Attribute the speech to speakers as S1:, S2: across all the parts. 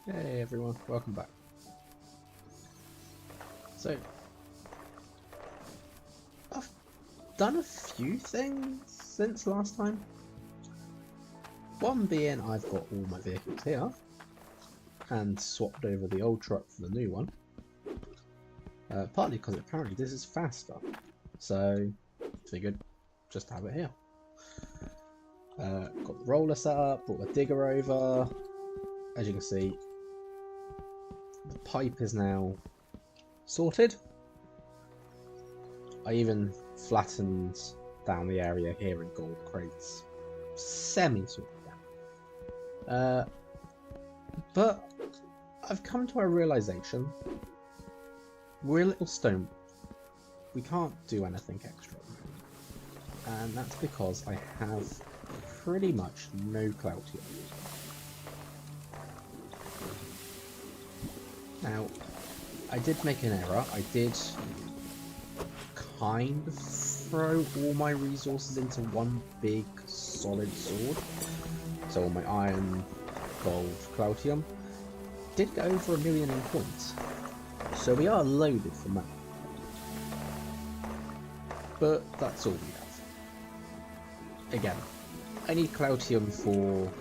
S1: Hey everyone, welcome back. So, I've done a few things since last time. One being I've got all my vehicles here and swapped over the old truck for the new one. Partly because apparently this is faster, so figured just have it here. Got the roller set up, brought the digger over. As you can see, the pipe is now sorted. I even flattened down the area here in gold crates, semi-sorted down. But I've come to a realization: we're a little stone. We can't do anything extra, and that's because I have pretty much no clout here. Now, I did make an error. I did kind of throw all my resources into one big solid sword. So all my iron, gold, cloutium did get over 1 million in points. So we are loaded for money. But that's all we have. Again, I need cloutium for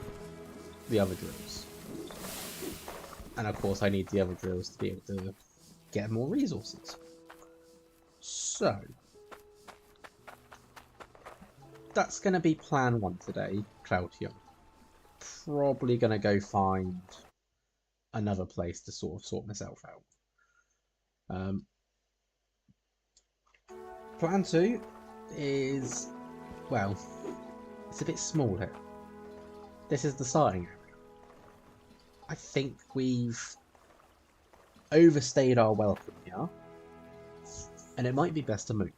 S1: the other drills. And of course I need the other drills to be able to get more resources. So, that's going to be plan 1 today, cloutium. Probably going to go find another place to sort myself out. Plan 2 is, well, it's a bit small here. This is the starting area. I think we've overstayed our welcome here, and it might be best to move.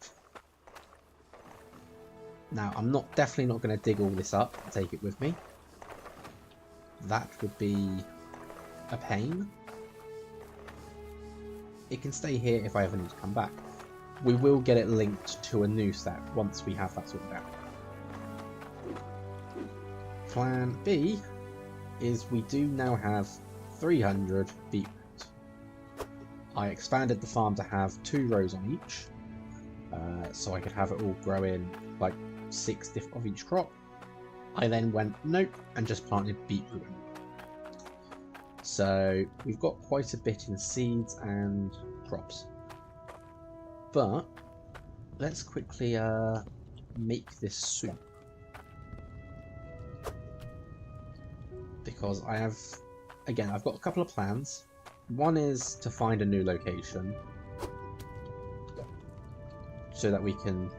S1: Now, I'm definitely not going to dig all this up and take it with me. That would be a pain. It can stay here if I ever need to come back. We will get it linked to a new set once we have that sorted out. Plan B is we do now have 300 beetroot. I expanded the farm to have 2 rows on each, so I could have it all grow in like 6 of each crop. I then went nope and just planted beetroot. So we've got quite a bit in seeds and crops. But let's quickly make this soup. Because I've got a couple of plans. One is to find a new location so that we can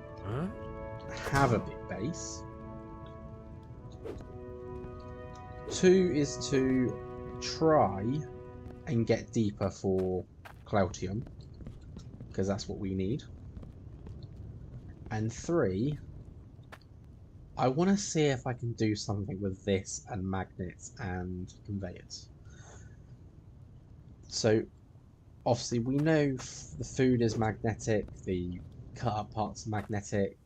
S1: have a big base. 2 is to try and get deeper for cloutium, because that's what we need. And 3, I want to see if I can do something with this and magnets and conveyors. So obviously we know the food is magnetic, the cut up parts are magnetic.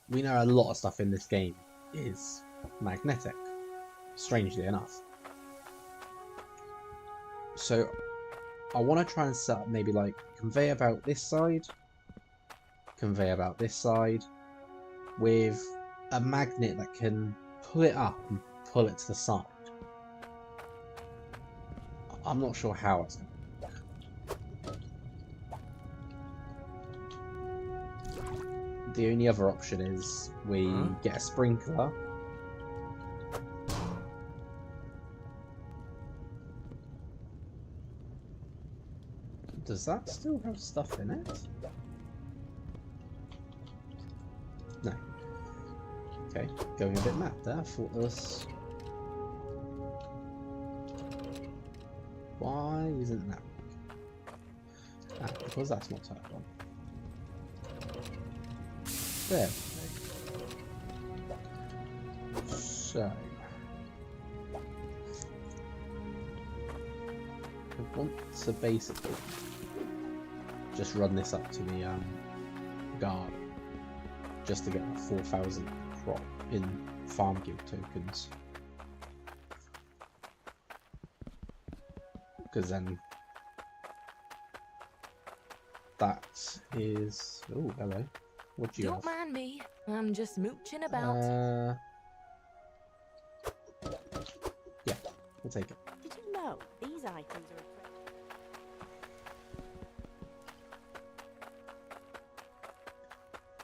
S1: We know a lot of stuff in this game is magnetic, strangely enough. So I want to try and set up maybe like conveyor belt this side, conveyor belt this side, with a magnet that can pull it up and pull it to the side. I'm not sure how it's going to work. The only other option is we get a sprinkler. Does that still have stuff in it? No. Okay, going a bit mad there. I thought there was... Why isn't that working? Because that's not turned on. There we go. So... I want to basically just run this up to the garden just to get 4,000 crop in farm guild tokens. because then that is... Oh, hello. What do you
S2: Don't
S1: have?
S2: mind me. I'm just mooching about.
S1: Yeah, we'll take it.
S3: Did you know these items are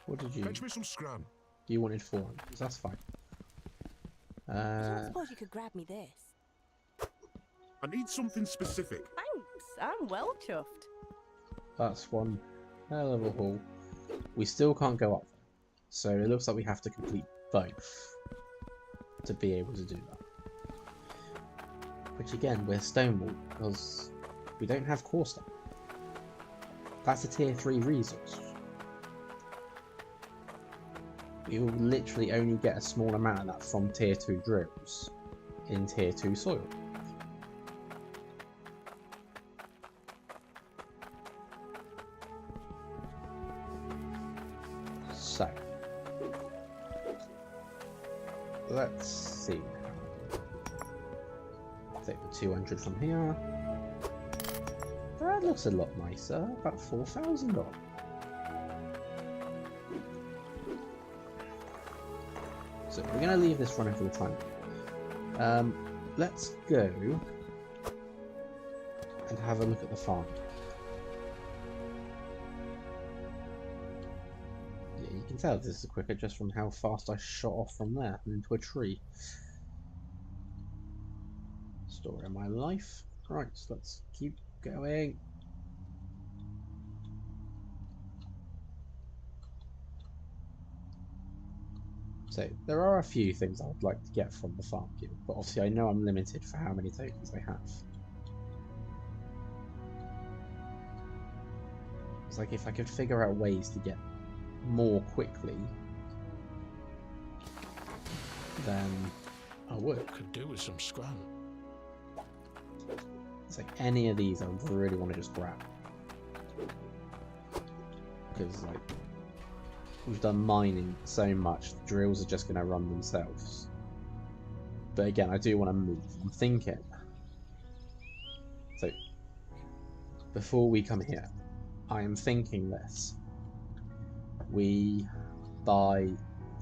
S1: What did you...
S4: Fetch me some scran.
S1: You wanted 400, that's fine.
S3: I don't suppose you could grab me this.
S4: I need something specific.
S3: Thanks, I'm well chuffed.
S1: That's one hell of a haul. We still can't go up there, so it looks like we have to complete both to be able to do that. Which again, we're stonewalled because we don't have core stuff. That's a tier 3 resource. We will literally only get a small amount of that from tier 2 drills in tier 2 soil. So, let's see. Take the 200 from here. That looks a lot nicer. About 4,000 on. So we're going to leave this running for the time. Let's go and have a look at the farm. Yeah, you can tell this is quicker just from how fast I shot off from there and into a tree. Story of my life. Right, so let's keep going. So there are a few things I would like to get from the farm guild, but obviously I know I'm limited for how many tokens I have. It's like if I could figure out ways to get more quickly, then I would.
S5: Could do with some scran.
S1: It's like any of these I really want to just grab. Because like we've done mining so much, the drills are just going to run themselves. But again, I do want to move. I'm thinking. So before we come here, I am thinking this. We buy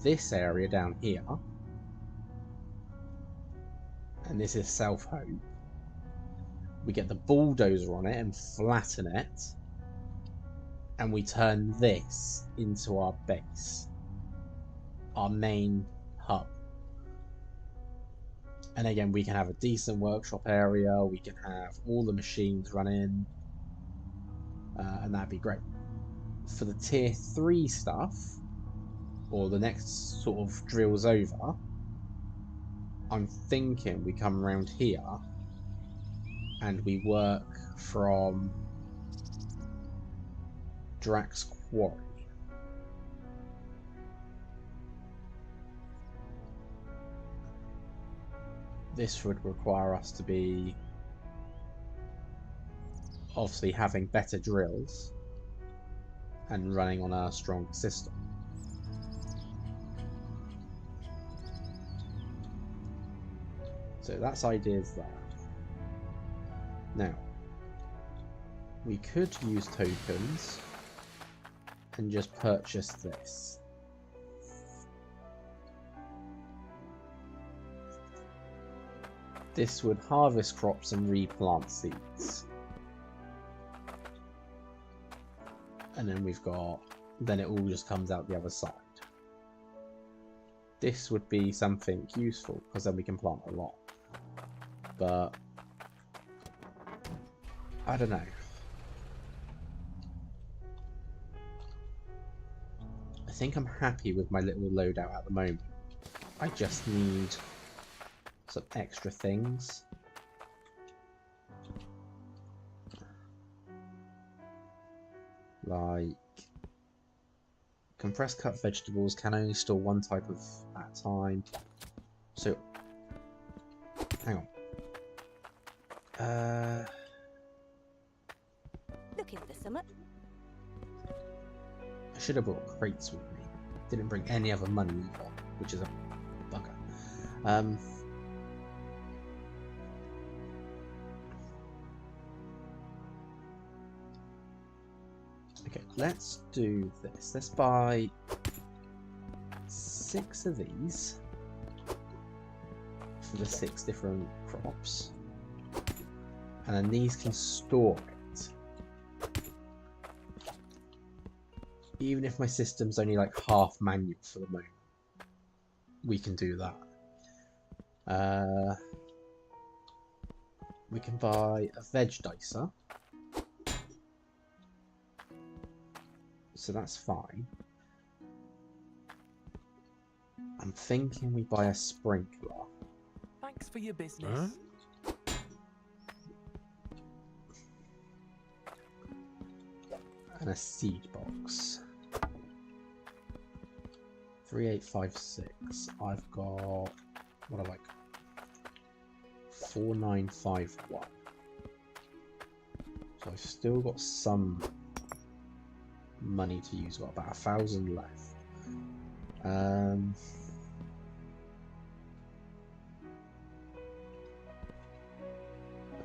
S1: this area down here. And this is South Hope. We get the bulldozer on it and flatten it. And we turn this into our base. Our main hub. And again, we can have a decent workshop area. We can have all the machines running. And that'd be great. For the tier 3 stuff, or the next sort of drills over, I'm thinking we come around here and we work from Drax Quarry. This would require us to be obviously having better drills and running on a strong system. So that's ideas there. Now, we could use tokens and just purchase this. This would harvest crops and replant seeds. And then we've got, then it all just comes out the other side. This would be something useful because then we can plant a lot. But I don't know. I think I'm happy with my little loadout at the moment. I just need some extra things. Like compressed cut vegetables can only store one type of at a time. So hang on.
S3: Looking for something?
S1: I should have brought crates with me. Didn't bring any other money either, which is a bugger. let's do this. Let's buy 6 of these for the 6 different crops. And then these can store it. Even if my system's only like half manual for the moment, we can do that. We can buy a veg dicer. So that's fine. I'm thinking we buy a sprinkler.
S5: Thanks for your business.
S1: And a seed box. 3856. I've got, what have I got? 4951. So I've still got some money to use. Got about 1,000 left. A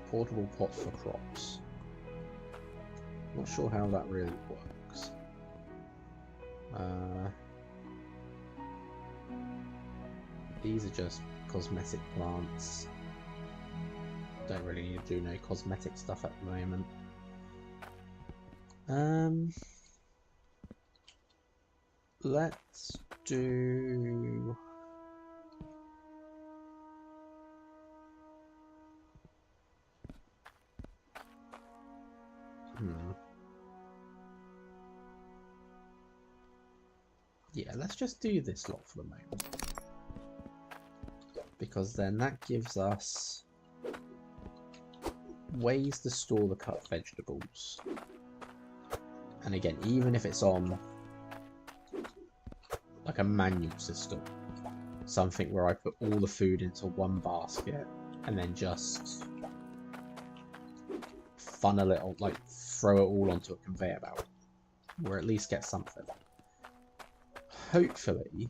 S1: portable pot for crops. Not sure how that really works. These are just cosmetic plants. Don't really need to do no cosmetic stuff at the moment. Let's do... Yeah, let's just do this lot for the moment. Because then that gives us ways to store the cut vegetables. And again, even if it's on like a manual system, something where I put all the food into one basket and then just funnel it, or like throw it all onto a conveyor belt, or at least get something. Hopefully,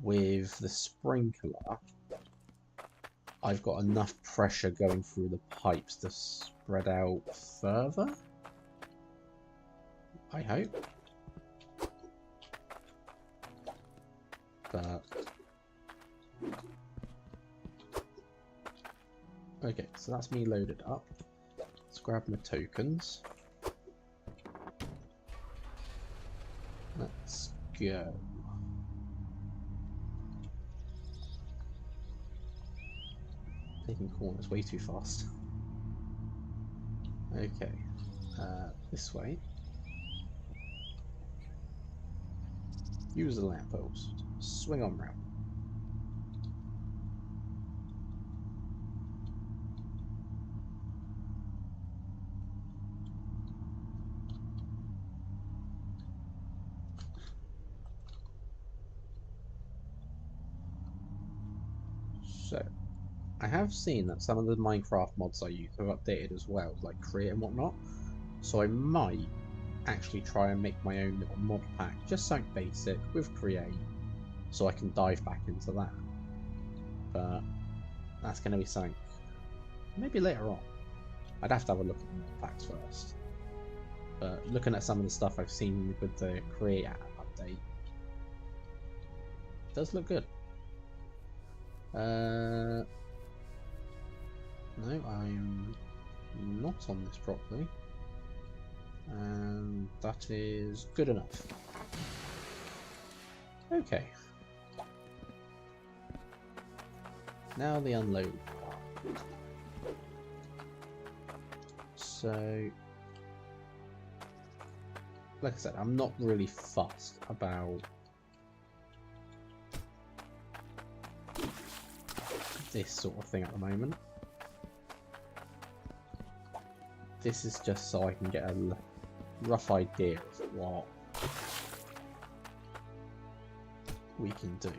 S1: with the sprinkler, I've got enough pressure going through the pipes to spread out further. I hope. But okay, so that's me loaded up. Let's grab my tokens. Let's go. Taking corners way too fast. Okay, this way. Use the lamppost. Swing on round. So, I have seen that some of the Minecraft mods I use have updated as well, like Create and whatnot. So I might actually try and make my own little mod pack, just something basic with Create, so I can dive back into that. But that's going to be something maybe later on. I'd have to have a look at the mod packs first. But looking at some of the stuff I've seen with the Create update, it does look good. No, I'm not on this properly. And that is good enough. Okay. Now the unload part. So, like I said, I'm not really fussed about this sort of thing at the moment. This is just so I can get a rough idea of what we can do.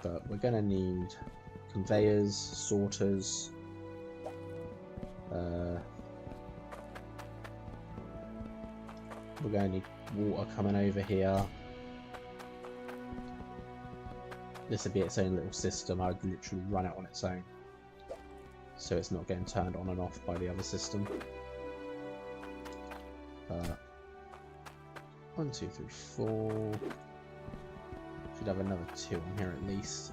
S1: But we're going to need conveyors, sorters, we're going to need water coming over here. This would be its own little system. I would literally run it on its own, so it's not getting turned on and off by the other system. 1, 2, 3, 4. Should have another 2 on here at least.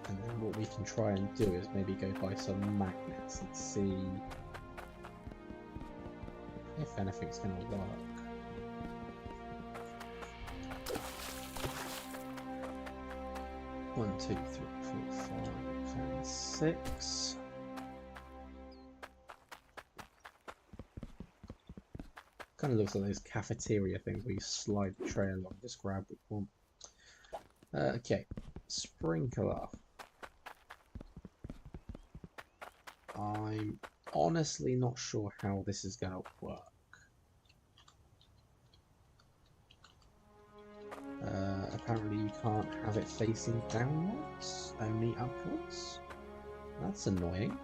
S1: And then what we can try and do is maybe go buy some magnets and see if anything's going to work. One, 2, 3, 4, 5, and 6. Kind of looks like those cafeteria things where you slide the tray along. Just grab what you want. Okay, sprinkler. I'm honestly not sure how this is going to work. Apparently you can't have it facing downwards, only upwards. That's annoying.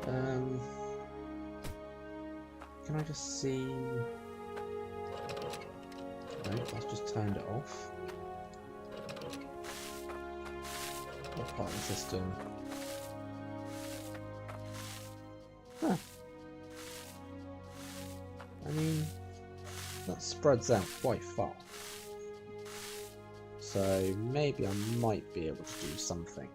S1: Can I just see... No, that's just turned it off. What part of the system? Huh. I mean, that spreads out quite far. So maybe I might be able to do something.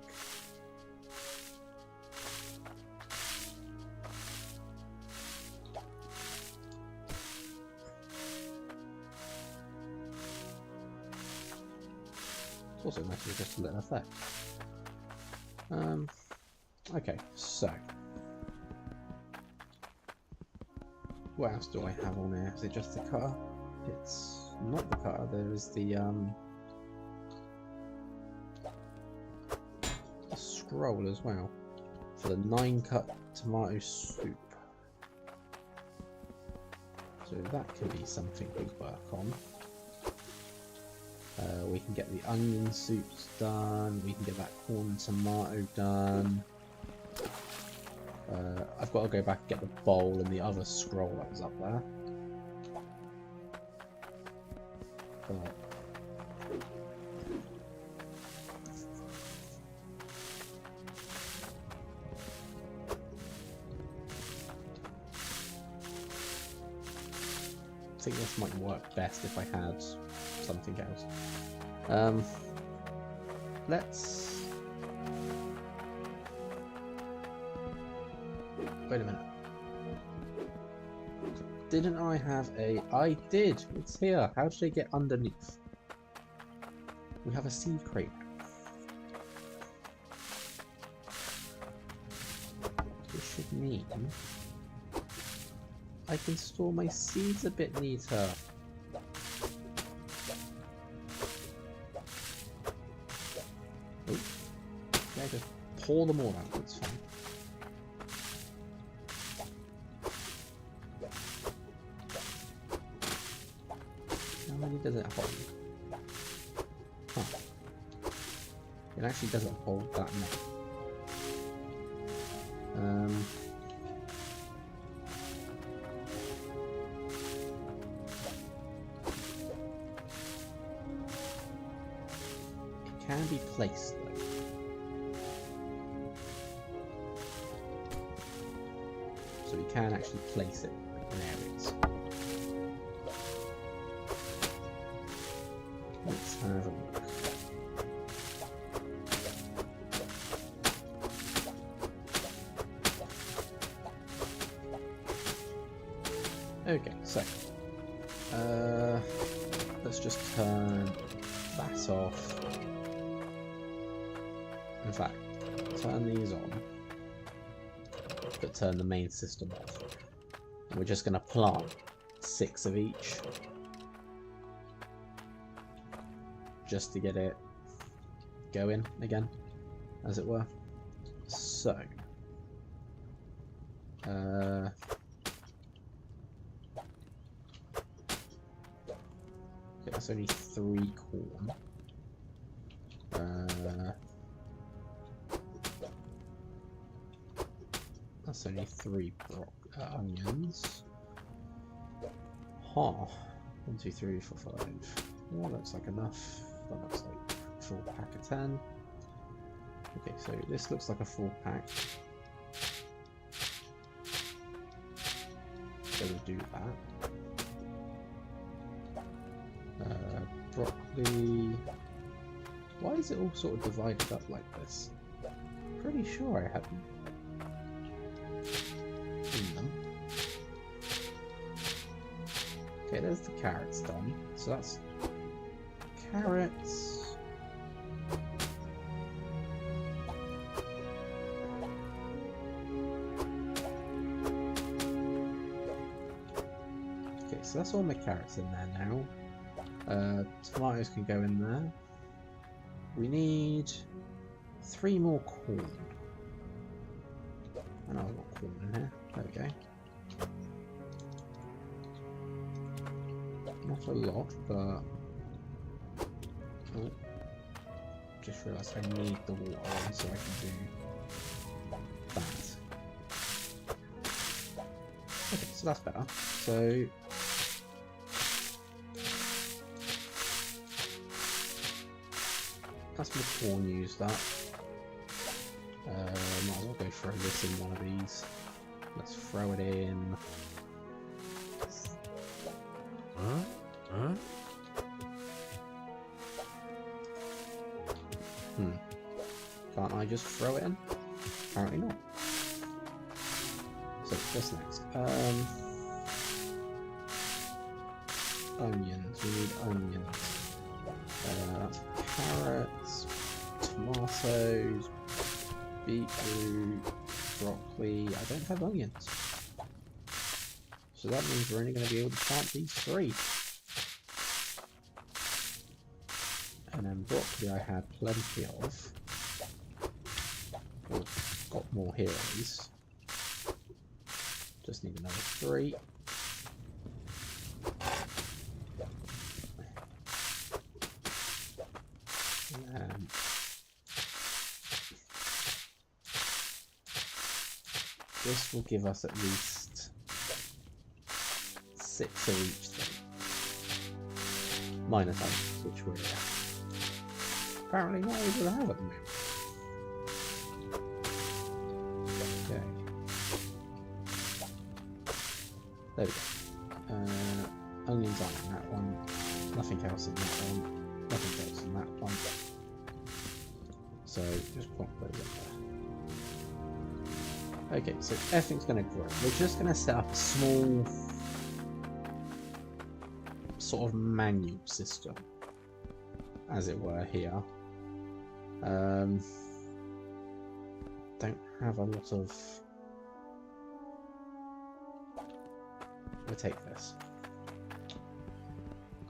S1: It's also nice to just a little effect. Okay, so what else do I have on here? Is it just the cutter? It's not the cutter. There is the scroll as well for the 9-cut tomato soup. So that can be something we work on. We can get the onion soups done. We can get that corn and tomato done. I've got to go back and get the bowl and the other scroll that was up there. I think this might work best if I had something else. Let's... Wait a minute. Didn't I have a... I did! It's here! How did I get underneath? We have a seed crate. This should mean I can store my seeds a bit neater. Oh. Yeah, just pour them all out, that's fine. How many does it hold? Huh. It actually doesn't hold that many. It can be placed though. So we can actually place it in areas. Let's have a look. Okay, so let's just turn that off. In fact, turn these on, but turn the main system off. And we're just going to plant 6 of each, just to get it going again, as it were. So, that's only 3 corn. That's only 3 onions. Huh. 1, 2, 3, 4, 5. Well, looks like enough. That looks like a full pack of 10. Okay, so this looks like a full pack. So we'll do that. Broccoli. Why is it all sort of divided up like this? Pretty sure I haven't seen them. Okay, there's the carrots done. So that's carrots. Okay, so that's all my carrots in there now. Tomatoes can go in there. We need 3 more corn. And I've got corn in here. There we go. Not a lot, but... Oh. Just realised I need the water on so I can do that. Okay, so that's better. So... that's my corn used up. Might as well go throw this in one of these. Let's throw it in. Can't I just throw it in? Apparently not. So what's next? Onions. We need onions. That's carrots, tomatoes, beetroot, broccoli. I don't have onions. So that means we're only going to be able to plant these 3. And then broccoli I had plenty of. Or got more heroes. Just need another 3. This will give us at least 6 of each thing. Minus items, which we're apparently not able to have at the moment. Okay. There we go. Onions aren't in that one. Nothing else in that one. Nothing else in that one. So just plop those in there. Okay, so everything's going to grow. We're just going to set up a small sort of manual system, as it were, here. Don't have a lot of... We'll take this.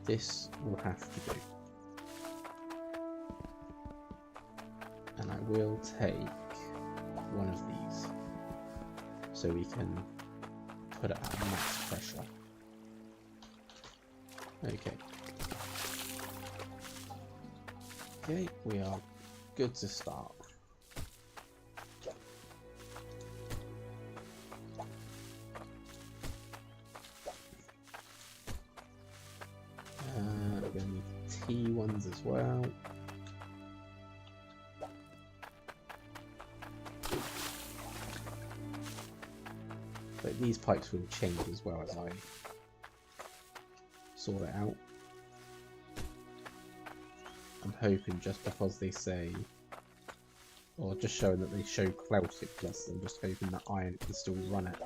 S1: This will have to do. And I will take one of these. So we can put it at max pressure. Okay. Okay, we are good to start. We're going to need T ones as well. But these pipes will change as well as I sort it out. I'm hoping just because they say, or just showing that they show Cloudstick Plus, I'm just hoping that iron can still run it.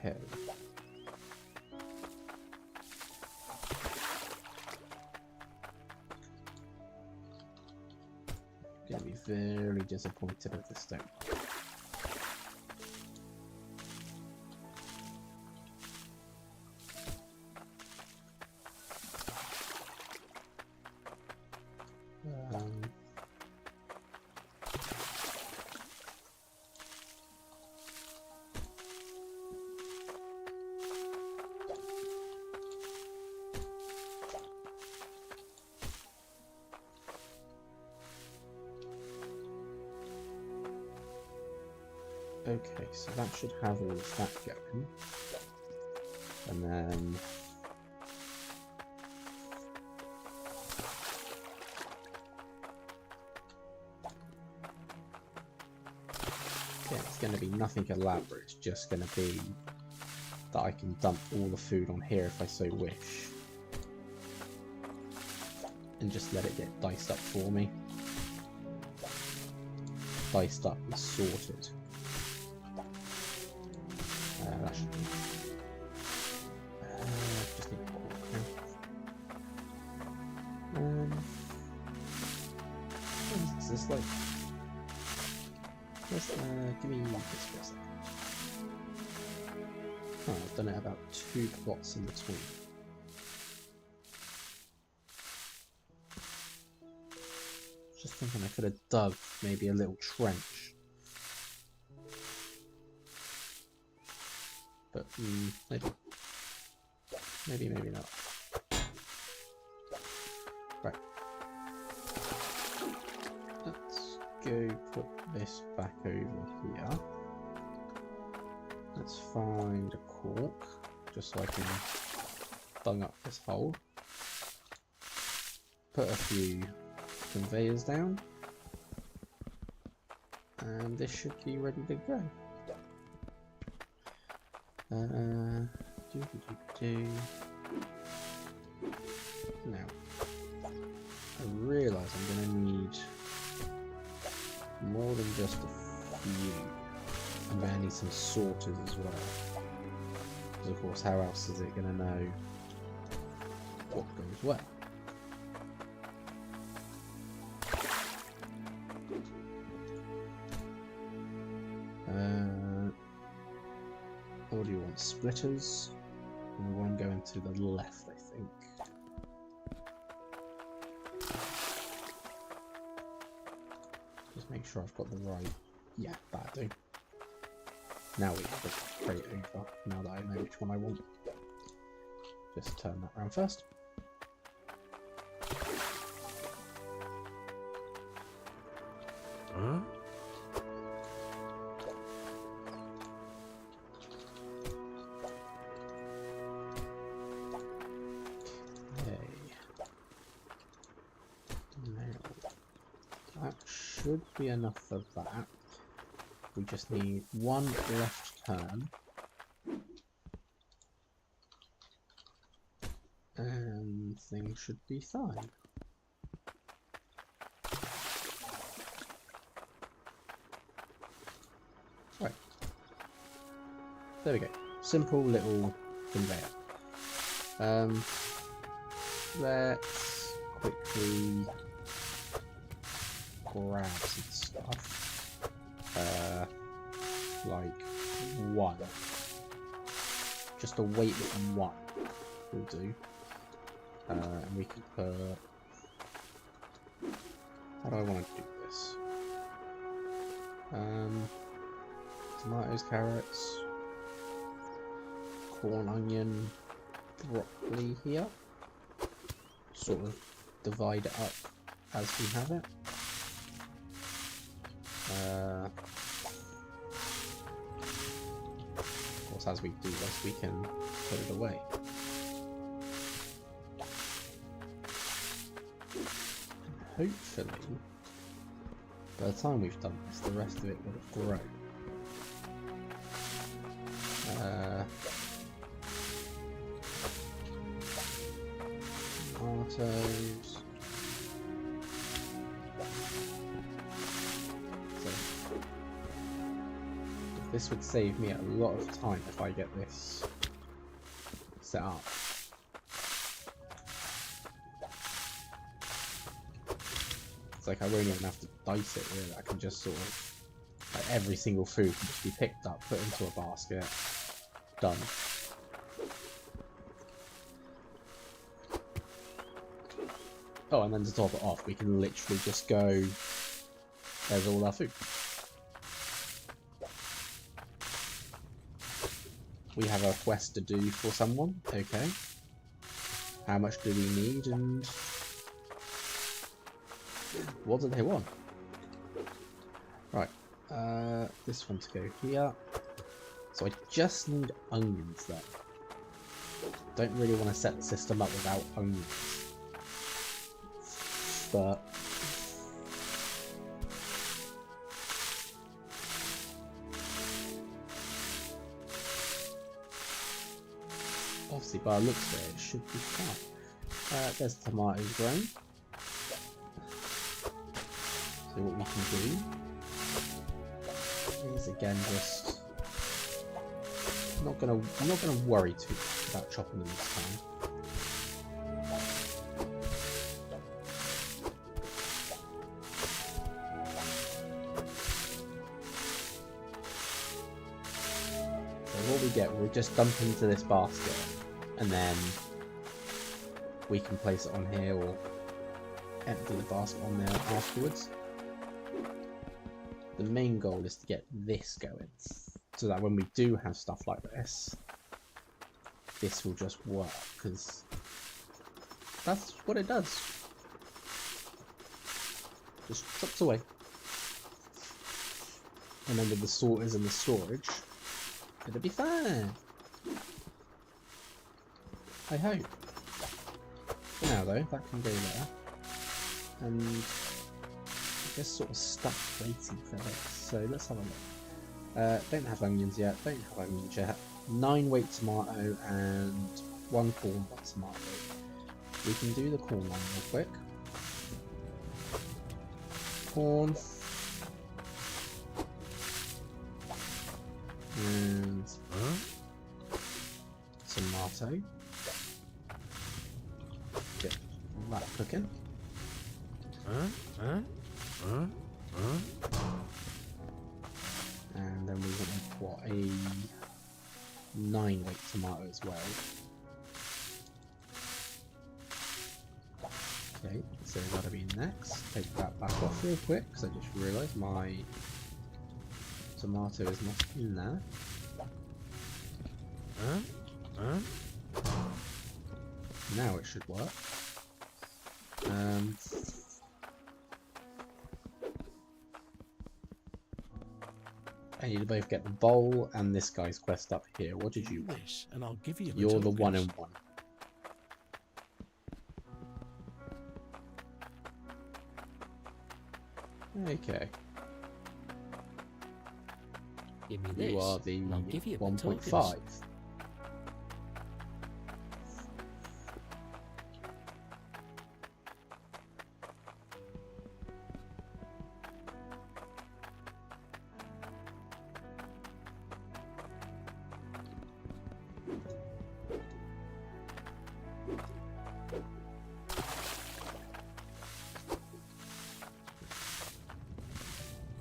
S1: Okay. Gonna be very disappointed if this don't work. Okay, so that should have all of that going. And then Yeah, it's going to be nothing elaborate. It's just going to be that I can dump all the food on here if I so wish. And just let it get diced up for me. Diced up and sorted. That should be... just need a cork now. Is this like... give me this for a second. Oh, I've done it about 2 plots in between. Just thinking I could have dug maybe a little trench. But maybe not. Right. Let's go put this back over here. Let's find a cork, just so I can bung up this hole. Put a few conveyors down. And this should be ready to go. Now, I realise I'm going to need more than just a few. I'm going to need some sorters as well. Because of course, how else is it going to know what goes where? Or do you want splitters? And we want to go into the left, I think. Just make sure I've got the right... Yeah, that'll do. Now we have the crate over, now that I know which one I want. Just turn that around first.
S4: Huh?
S1: Should be enough of that. We just need one left turn. And things should be fine. Right. There we go. Simple little conveyor. Let's quickly grab some stuff, like 1, just a weight of 1 will do, and we can put, how do I want to do this, tomatoes, carrots, corn, onion, broccoli here, sort of divide it up as we have it. Of course, as we do this, we can put it away. And hopefully, by the time we've done this, the rest of it would have grown. Tomatoes. This would save me a lot of time if I get this set up. It's like I won't even have to dice it really, I can just sort of, like every single food can just be picked up, put into a basket, done. Oh, and then to top it off, we can literally just go, there's all our food. We have a quest to do for someone, okay. How much do we need and what do they want? Right, this one to go here. So I just need onions then. Don't really want to set the system up without onions. But obviously by the looks of it, it should be fine. There's tomatoes grown. So what we can do is again just I'm not gonna worry too much about chopping them this time. So what we get, we'll just dump into this basket, and then we can place it on here or empty the basket on there afterwards. The main goal is to get this going, so that when we do have stuff like this will just work, because that's what it does. Just chops away. And then with the sorters and the storage, it'll be fine. I hope. For now though, that can go there. And just sort of stuck waiting for this. So let's have a look. Don't have onions yet. Don't have onions yet. 9 weight tomato and 1 corn, 1 tomato. We can do the corn one real quick. Corn. And tomato. Get that cooking. And then we want what, a 9 weight tomato as well. Okay, so that'll be next. Take that back off real quick because I just realised my tomato is not in there. Now it should work. I need to both get the bowl and this guy's quest up here. What did you
S5: wish? And I'll give you
S1: You're the 1 and 1. Okay.
S6: Give me this.
S1: You are the
S6: and I'll give you
S1: 1.5.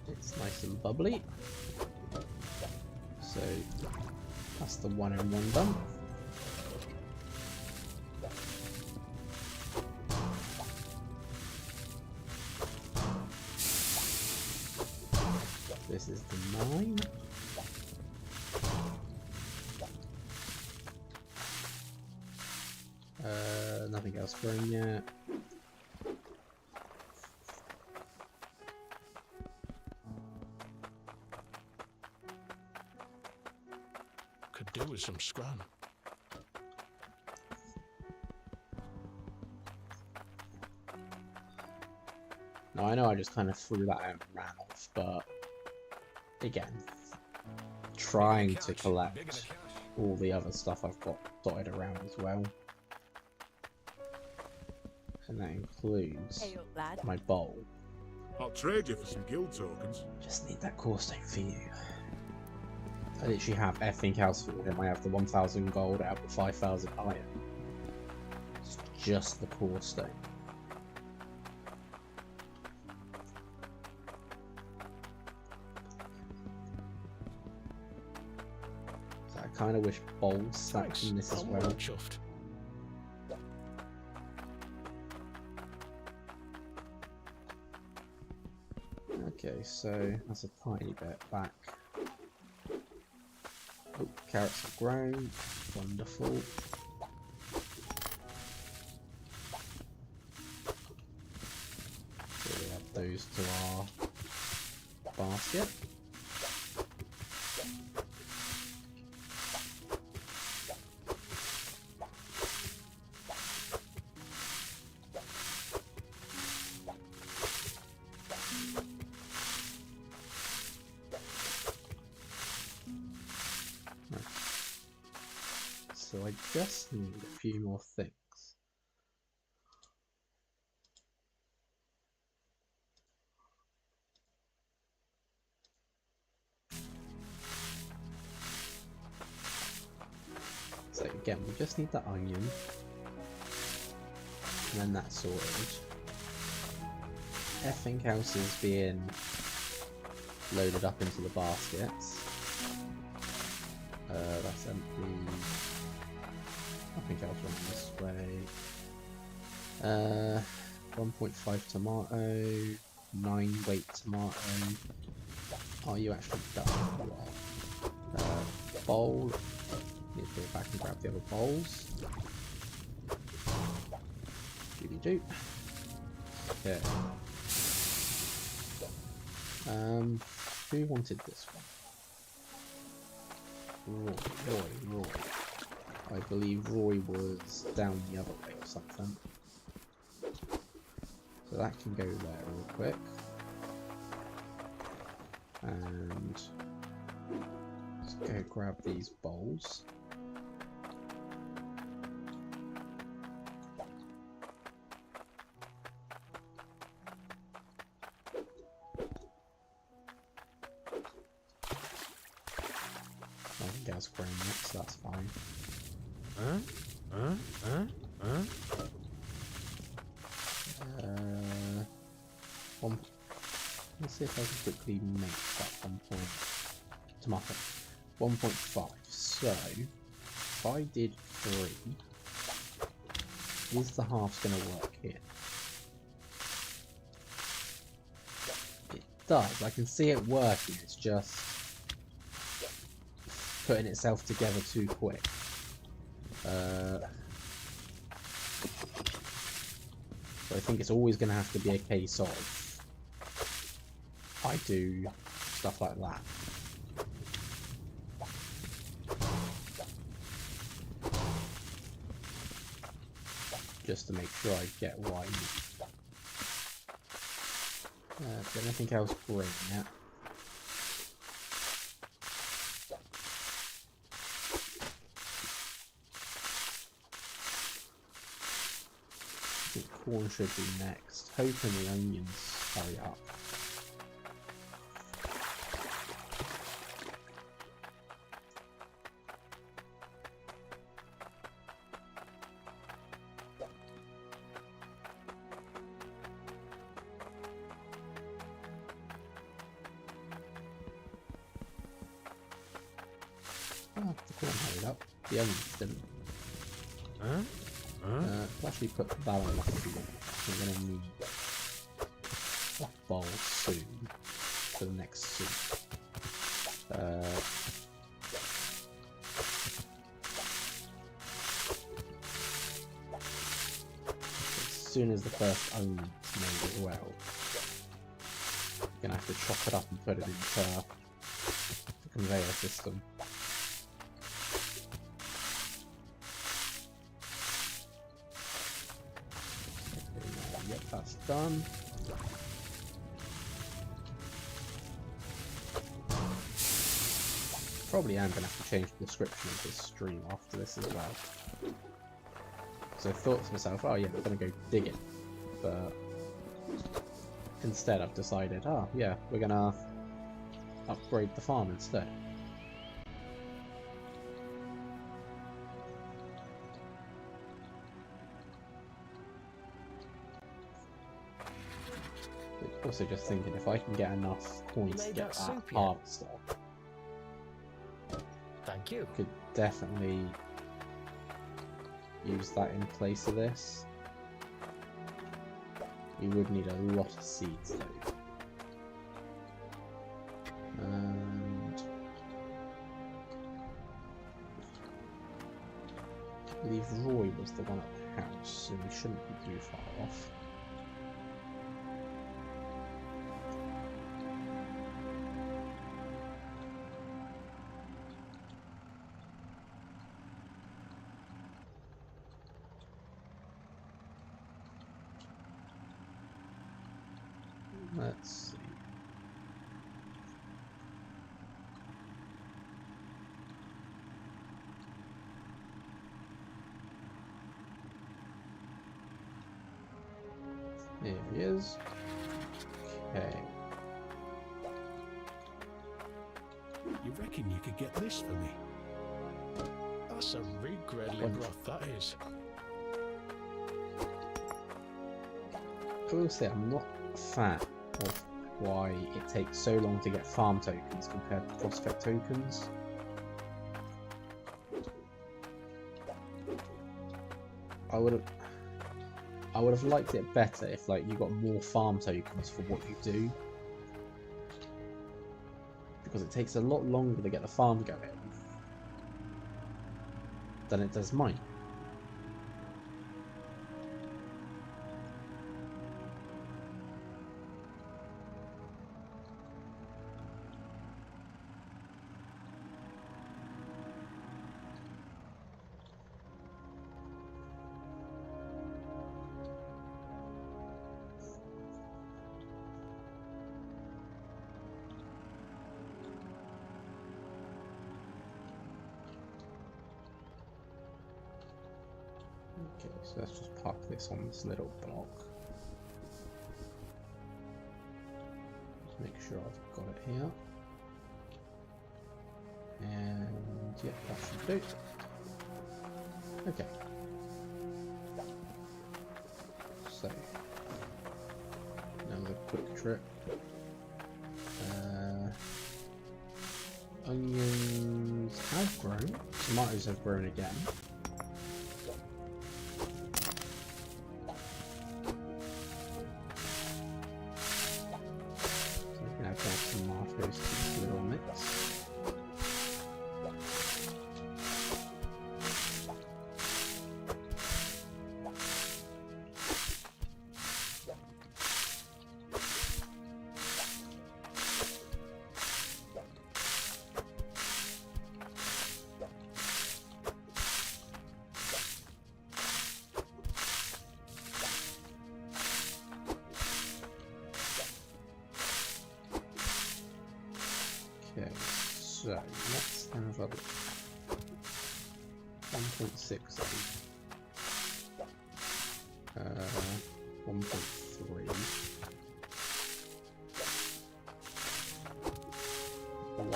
S1: It's nice and bubbly. So that's the 1 and 1 done. This is the 9. Nothing else growing yet.
S5: Could do with some scrum.
S1: Now I know I just kind of threw that out and ran off, but again, trying to collect all the other stuff I've got dotted around as well. And that includes
S3: Hey up, lad.
S1: my bowl.
S4: I'll trade you for some guild tokens.
S1: Just need that core stone for you. I literally have everything else for him. I have the 1,000 gold, I have the 5,000 iron. It's just the core stone. So I kind of wish bowls stacked in this as well.
S5: Chuffed.
S1: Okay, so that's a tiny bit back. Oh, carrots have grown. Wonderful. So we add those to our basket. So I just need a few more things. So again, we just need the onion, and then that's sorted. Everything else is being loaded up into the baskets. That's empty. Nothing else running this way. 1.5 tomato, 9 weight tomato. Are you actually done? Bowl. Need to go back and grab the other bowls. Doobie-doo. Okay. Who wanted this one? Roy. I believe Roy was down the other way or something. So that can go there real quick. And let's go grab these bowls. Nothing else growing yet, so that's fine. Let's see if I can quickly make that 1 point. Tomato. 1.5. So, if I did 3, is the halves going to work here? It does. I can see it working. It's just putting itself together too quick. So I think it's always going to have to be a case of I do stuff like that. Just to make sure I get what I need. Is there anything else green yet? I think corn should be next. Hoping the onions hurry up. Oh, the corn hurried up. The onions didn't. I'll actually put that on like a bowl. We're going to need a bowl soon for the next soup. As soon as the first onion's made as well, I'm going to have to chop it up and put it into the conveyor system. Yep, that's done. Probably am going to have to change the description of this stream after this as well. So I thought to myself, oh yeah, I'm going to go digging. But instead I've decided, oh yeah, we're going to upgrade the farm instead. Also just thinking, if I can get enough coins to get that harvester,
S5: Thank you.
S1: could definitely use that in place of this. We would need a lot of seeds though. And I believe Roy was the one at the house, so we shouldn't be too far off. Let's see. Here he is. Okay.
S5: You reckon you could get this for me? That's a big Gredley broth, that is.
S1: I will say I'm not a fan of why it takes so long to get farm tokens compared to prospect tokens. I would have liked it better if like you got more farm tokens for what you do, because it takes a lot longer to get the farm going than it does mine. Okay, so let's just park this on this little block. Just make sure I've got it here. And yeah, that should do. Okay. So, another quick trip. Onions have grown. Tomatoes have grown again. Tomatoes to this little mix. Okay, so let's have a look. 1.6 1.3 1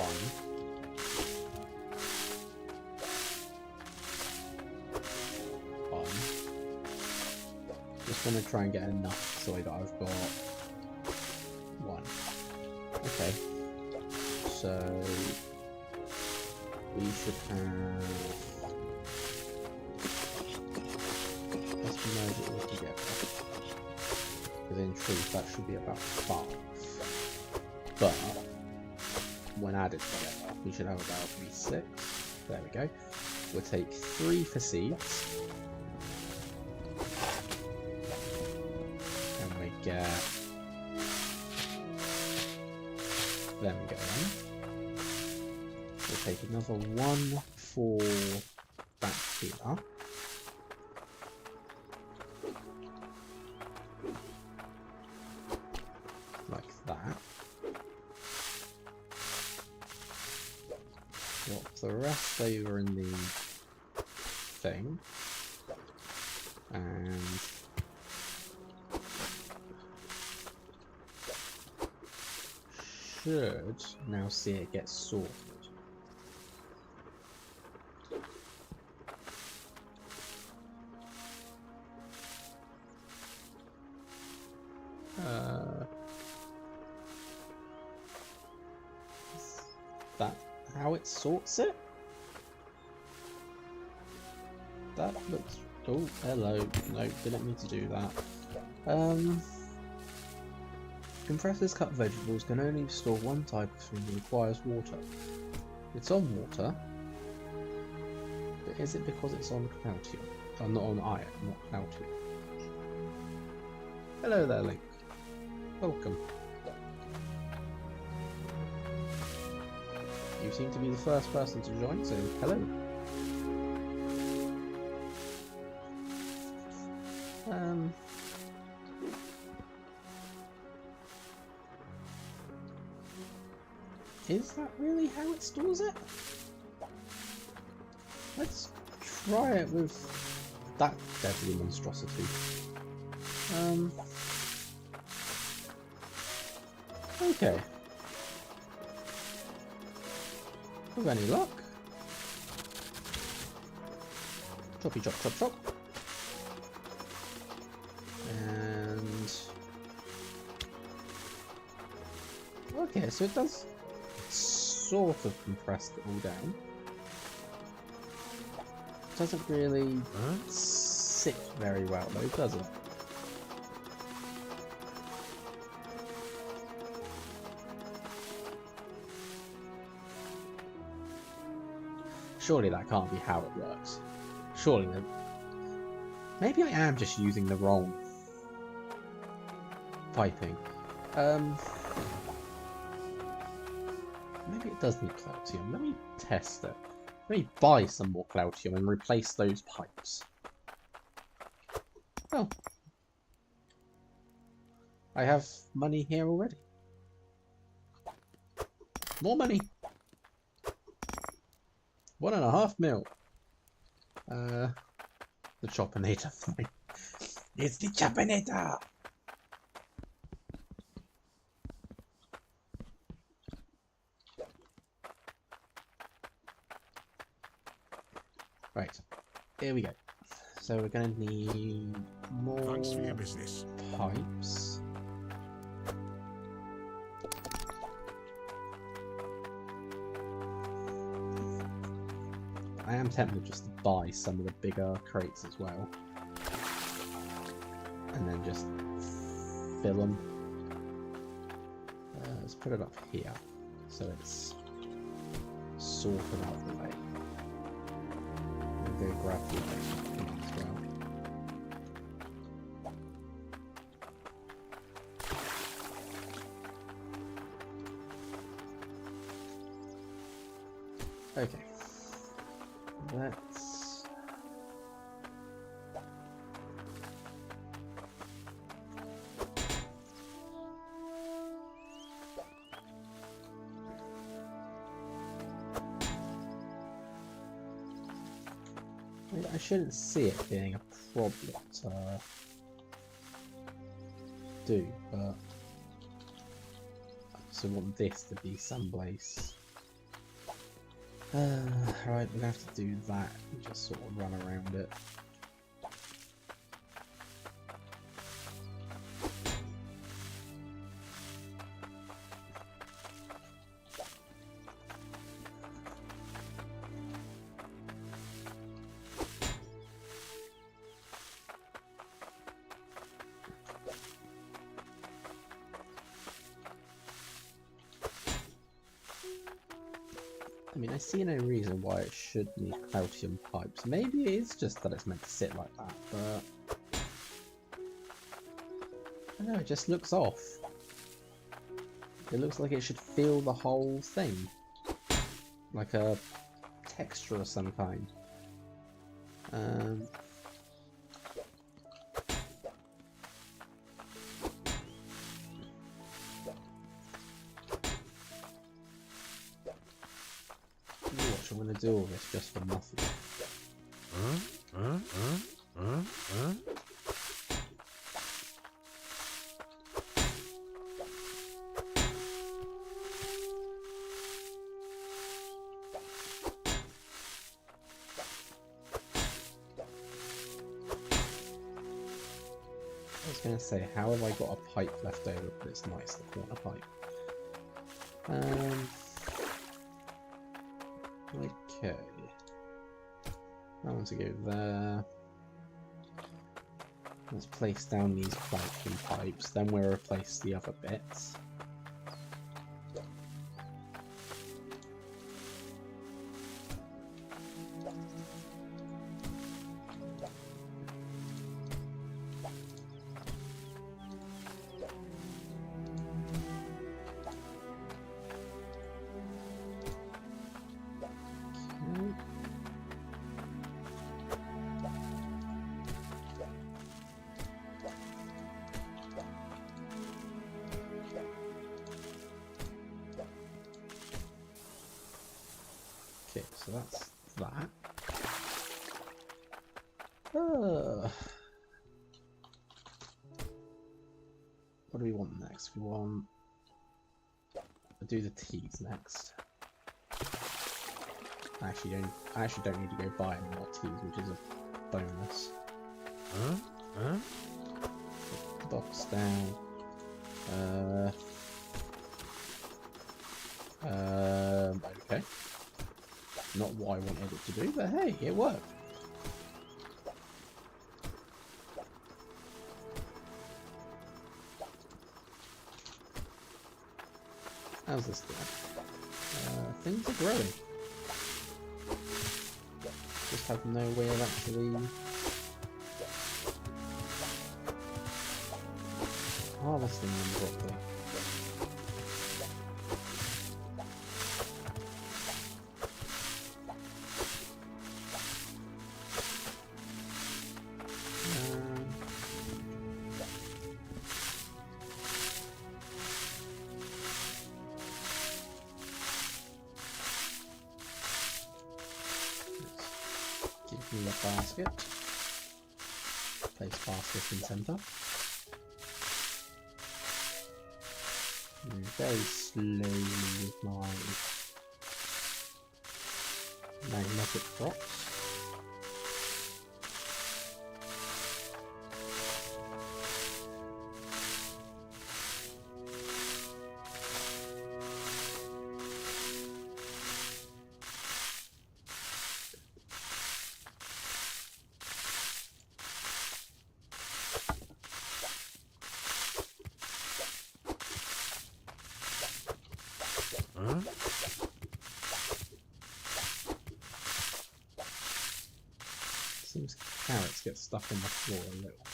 S1: Just want to try and get enough so that I've got 1. Okay. So we should have. Let's merge it all together. Because in truth, that should be about 5. But when added together, we should have about 6. There we go. We'll take 3 for seeds, and we get. There we go. We'll take another 1 for back here. Like that. Swap the rest over in the thing. And should now see it get sorted. Is that how it sorts it? That looks... Oh, hello. No, didn't mean to do that. Compressors cut vegetables can only store one type of food that requires water. It's on water, but is it because it's on Cloutium? Oh, not on iron, not Cloutium. Hello there, Link. Welcome. You seem to be the first person to join, so hello. Is that really how it stores it? Let's try it with that deadly monstrosity. Okay. With any luck. Choppy chop chop chop. And okay, so it does sort of compress it all down. Doesn't really sit very well though, does it? Surely that can't be how it works. Surely that... Maybe I am just using the wrong piping. Maybe it does need Cloutium. Let me test it. Let me buy some more Cloutium and replace those pipes. Oh. I have money here already. More money. 1.5 mil. The Choppinator thing. It's the Choppinator! Right, here we go. So we're gonna need more
S4: Thanks for your business.
S1: pipes. I am tempted just to buy some of the bigger crates as well. And then just fill them. Let's put it up here, so it's sort of out of the way. Go grab the thing as well. Okay. Let's... I shouldn't see it being a problem to do, but I also want this to be someplace. Right, we're gonna have to do that and just sort of run around it. I mean, I see no reason why it should need Cloutium pipes. Maybe it is just that it's meant to sit like that, but... I don't know, it just looks off. It looks like it should fill the whole thing. Like a texture of some kind. I'm gonna do all this just for nothing. I was gonna say, how have I got a pipe left over, but it's nice, the corner pipe. Okay. I want to go there. Let's place down these vacuum pipes, then we'll replace the other bits. Okay, so that's that. What do we want next? We want I'll do the teas next. I actually don't need to go buy any more teas, which is a bonus. Put the box down. Okay. Not what I wanted it to do, but hey, it worked. How's this doing? Things are growing. Just have no way of actually harvesting them properly. Give me a basket. Place basket in center. Very slowly with my magnetic props. Seems carrots get stuck on the floor a little.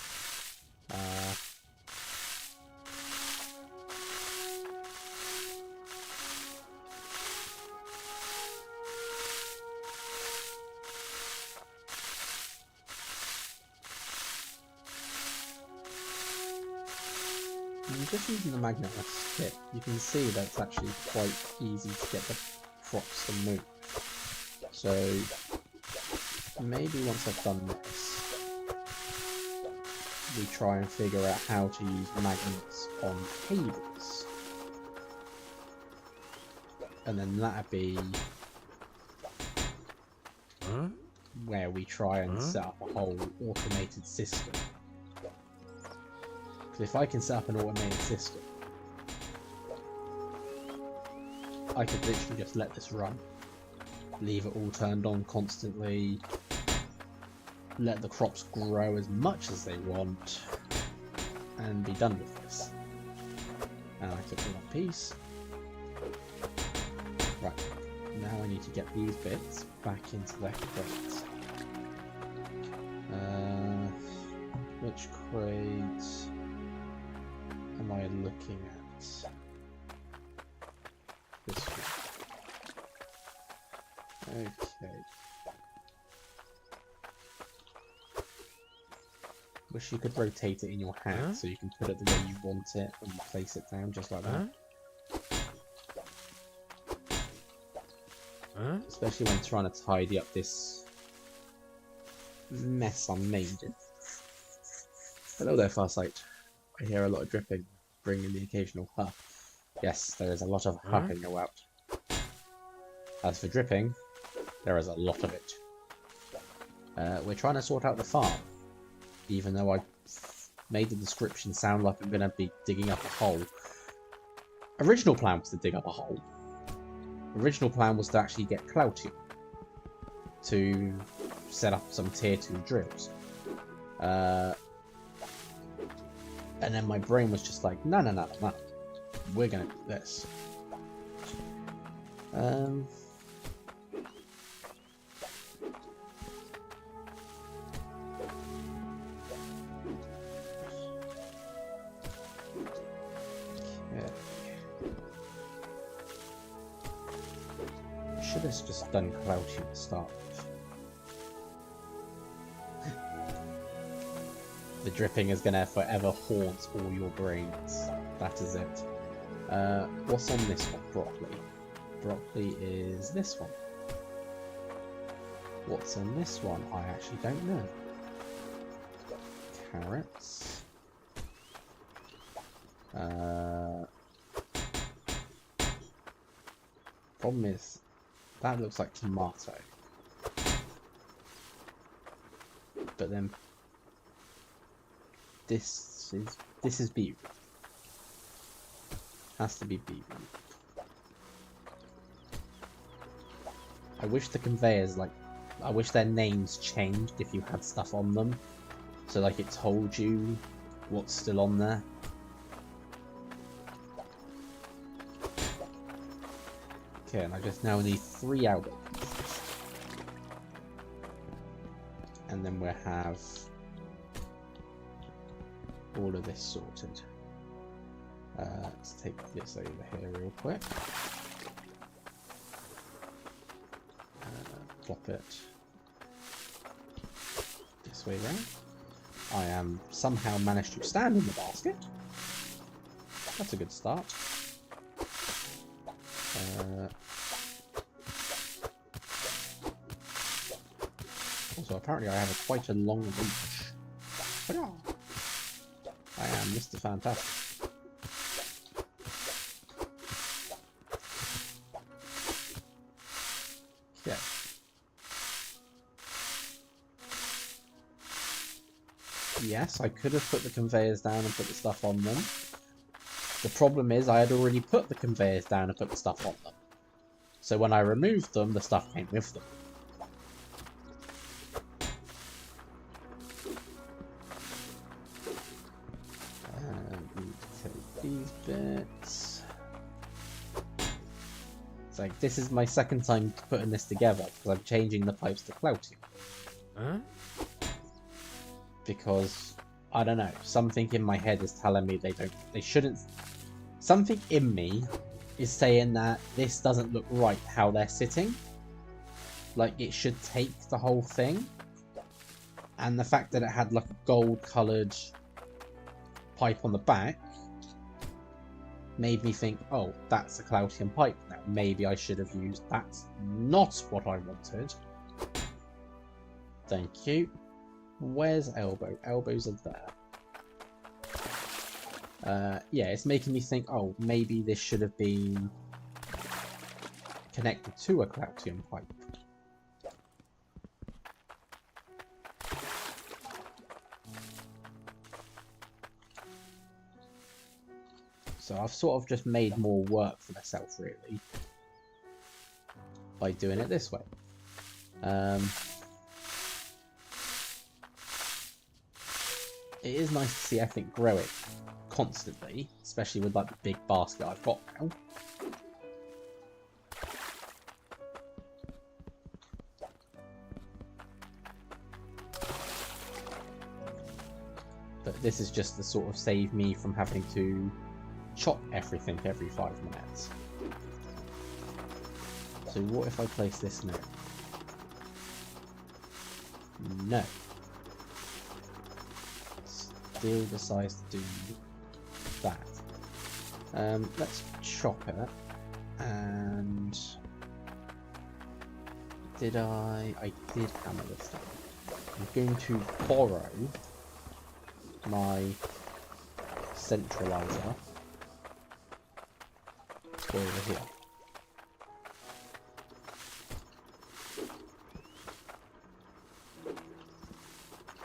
S1: Just using the magnetic stick, you can see that it's actually quite easy to get the props to move. So maybe once I've done this, we try and figure out how to use magnets on cables. And then that'd be where we try and set up a whole automated system. Because if I can set up an automated system, I could literally just let this run, leave it all turned on constantly, let the crops grow as much as they want, and be done with this. And I took one piece. Right, now I need to get these bits back into their crates. Which crates am I looking at? This one. Okay. Wish you could rotate it in your hand so you can put it the way you want it when you place it down, just like that. Especially when trying to tidy up this mess I made. Hello there, Farsight. I hear a lot of dripping, bringing the occasional huff. Yes, there is a lot of huffing about. As for dripping, there is a lot of it. We're trying to sort out the farm, even though I made the description sound like I'm going to be digging up a hole. Original plan was to dig up a hole. Original plan was to actually get Cloutium to set up some tier 2 drills. And then my brain was just like, no, we're gonna do this. Should have just done Cloutium to start with. The dripping is going to forever haunt all your brains. That is it. What's on this one? Broccoli. Broccoli is this one. What's on this one? I actually don't know. Carrots. Problem is, that looks like tomato. But then this is beetroot. Has to be beetroot. I wish the conveyors, like, I wish their names changed if you had stuff on them. So, like, it told you what's still on there. Okay, and I just now need 3 outlet pieces. And then we'll have all of this sorted. Let's take this over here real quick. Plop it this way round. I am somehow managed to stand in the basket. That's a good start. Also, apparently I have quite a long reach. Hurrah! I am Mr. Fantastic. Okay. Yes, I could have put the conveyors down and put the stuff on them. The problem is I had already put the conveyors down and put the stuff on them. So when I removed them, the stuff came with them. Take these bits. It's like, this is my second time putting this together because I'm changing the pipes to clouting.
S6: Huh?
S1: Because, I don't know, something in my head is telling me they shouldn't. Something in me is saying that this doesn't look right how they're sitting. Like, it should take the whole thing. And the fact that it had like a gold coloured pipe on the back made me think, oh, that's a Cloutian pipe now. Maybe I should have used that's not what I wanted. Thank you. Where's elbow? Elbows are there. Yeah, it's making me think, oh, maybe this should have been connected to a Cloutian pipe. So I've sort of just made more work for myself, really, by doing it this way. It is nice to see, I think, grow it constantly, especially with like the big basket I've got now. But this is just to sort of save me from having to chop everything every 5 minutes. So what if I place this now? No. Still decides to do that. Let's chop it. And did I did hammer this down. I'm going to borrow my centralizer to go over here.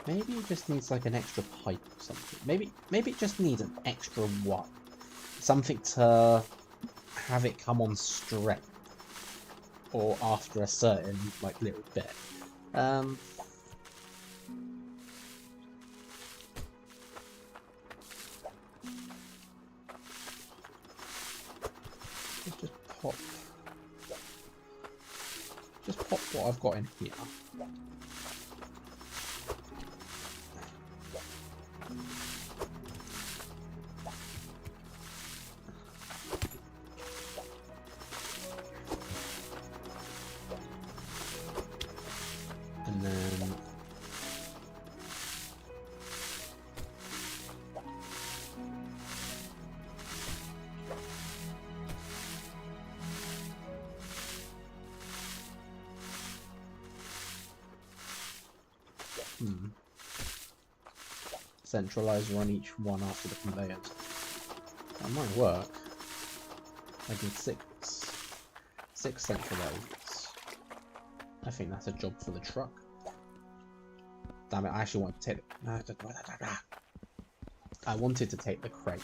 S1: Maybe it just needs like an extra pipe or something. Maybe it just needs an extra one. Something to have it come on straight. Or after a certain like little bit. Just pop what I've got in here. And then centralizer on each one after the conveyors. That might work. I did 6. 6 centralizers. I think that's a job for the truck. Damn it, I actually wanted to take the... I wanted to take the crate.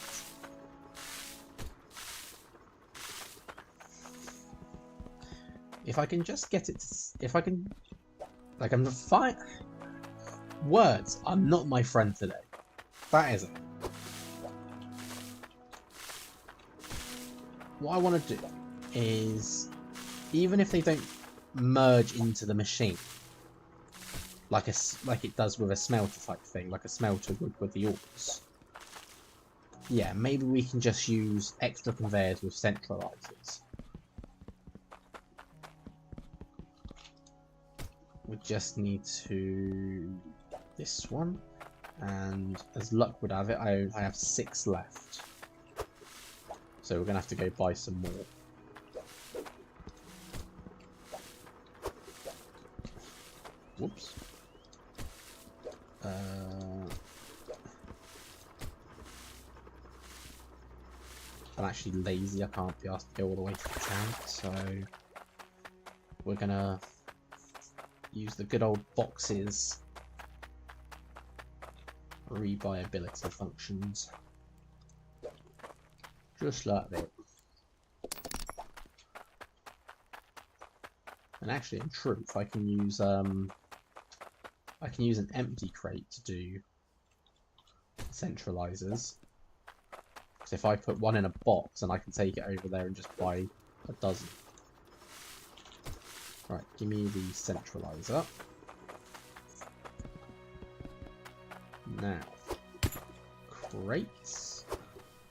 S1: If I can just get it to... If I can... Like, I'm fine... Words are not my friend today. That isn't. What I want to do is, even if they don't merge into the machine, like it does with a smelter type thing, like a smelter would with the ores, yeah, maybe we can just use extra conveyors with centralizers. We just need to... this one, and as luck would have it, I have 6 left. So we're going to have to go buy some more. Whoops. I'm actually lazy, I can't be asked to go all the way to the town, so we're going to use the good old boxes. Rebuyability functions. Just like that. And actually, in truth, I can use an empty crate to do centralizers. Because if I put one in a box, and I can take it over there and just buy a dozen. Right, give me the centralizer. Now, crates.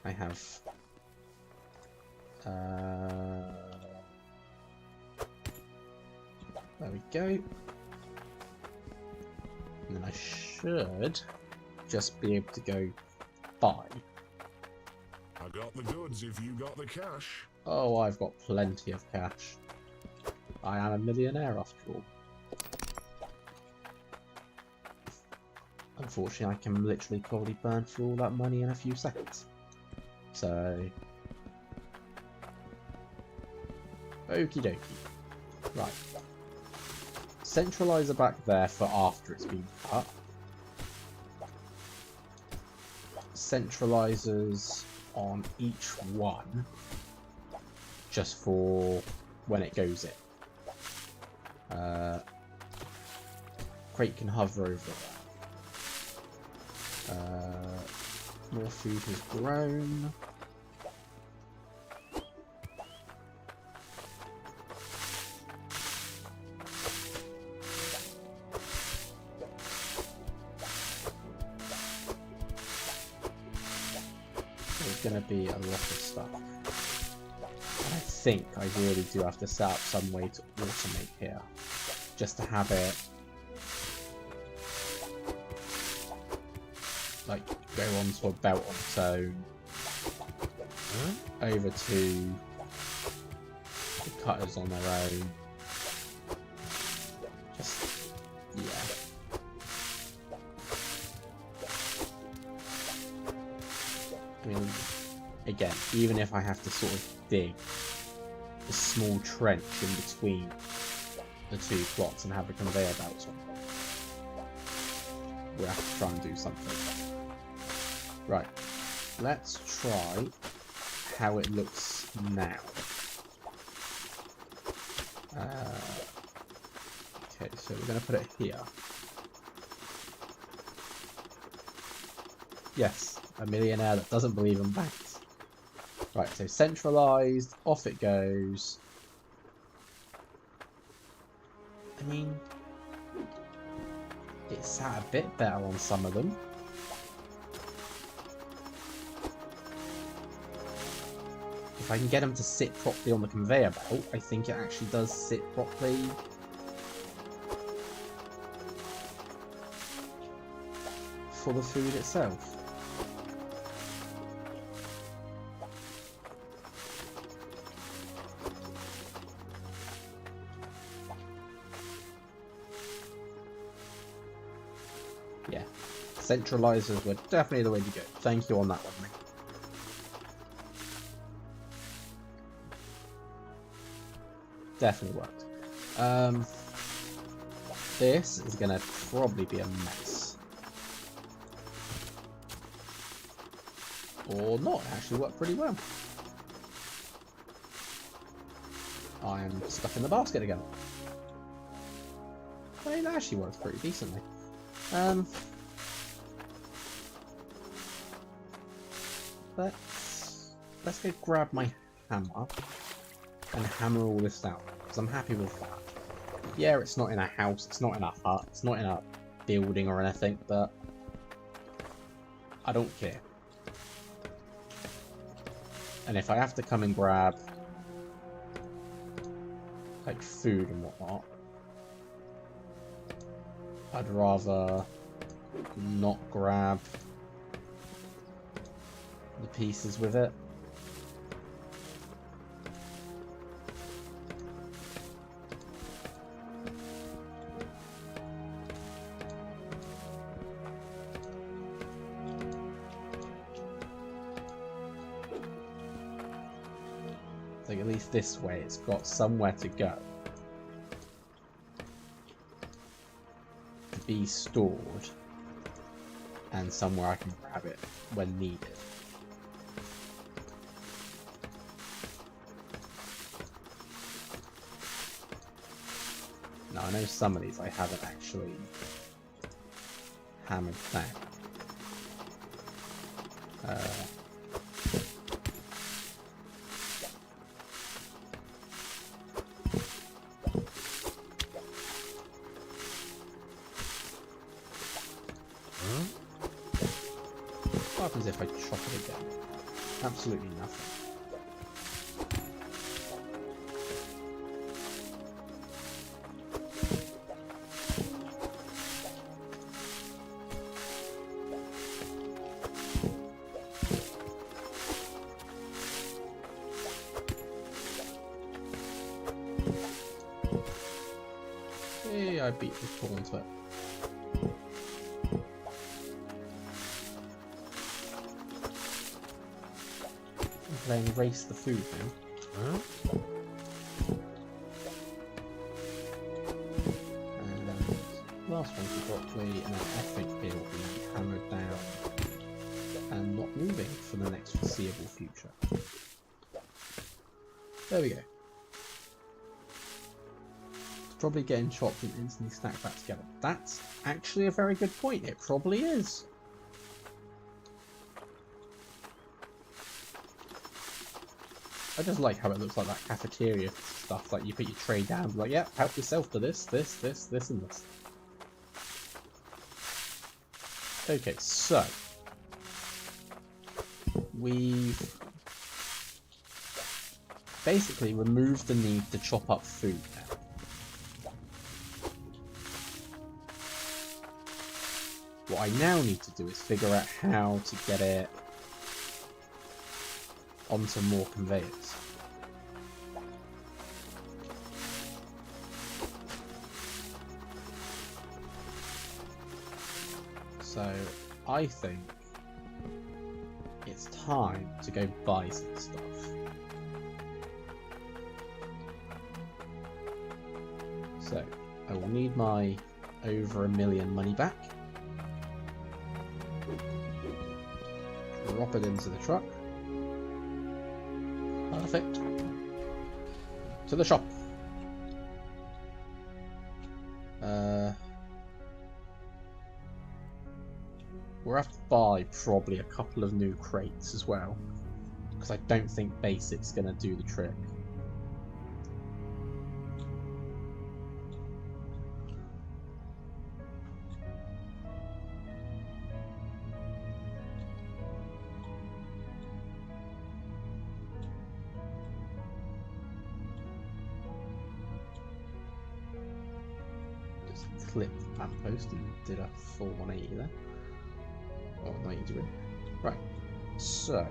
S1: I have. There we go. And then I should just be able to go buy.
S4: I got the goods if you got the cash.
S1: Oh, I've got plenty of cash. I am a millionaire after all. Unfortunately, I can literally probably burn through all that money in a few seconds. So... okie dokie. Right. Centralizer back there for after it's been cut. Centralizers on each one. Just for when it goes in. Crate can hover over that. More food has grown. There's going to be a lot of stuff. I think I really do have to set up some way to automate here. Just to have it like go onto a belt on its own, over to the cutters on their own. Just yeah. I mean, again, even if I have to sort of dig a small trench in between the 2 plots and have a conveyor belt on them, we'll have to try and do something. Right, let's try how it looks now. Okay, so we're going to put it here. Yes, a millionaire that doesn't believe in banks. Right, so centralized, off it goes. I mean, it sat a bit better on some of them. If I can get them to sit properly on the conveyor belt, I think it actually does sit properly. For the food itself. Yeah, centralizers were definitely the way to go. Thank you on that one, mate. definitely worked. This is gonna probably be a mess. Or not, it actually worked pretty well. I'm stuck in the basket again. I mean, that actually works pretty decently. Let's go grab my hammer and hammer all this out, because I'm happy with that. Yeah, it's not in a house, it's not in a hut, it's not in a building or anything, but I don't care. And if I have to come and grab like food and whatnot, I'd rather not grab the pieces with it. So at least this way it's got somewhere to go to be stored and somewhere I can grab it when needed. Now I know some of these I haven't actually hammered down. What happens if I chop it again? Absolutely nothing. Hey, I beat the ball into it. Playing Race the Food now. And last one forgot me, and I think it will be hammered down and not moving for the next foreseeable future. There we go. It's probably getting chopped and instantly stacked back together. That's actually a very good point. It probably is. I just like how it looks like that cafeteria stuff, like you put your tray down, like, yeah, help yourself to this, this, and this. Okay, so we've basically removed the need to chop up food now. What I now need to do is figure out how to get it onto more conveyors. So I think it's time to go buy some stuff. So I will need my over $1 million money back. Drop it into the truck. Perfect. To the shop. We'll have to buy probably a couple of new crates as well, because I don't think Basic's going to do the trick. Clipped the lamppost and did a full 180 there. Oh, 90 degree. Right, so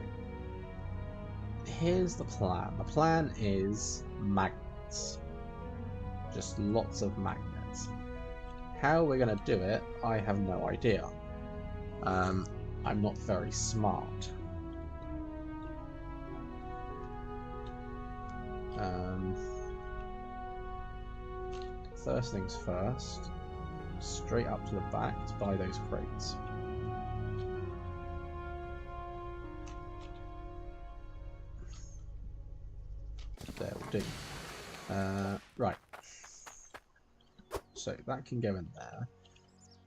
S1: here's the plan. The plan is magnets. Just lots of magnets. How we're going to do it, I have no idea. I'm not very smart. first things first, straight up to the back to buy those crates. There we do. Right. So that can go in there.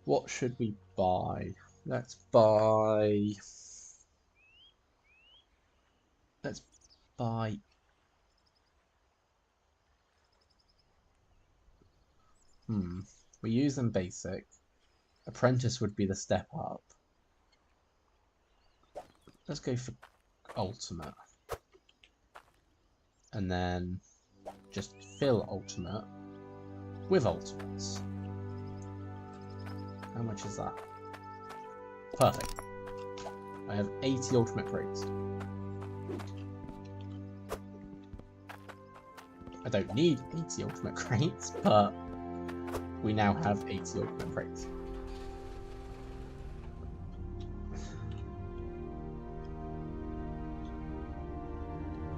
S1: What should we buy? Let's buy... We use them basic. Apprentice would be the step up. Let's go for ultimate. And then just fill ultimate with ultimates. How much is that? Perfect. I have 80 ultimate crates. I don't need 80 ultimate crates, but we now have 80 ultimate crates.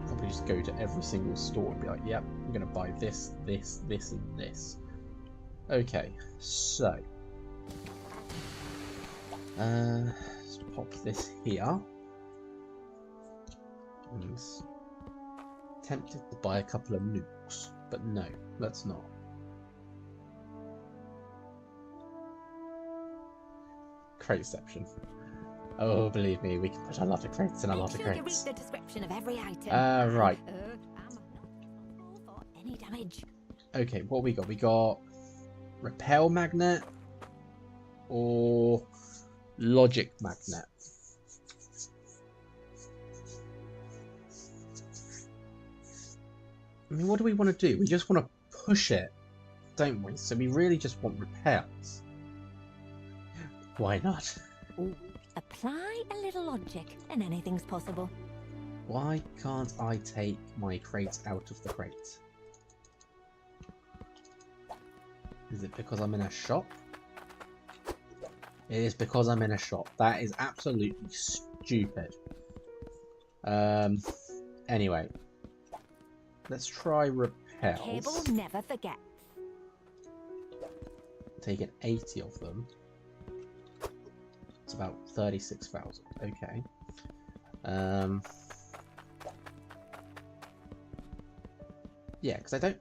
S1: Probably just go to every single store and be like, yep, I'm going to buy this, this, this, and this. Okay, so let's pop this here. And tempted to buy a couple of nukes, but no, let's not. Crateception. Oh, believe me, we can put a lot of crates in a lot of crates.
S3: Read the description of every item.
S1: Right.
S3: I'm not responsible for any damage.
S1: Okay, what we got? We got repel magnet or logic magnet. I mean, what do we want to do? We just want to push it, don't we? So we really just want repels. Why not?
S3: Ooh. Apply a little logic and anything's possible.
S1: Why can't I take my crate out of the crate? Is it because I'm in a shop? It is because I'm in a shop. That is absolutely stupid. Anyway. Let's try repels.
S3: Cable never forgets.
S1: Taking 80 of them. It's about 36,000. Okay. Yeah, because I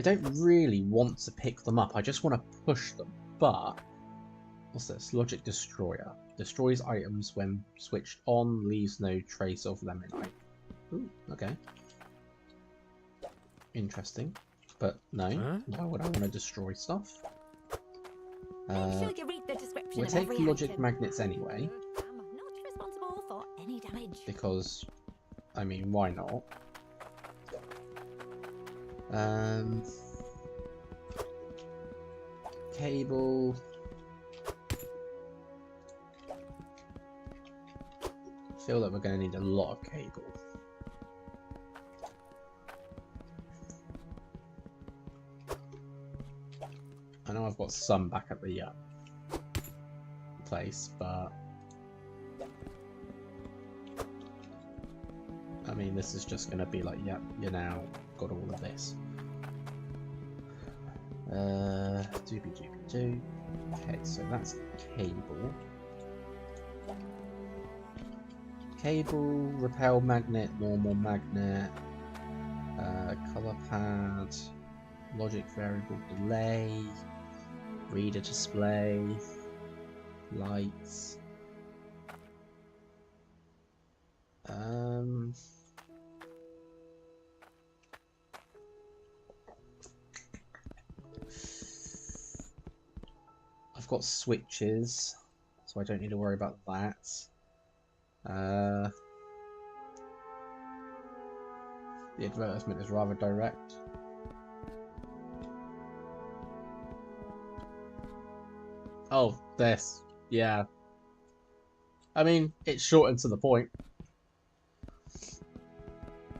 S1: don't really want to pick them up. I just want to push them. But what's this? Logic Destroyer destroys items when switched on. Leaves no trace of them in item. Ooh, okay. Interesting. But no. Why would I want to destroy stuff?
S3: Make sure you read the description
S1: We'll
S3: of
S1: take
S3: every
S1: logic
S3: item.
S1: magnets anyway.
S3: I'm not responsible for any damage.
S1: Because, I mean, why not? Cable. I feel like we're going to need a lot of cable. I know I've got some back at the place, but I mean, this is just going to be like, yep, you now got all of this. Doobie-doobie-doo. Okay, so that's cable. Cable, repel magnet, normal magnet, color pad, logic variable delay, reader display, lights. I've got switches, so I don't need to worry about that. The advertisement is rather direct. Oh, this. Yeah. I mean, it's short and to the point.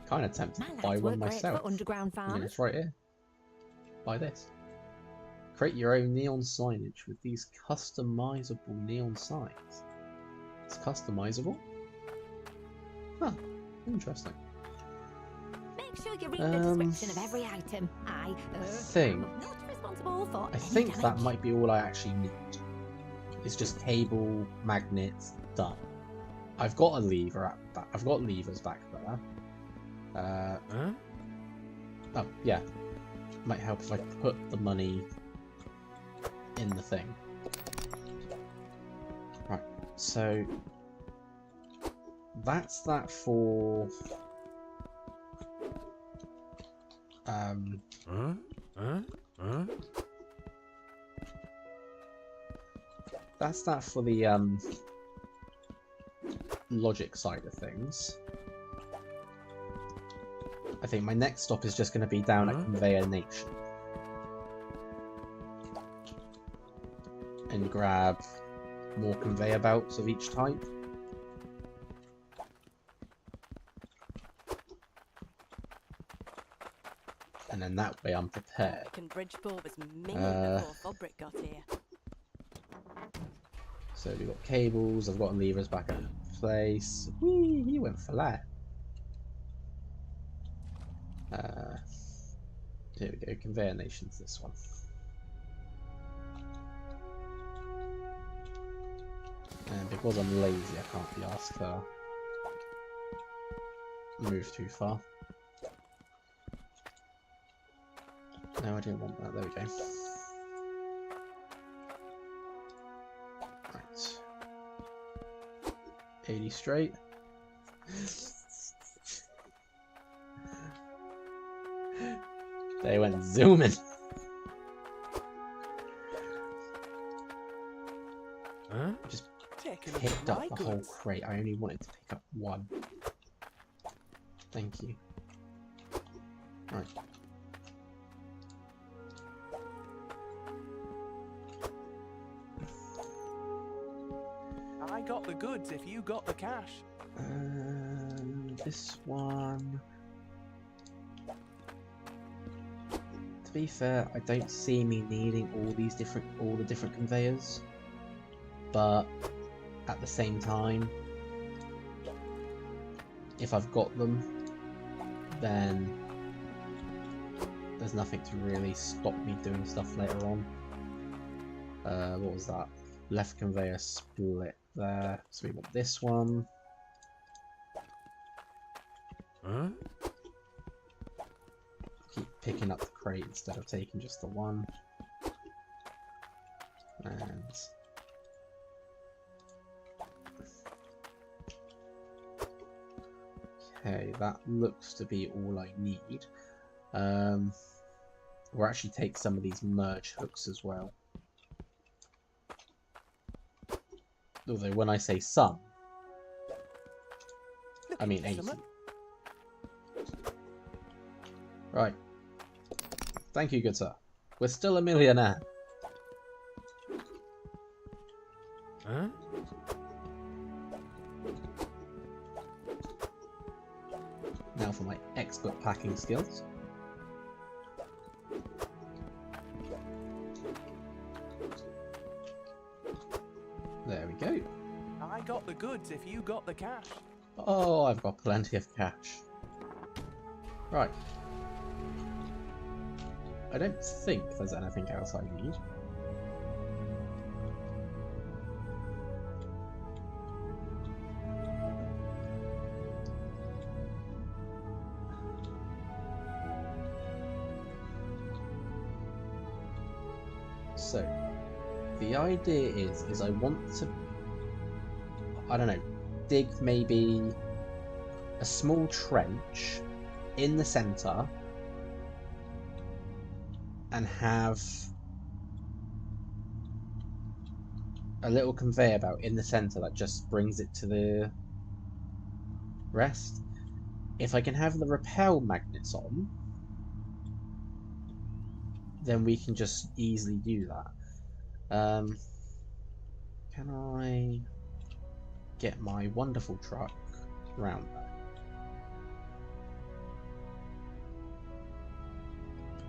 S1: Kind of tempted to buy one myself.
S3: Underground
S1: I mean,
S3: farms.
S1: it's right here. Buy this. Create your own neon signage with these customizable neon signs. It's customizable? Huh. Interesting.
S3: Make sure you read the description of every item.
S1: I think
S3: I'm not responsible for
S1: I
S3: any
S1: think that
S3: damage.
S1: might be all I actually need. It's just cable, magnets, done. I've got a lever at back. I've got levers back there. Oh yeah, might help if I put the money in the thing. Right, so that's that for that's that for the logic side of things. I think my next stop is just going to be down at Conveyor Nation and grab more conveyor belts of each type. And then that way I'm prepared.
S3: Bridgeport was minging before Fabric got here.
S1: So we've got cables, I've got levers back in place. Whee, he went flat. Here we go, Conveyor Nation's this one. And because I'm lazy, I can't be asked to move too far. No, I didn't want that. There we go. Right. 80 straight. They went zooming. Just picked up the whole crate. I only wanted to pick up one. Thank you. Right.
S6: I got the goods if you got the cash.
S1: This one. To be fair, I don't see me needing all the different conveyors, but at the same time, if I've got them, then there's nothing to really stop me doing stuff later on. What was that? Left conveyor split there, so we want this one. Keep picking up the crate instead of taking just the one. And okay, that looks to be all I need. We'll actually take some of these merge hooks as well. Although when I say some, I mean 80. Right. Thank you, good sir. We're still a millionaire. Now for my expert packing skills. There we go.
S6: I got the goods if you got the cash.
S1: Oh, I've got plenty of cash. Right. I don't think there's anything else I need. So, the idea is I want to, I don't know, dig maybe a small trench in the center and have a little conveyor belt in the center that just brings it to the rest. If I can have the repel magnets on, then we can just easily do that. Can I get my wonderful truck round there?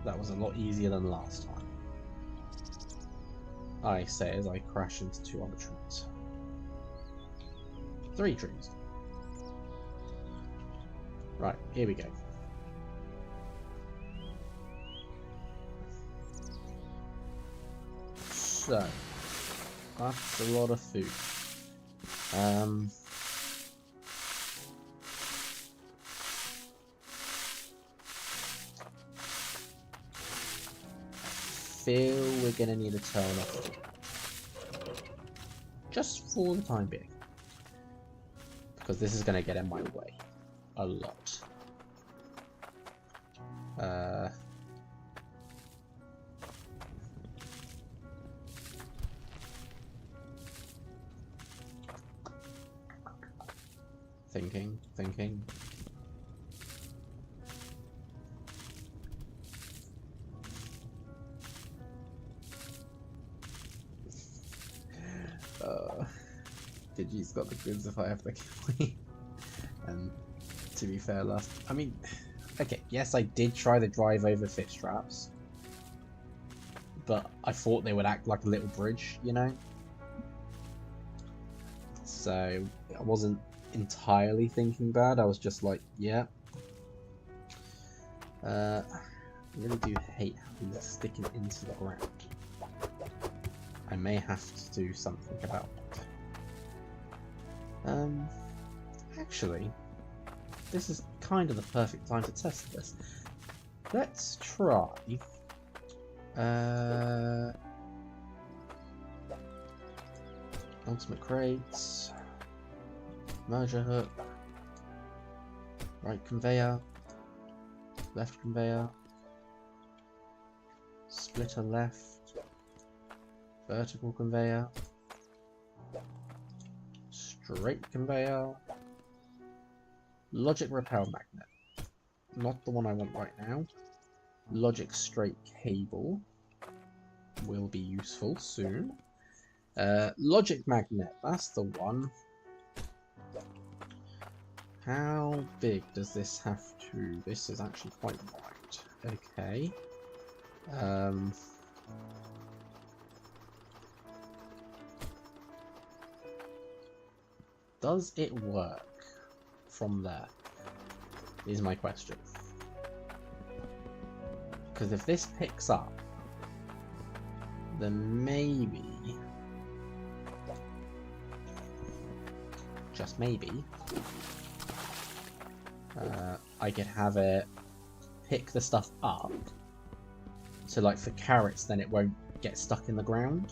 S1: That was a lot easier than last time. I say as I crash into 2 other trees. 3 trees. Right, here we go. So, that's a lot of food. Feel we're gonna need to turn off just for the time being, because this is gonna get in my way a lot. Thinking. Digi's got the goods if I have the key. And to be fair, okay, yes, I did try the drive over fish traps, but I thought they would act like a little bridge, you know? So I wasn't entirely thinking bad, I was just like, yeah. I really do hate how these are sticking into the ground. I may have to do something about it. Actually, this is kind of the perfect time to test this. Let's try ultimate crates, merger hook, right conveyor, left conveyor, splitter left, vertical conveyor, straight conveyor, logic repel magnet, not the one I want right now. Logic straight cable will be useful soon. Logic magnet, that's the one. How big does this have to? This is actually quite wide. Okay. Does it work from there? Is my question. Because if this picks up, then maybe, just maybe, I could have it pick the stuff up. So like for carrots, then it won't get stuck in the ground.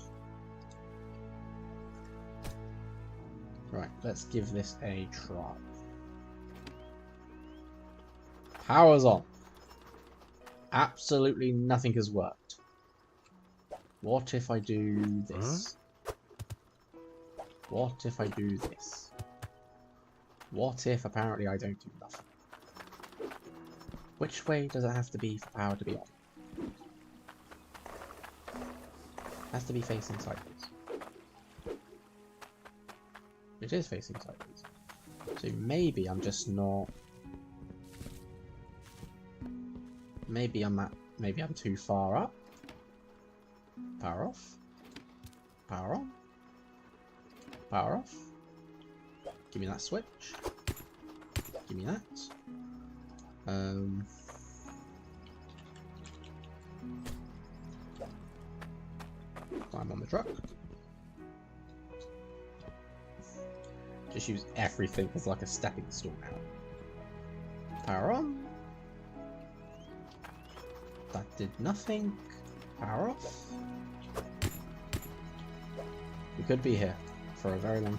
S1: Right, let's give this a try. Power's on. Absolutely nothing has worked. What if I do this? What if I do this? What if apparently I don't do nothing? Which way does it have to be for power to be on? It has to be facing sideways. It is facing sideways. So maybe I'm just not... Maybe I'm too far up. Power off. Power on. Power off. Give me that switch. Give me that. Climb on the truck. Just use everything as like a stepping stone now. Power on. That did nothing. Power off. We could be here for a very long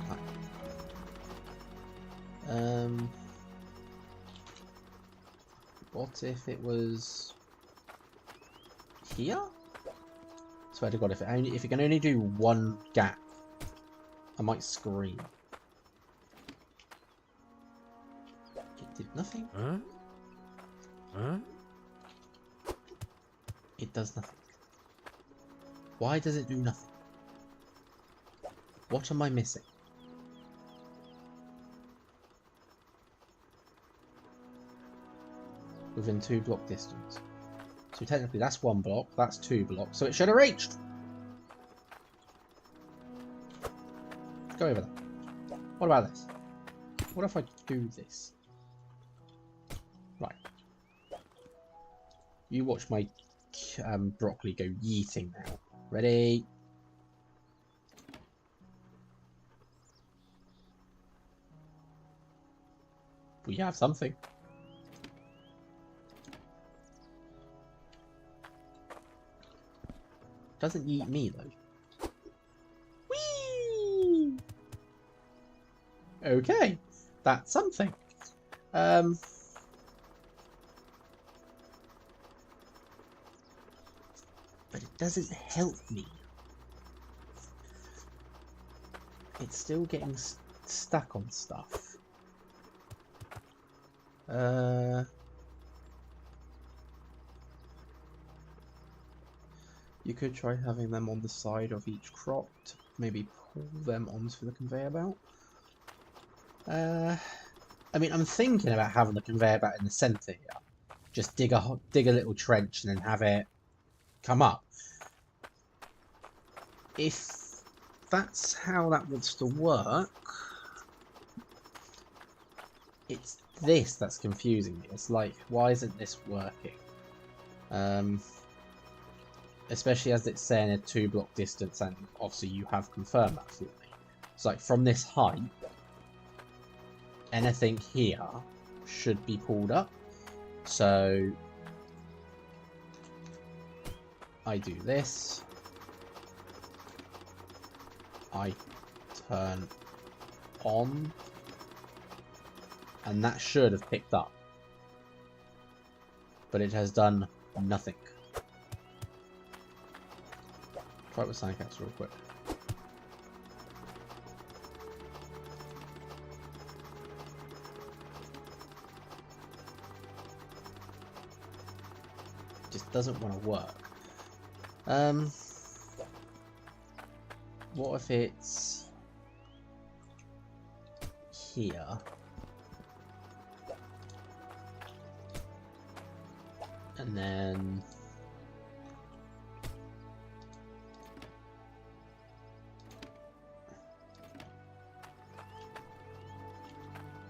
S1: time. What if it was here? Swear to God, if it can only do one gap, I might scream. It did nothing. It does nothing. Why does it do nothing? What am I missing? Within 2 block distance. So technically that's 1 block, that's 2 blocks, so it should have reached! Let's go over there. What about this? What if I do this? Right. You watch my broccoli go yeeting now. Ready? We have something. Doesn't eat me though. Whee! Okay, that's something. But it doesn't help me. It's still getting stuck on stuff. You could try having them on the side of each crop to maybe pull them onto the conveyor belt. I mean, I'm thinking about having the conveyor belt in the centre here. Just dig a little trench and then have it come up. If that's how that wants to work, it's this that's confusing me. It's like, why isn't this working? Especially as it's saying a 2-block distance, and obviously you have confirmed that for me. It's like from this height, anything here should be pulled up. So I do this. I turn on, and that should have picked up, but it has done nothing. Try it with Sandcats real quick. Just doesn't want to work. What if it's here? And then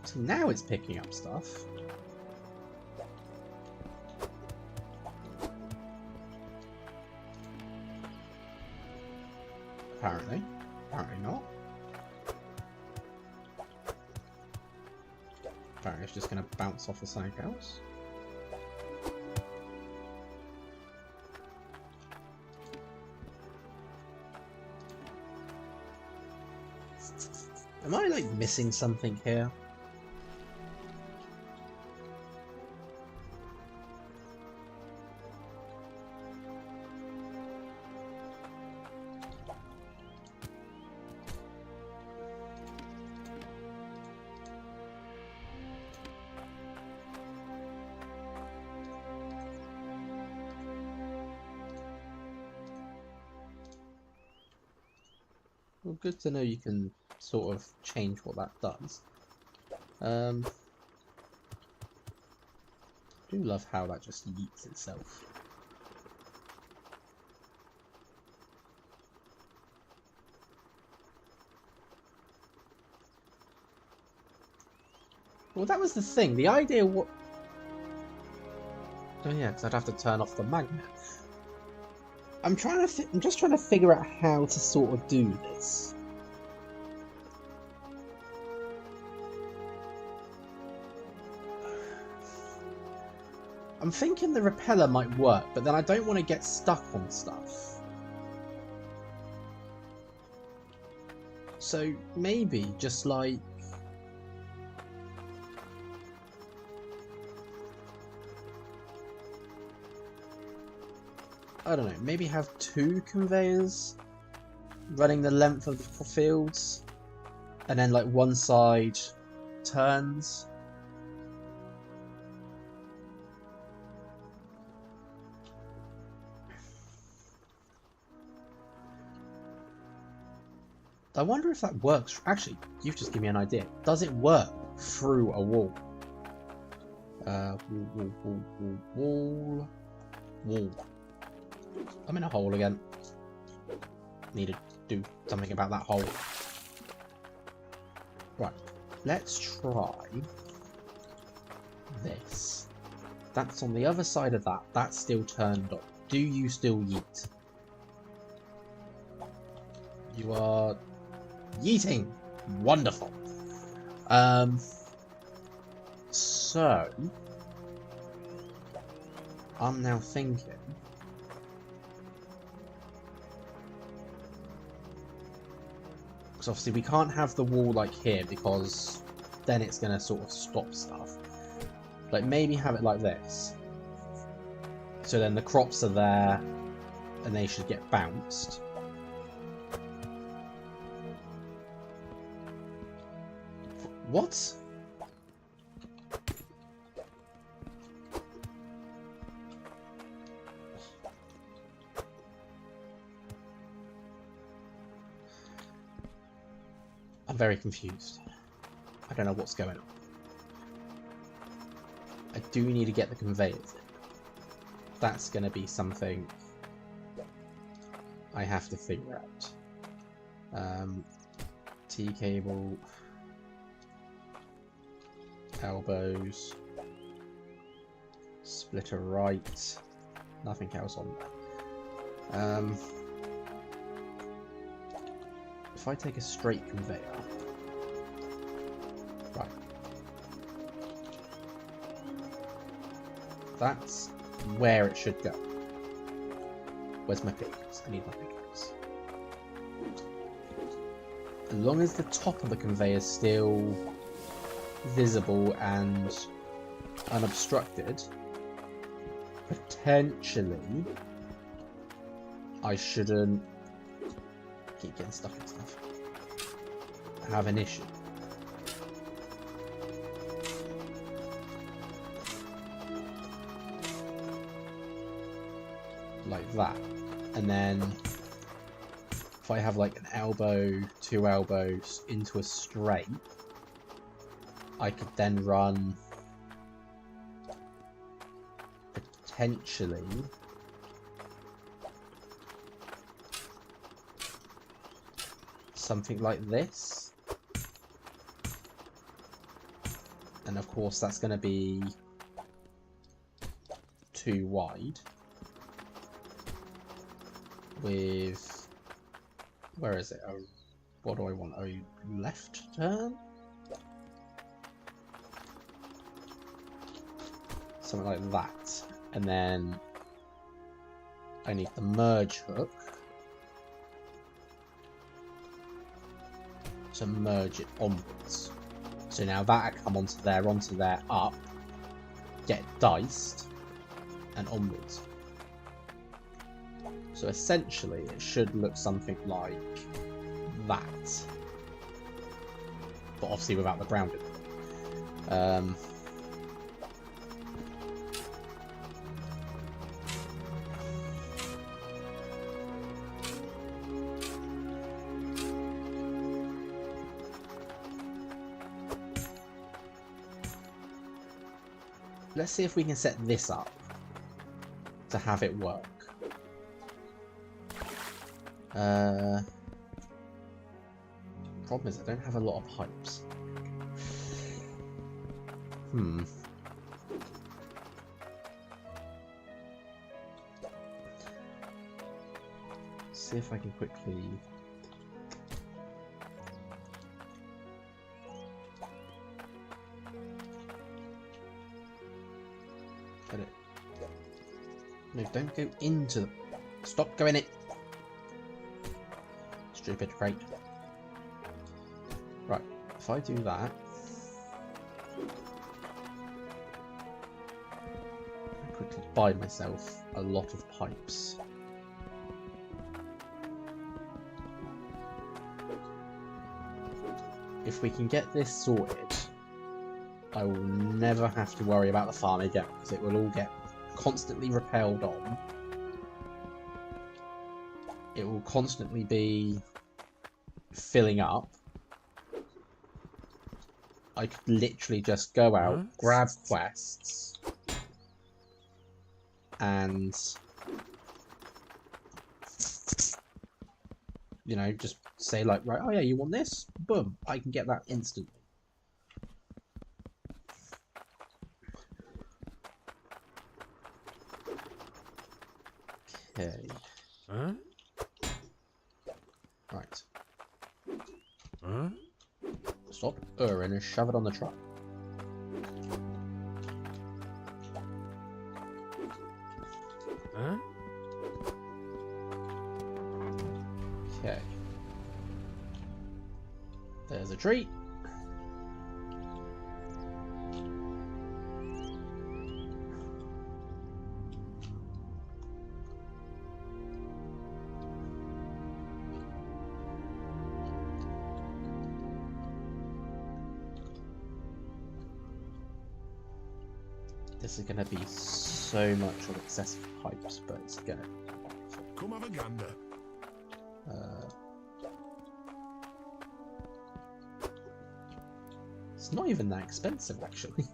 S1: so now it's picking up stuff. Apparently not. Apparently it's just going to bounce off of something else. Am I like missing something here? Well, good to know you can sort of change what that does. I do love how that just yeets itself. Well, that was the thing. The idea what... Oh yeah, because I'd have to turn off the magnet. I'm just trying to figure out how to sort of do this. I'm thinking the repeller might work, but then I don't want to get stuck on stuff. So maybe just like... I don't know, maybe have 2 conveyors running the length of the fields, and then like one side turns. I wonder if that works. Actually, you've just given me an idea. Does it work through a wall? Wall. I'm in a hole again. Need to do something about that hole. Right, let's try this. That's on the other side of that. That's still turned on. Do you still yeet? You are yeeting. Wonderful. So, I'm now thinking, because obviously we can't have the wall like here because then it's going to sort of stop stuff. Like maybe have it like this. So then the crops are there and they should get bounced. What? I'm very confused. I don't know what's going on. I do need to get the conveyors in. That's going to be something I have to figure out. T-cable, elbows, splitter right, nothing else on there. If I take a straight conveyor, right, that's where it should go. Where's my pickaxe? I need my pickaxe. As long as the top of the conveyor is still visible and unobstructed, potentially I shouldn't keep getting stuck in stuff. Have an issue. Like that. And then if I have like an elbow, 2 elbows into a straight, I could then run potentially something like this. And of course that's going to be too wide. With, where is it? Oh, what do I want? A left turn? Something like that. And then I need the merge hook to merge it onwards. So now that I come onto there, up, get diced, and onwards. So essentially it should look something like that. But obviously without the grounding. Let's see if we can set this up to have it work. Problem is I don't have a lot of pipes. See if I can quickly... Get it. No, don't go into the... Stop going in! Stupid crate. Right, if I do that... I quickly buy myself a lot of pipes. If we can get this sorted, I will never have to worry about the farm again, because it will all get constantly repelled on. It will constantly be filling up. I could literally just go out, grab quests, and, you know, just say like, right, oh yeah, you want this? Boom, I can get that instantly. Okay.
S5: Huh?
S1: Right.
S5: Huh?
S1: Stop and shove it on the truck. Retreat. This is going to be so much of excessive pipes, but it's going to be wonderful.
S4: Come have a gander.
S1: It's not even that expensive, actually.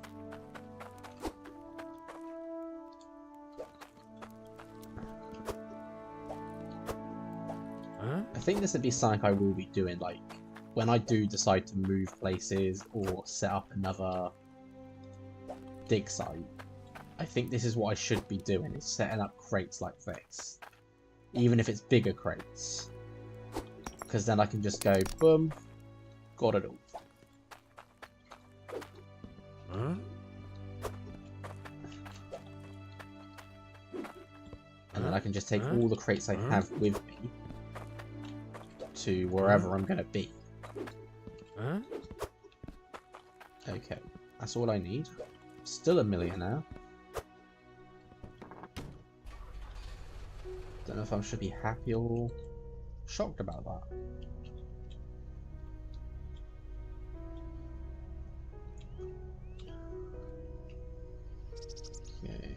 S5: Huh?
S1: I think this would be something I will be doing, like, when I do decide to move places or set up another dig site. I think this is what I should be doing, is setting up crates like this. Even if it's bigger crates. Because then I can just go, boom, got it all.
S5: Huh?
S1: And then I can just take all the crates I have with me to wherever I'm going to be.
S5: Huh?
S1: Okay, that's all I need. Still a millionaire. Don't know if I should be happy or shocked about that. Okay.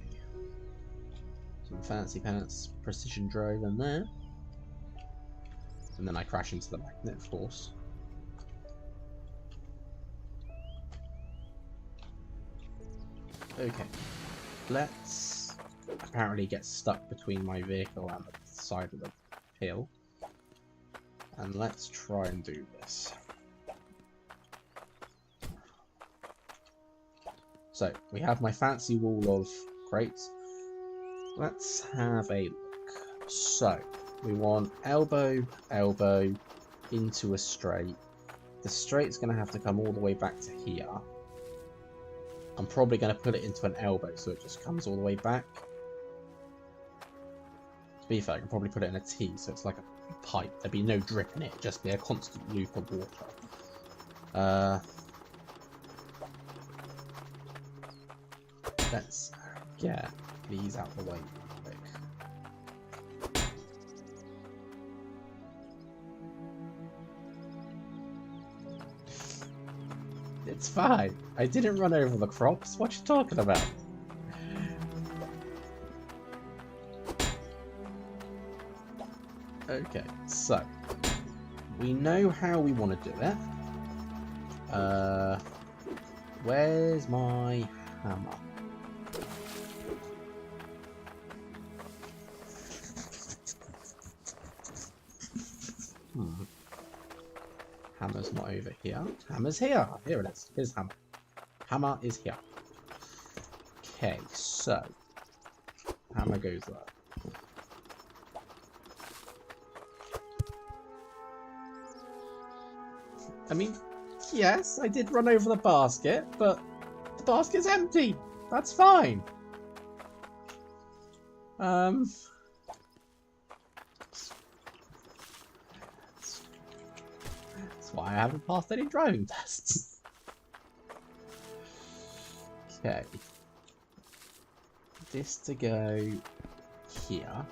S1: Some fancy pants, precision drive in there. And then I crash into the magnet, of course. Okay. Let's apparently get stuck between my vehicle and the side of the hill. And let's try and do this. So, we have my fancy wall of crates. Let's have a look. So, we want elbow, elbow, into a straight. The straight's going to have to come all the way back to here. I'm probably going to put it into an elbow so it just comes all the way back. To be fair, I can probably put it in a T so it's like a pipe. There'd be no drip in it, it'd just be a constant loop of water. Let's get these out of the way real quick. It's fine. I didn't run over the crops. What you talking about? Okay, so we know how we want to do it. Where's my hammer? Hammer's not over here. Hammer's here. Here it is. Here's hammer. Hammer is here. Okay, so hammer goes there. I mean, yes, I did run over the basket, but the basket's empty. That's fine. That's why I haven't passed any driving tests. Okay. This to go here.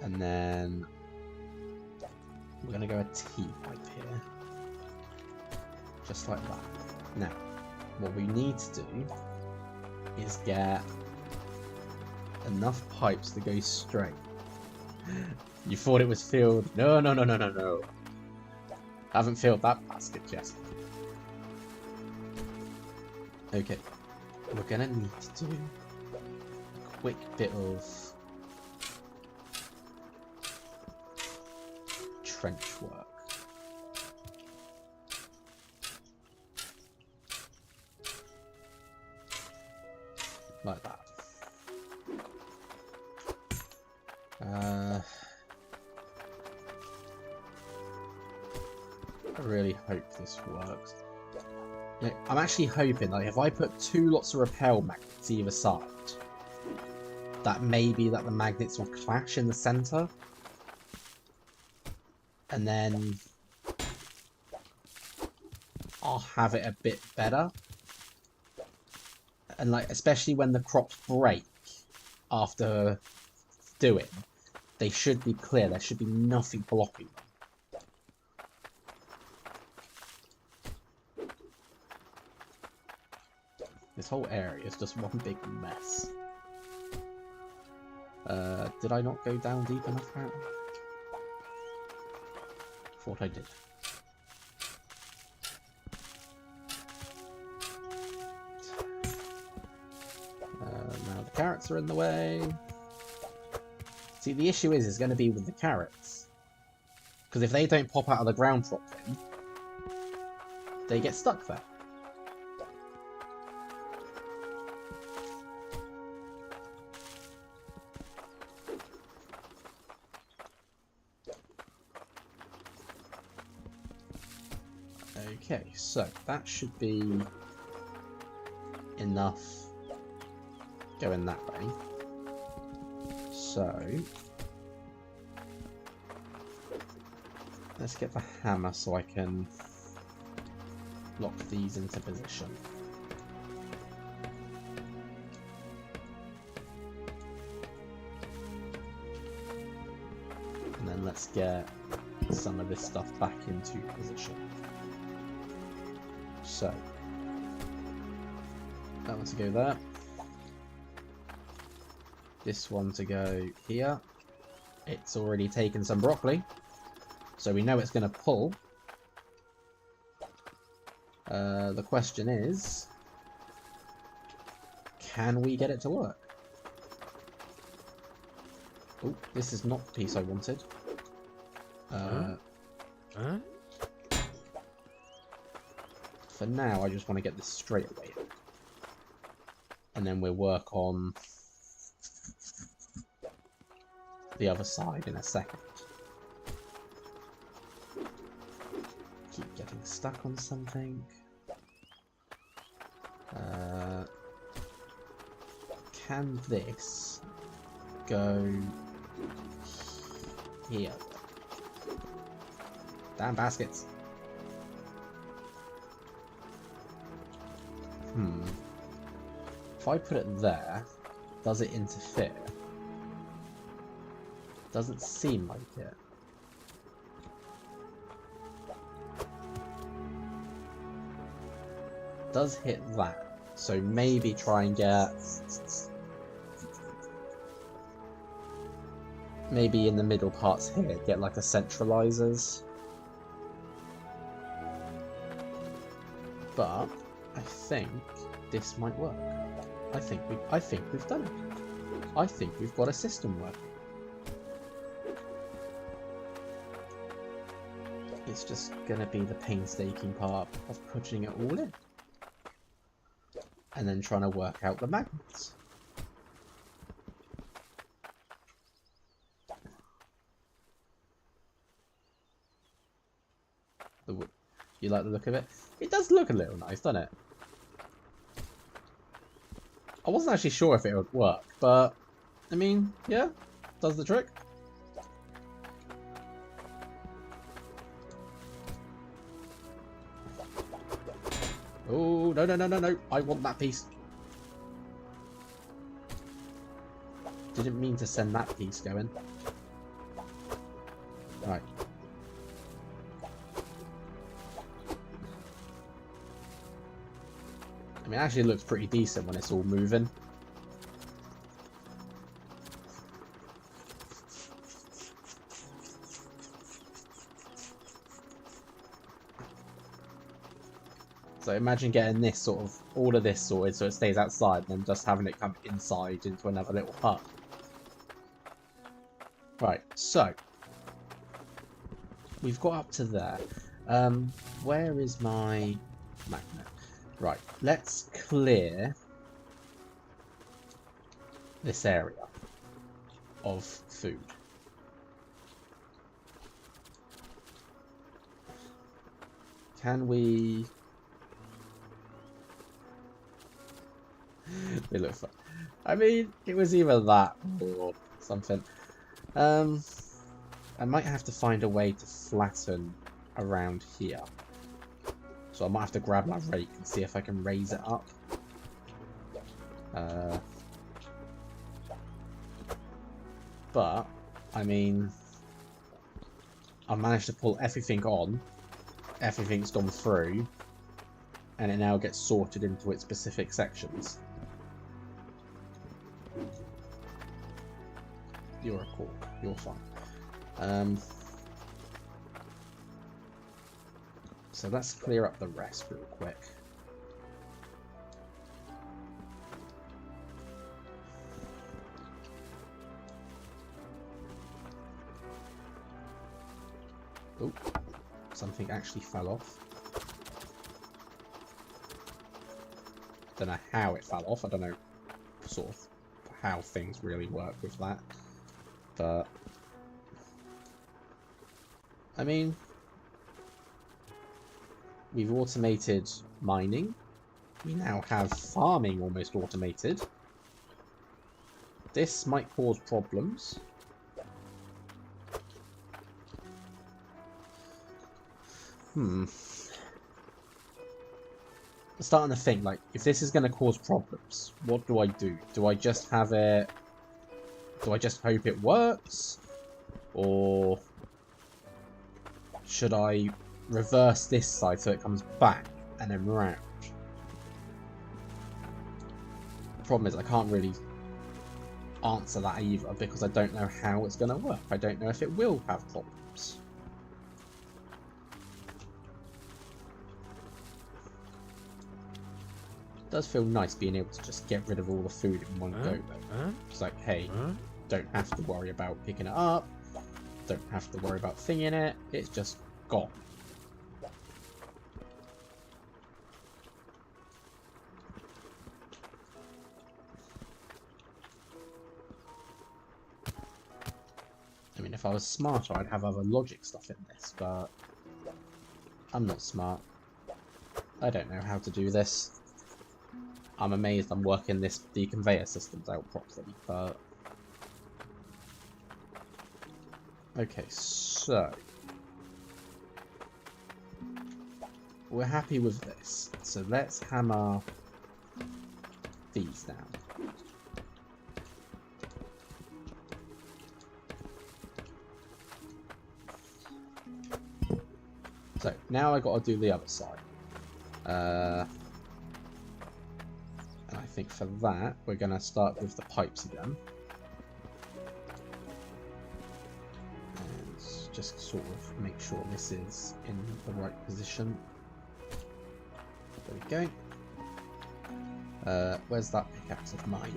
S1: And then we're going to go a T pipe here. Just like that. Now, what we need to do is get enough pipes to go straight. You thought it was filled? No, no, no, no, no, no. Haven't filled that basket yet. Okay. We're going to need to do a quick bit of trench work. Like that. I really hope this works. Yeah, I'm actually hoping that if I put 2 lots of repel magnets either side, that maybe that the magnets will clash in the center. And then I'll have it a bit better. And like, especially when the crops break after doing, they should be clear. There should be nothing blocking them. This whole area is just one big mess. Did I not go down deep enough, apparently? Thought I did. Now the carrots are in the way. See, the issue is going to be with the carrots. Because if they don't pop out of the ground properly, they get stuck there. Okay, so that should be enough going that way. So let's get the hammer so I can lock these into position. And then let's get some of this stuff back into position. So, that one to go there. This one to go here. It's already taken some broccoli, so we know it's going to pull. The question is, can we get it to work? Oh, this is not the piece I wanted. For now, I just want to get this straight away. And then we'll work on the other side in a second. Keep getting stuck on something. Can this go here? Damn baskets. If I put it there, does it interfere? Doesn't seem like it. Does hit that. So maybe try and get... maybe in the middle parts here, get like a centralizers. But I think this might work. I think we've done it. I think we've got a system working. It's just gonna be the painstaking part of putting it all in. And then trying to work out the magnets. You like the look of it? It does look a little nice, doesn't it? I wasn't actually sure if it would work, but I mean, yeah, does the trick. Oh, no, no, no, no, no. I want that piece. Didn't mean to send that piece going. Right. I mean, it actually looks pretty decent when it's all moving. So imagine getting this sort of, all of this sorted so it stays outside and then just having it come inside into another little hut. Right, so we've got up to there. Where is my magnet? Right, let's clear this area of food. Can we... They look fun. I mean, it was either that or something. I might have to find a way to flatten around here. So I might have to grab my rake and see if I can raise it up. But, I mean, I managed to pull everything on, everything's gone through, and it now gets sorted into its specific sections. You're a cork, you're fine. So let's clear up the rest real quick. Oh, something actually fell off. Don't know how it fell off. I don't know sort of how things really work with that. But I mean, we've automated mining. We now have farming almost automated. This might cause problems. I'm starting to think, like, if this is going to cause problems, what do I do? Do I just have it... Do I just hope it works? Or should I reverse this side so it comes back and then round? The problem is I can't really answer that either because I don't know how it's going to work. I don't know if it will have problems. It does feel nice being able to just get rid of all the food in one go though. It's like, hey, don't have to worry about picking it up, don't have to worry about thinging it, it's just gone. I mean, if I was smarter, I'd have other logic stuff in this, but I'm not smart. I don't know how to do this. I'm amazed I'm working the conveyor systems out properly, but... Okay, so... We're happy with this, so let's hammer these down. So, now I gotta do the other side. And I think for that, we're gonna start with the pipes again. And just sort of make sure this is in the right position. There we go. Where's that pickaxe of mine?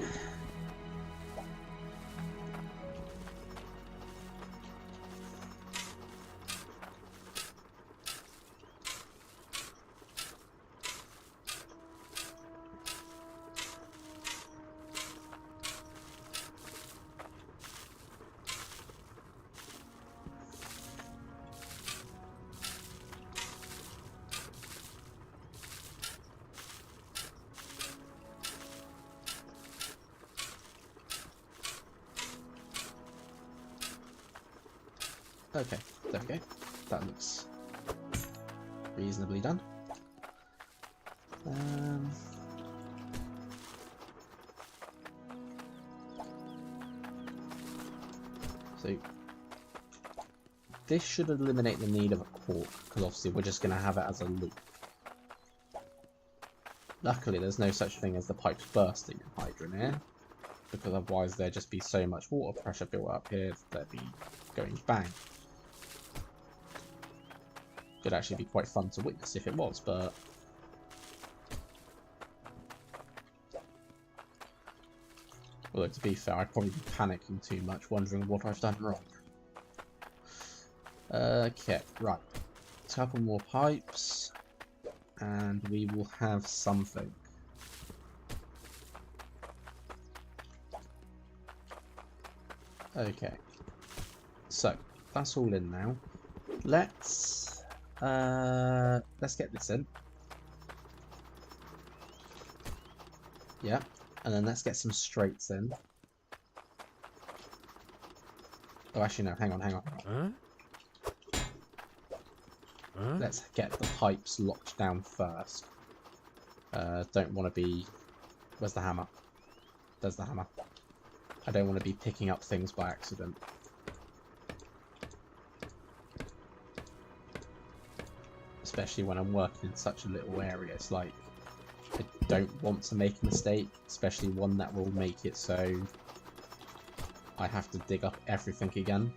S1: Okay, there we go. That looks reasonably done. So this should eliminate the need of a cork, because obviously we're just going to have it as a loop. Luckily, there's no such thing as the pipes bursting in Hydroneer, because otherwise there'd just be so much water pressure built up here that they'd be going bang. Could actually be quite fun to witness if it was, but although to be fair, I'd probably be panicking too much, wondering what I've done wrong. Okay, right. A couple more pipes, and we will have something. Okay, so that's all in now. Let's get this in. Yeah, and then let's get some straights in. Oh, actually no, hang on. let's get the pipes locked down first. Don't want to be... Where's the hammer? There's the hammer. I don't want to be picking up things by accident. Especially when I'm working in such a little area. It's like, I don't want to make a mistake, especially one that will make it so I have to dig up everything again.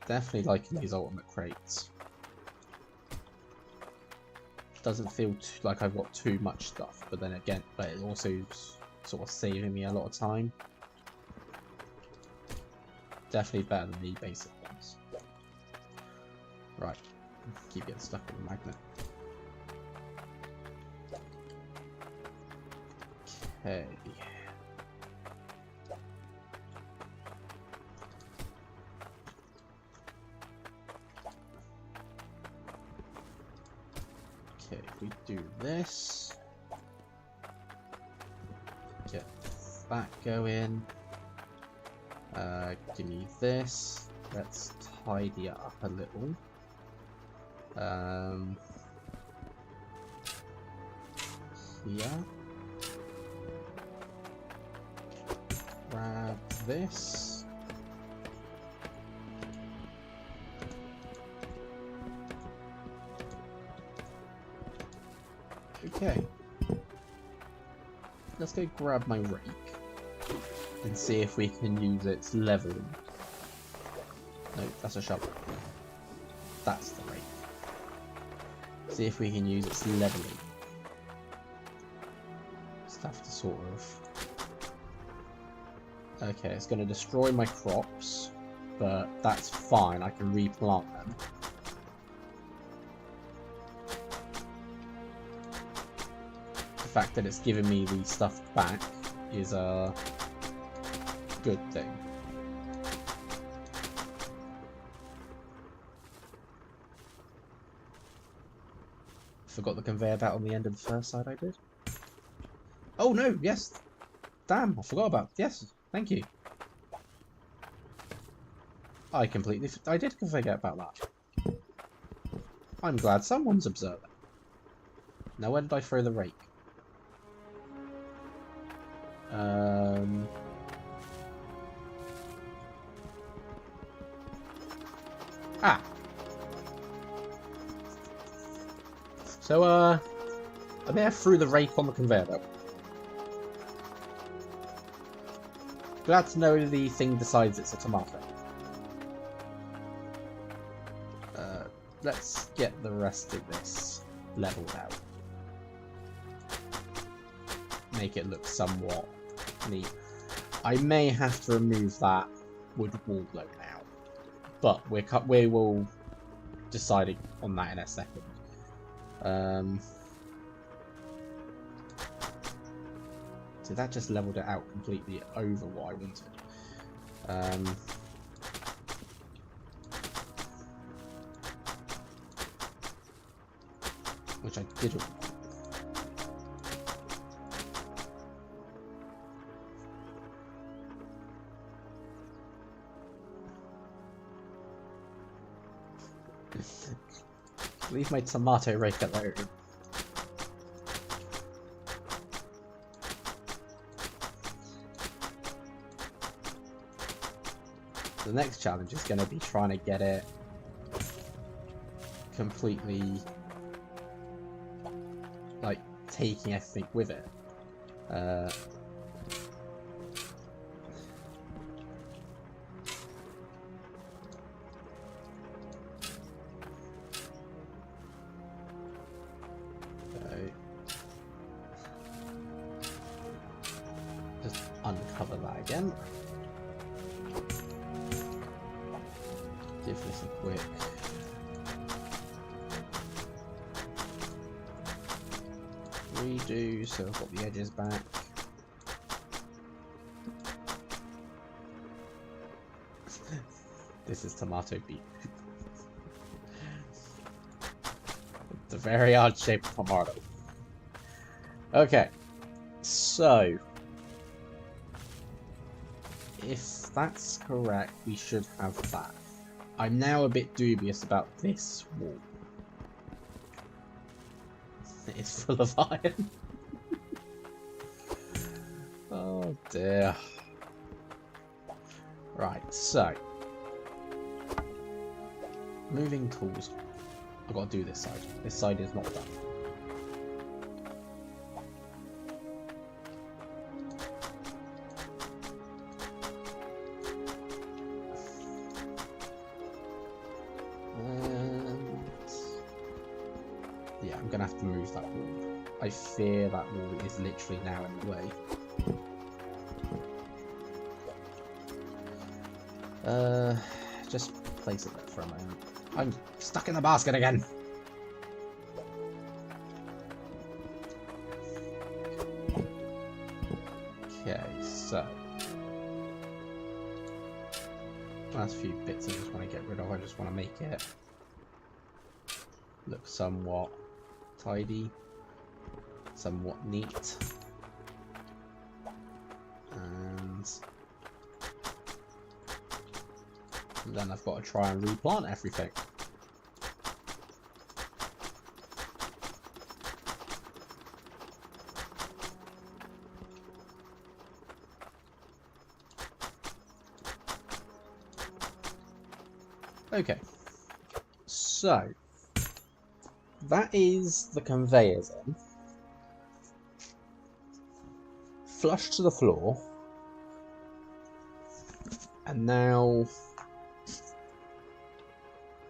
S1: Definitely liking these ultimate crates. Doesn't feel like I've got too much stuff, but then again, but it also sort of saving me a lot of time. Definitely better than the basic ones. Right, keep getting stuck with the magnet. Okay. Okay, if we do this, get that going. Give me this. Let's tidy it up a little. Here. Grab this. Okay. Let's go grab my rake and see if we can use its leveling. No, that's a shovel. That's the rake. See if we can use its leveling. Stuff to sort of... Okay, it's going to destroy my crops, but that's fine, I can replant them. The fact that it's giving me the stuff back is a good thing. Forgot the conveyor belt on the end of the first side I did. Oh no, yes! Damn, I forgot about... Yes, thank you. I did forget about that. I'm glad someone's observing. Now where did I throw the rake? Ah! So, I may have threw the rake on the conveyor belt. Glad to know the thing decides it's a tomato. Let's get the rest of this leveled out. Make it look somewhat neat. I may have to remove that wood wall though now, but we will decide on that in a second. So that just leveled it out completely over what I wanted. Which I didn't want. Leave my tomato rake alone. The next challenge is going to be trying to get it completely, like, taking everything with it. Just uncover that again. Give this a quick redo so I've got the edges back. This is tomato beet. It's a very odd shaped tomato. Okay, so if that's correct, we should have that. I'm now a bit dubious about this wall. It's full of iron. Oh dear. Right, so moving tools. I've got to do this side. This side is not done. Yeah, I'm gonna have to move that wall. I fear that wall is literally now in the way. Just place it there for a moment. I'm stuck in the basket again! Okay, so last few bits I just want to get rid of. I just want to make it look somewhat tidy, somewhat neat, and then I've got to try and replant everything. Okay, so that is the conveyors in. Flush to the floor. And now,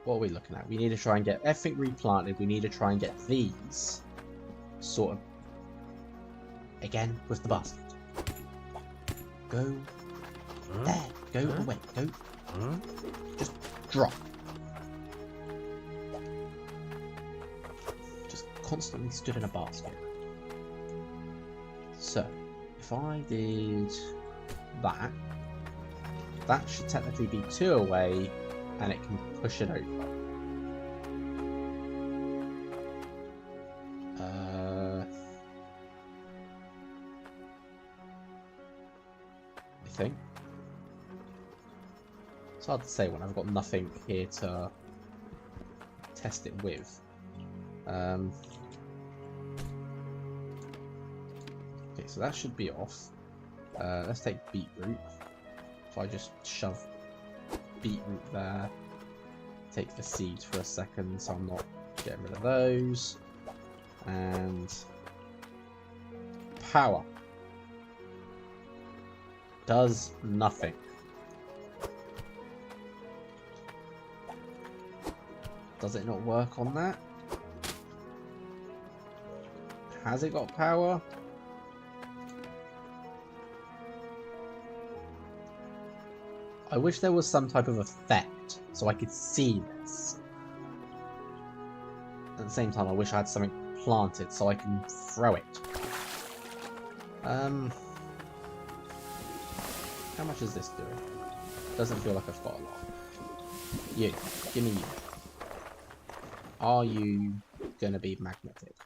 S1: what are we looking at? We need to try and get everything replanted. We need to try and get these sort of, again, with the basket. Go there. Go away. Go. Just drop. Just constantly stood in a basket. So, if I did that, that should technically be 2 away, and it can push it over. I think. It's hard to say when I've got nothing here to test it with. Okay, so that should be off. Let's take beetroot. If I just shove beetroot there, take the seeds for a second so I'm not getting rid of those. And power does nothing. Does it not work on that? Has it got power? I wish there was some type of effect so I could see this. At the same time, I wish I had something planted so I can throw it. How much is this doing? Doesn't feel like I've got a lot. You, give me you. Are you gonna be magnetic?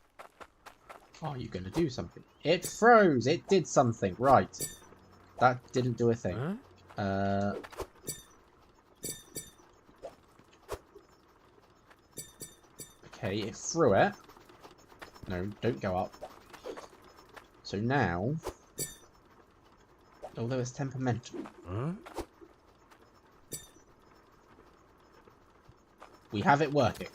S1: Are you gonna do something? It froze! It did something! Right. That didn't do a thing. Huh? Okay, it threw it. No, don't go up. So now, although it's temperamental, we have it working.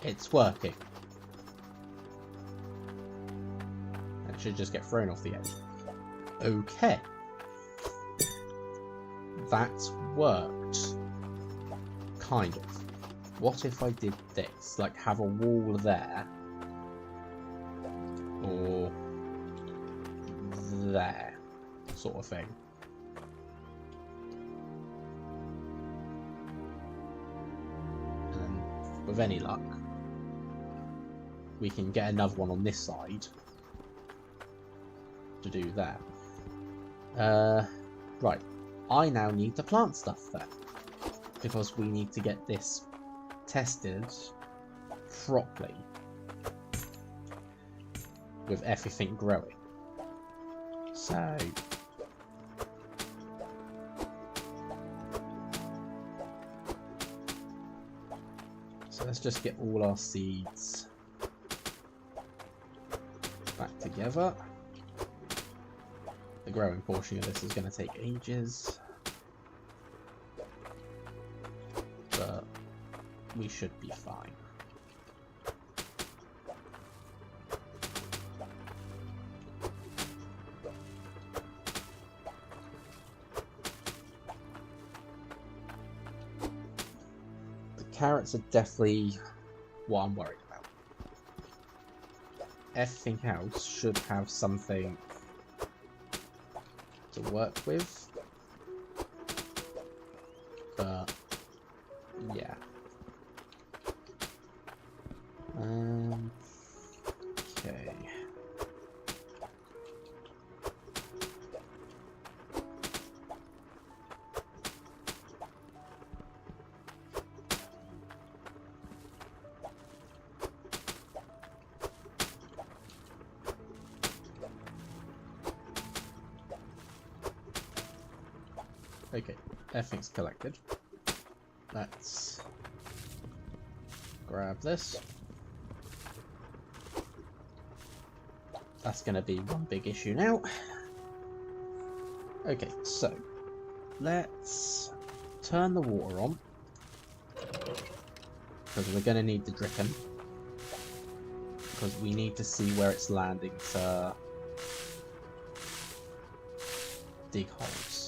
S1: It's working. It should just get thrown off the edge. Okay. That worked. Kind of. What if I did this? Like have a wall there. Or there. Sort of thing. And then, with any luck, we can get another one on this side to do that. Right. I now need to plant stuff there. Because we need to get this tested properly. With everything growing. So, So let's just get all our seeds back together. The growing portion of this is going to take ages, but we should be fine. Carrots are definitely what I'm worried about. Everything else should have something to work with. But yeah. Okay. Okay, everything's collected. Let's grab this. That's going to be one big issue now. Okay, so let's turn the water on, because we're going to need the dripping, because we need to see where it's landing to dig holes.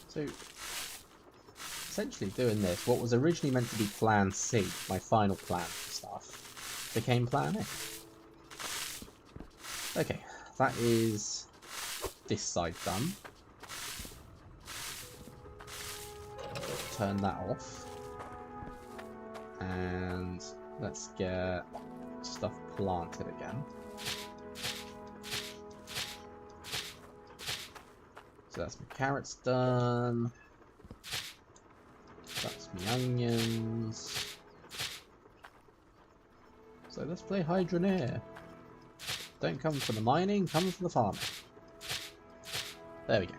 S1: So, essentially doing this, what was originally meant to be Plan C, my final plan for stuff, became Plan A. Okay, that is this side done. Turn that off. And let's get stuff planted again. So that's my carrots done. That's my onions. So let's play Hydroneer. Don't come for the mining, come for the farming. There we go.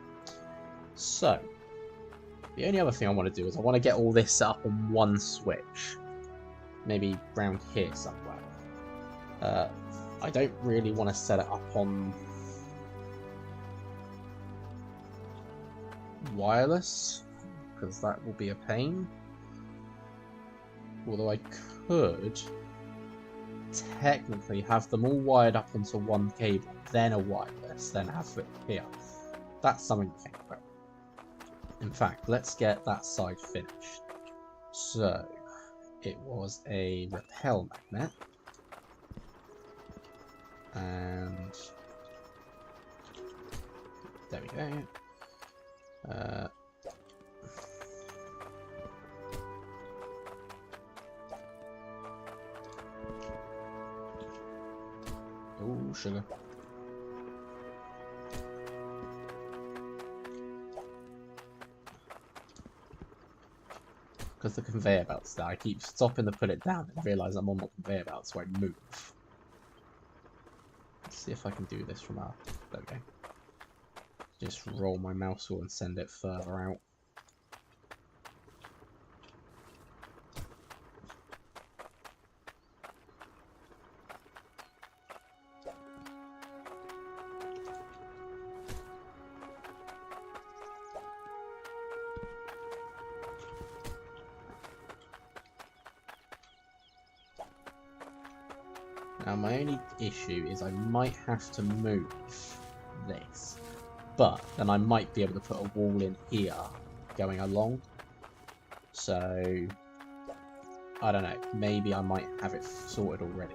S1: So, the only other thing I want to do is I want to get all this set up on one switch. Maybe round here somewhere. I don't really want to set it up on wireless, because that will be a pain. Although I could technically have them all wired up onto one cable, then a wireless, then have it here. That's something to think about. In fact, let's get that side finished. So, it was a repel magnet. And there we go. Oh, sugar. Because the conveyor belt's there, I keep stopping to put it down and realise I'm on the conveyor belt, so I move. Let's see if I can do this from our... There we go. Just roll my mouse wheel and send it further out. Now my only issue is I might have to move this. But then I might be able to put a wall in here going along. So I don't know. Maybe I might have it sorted already.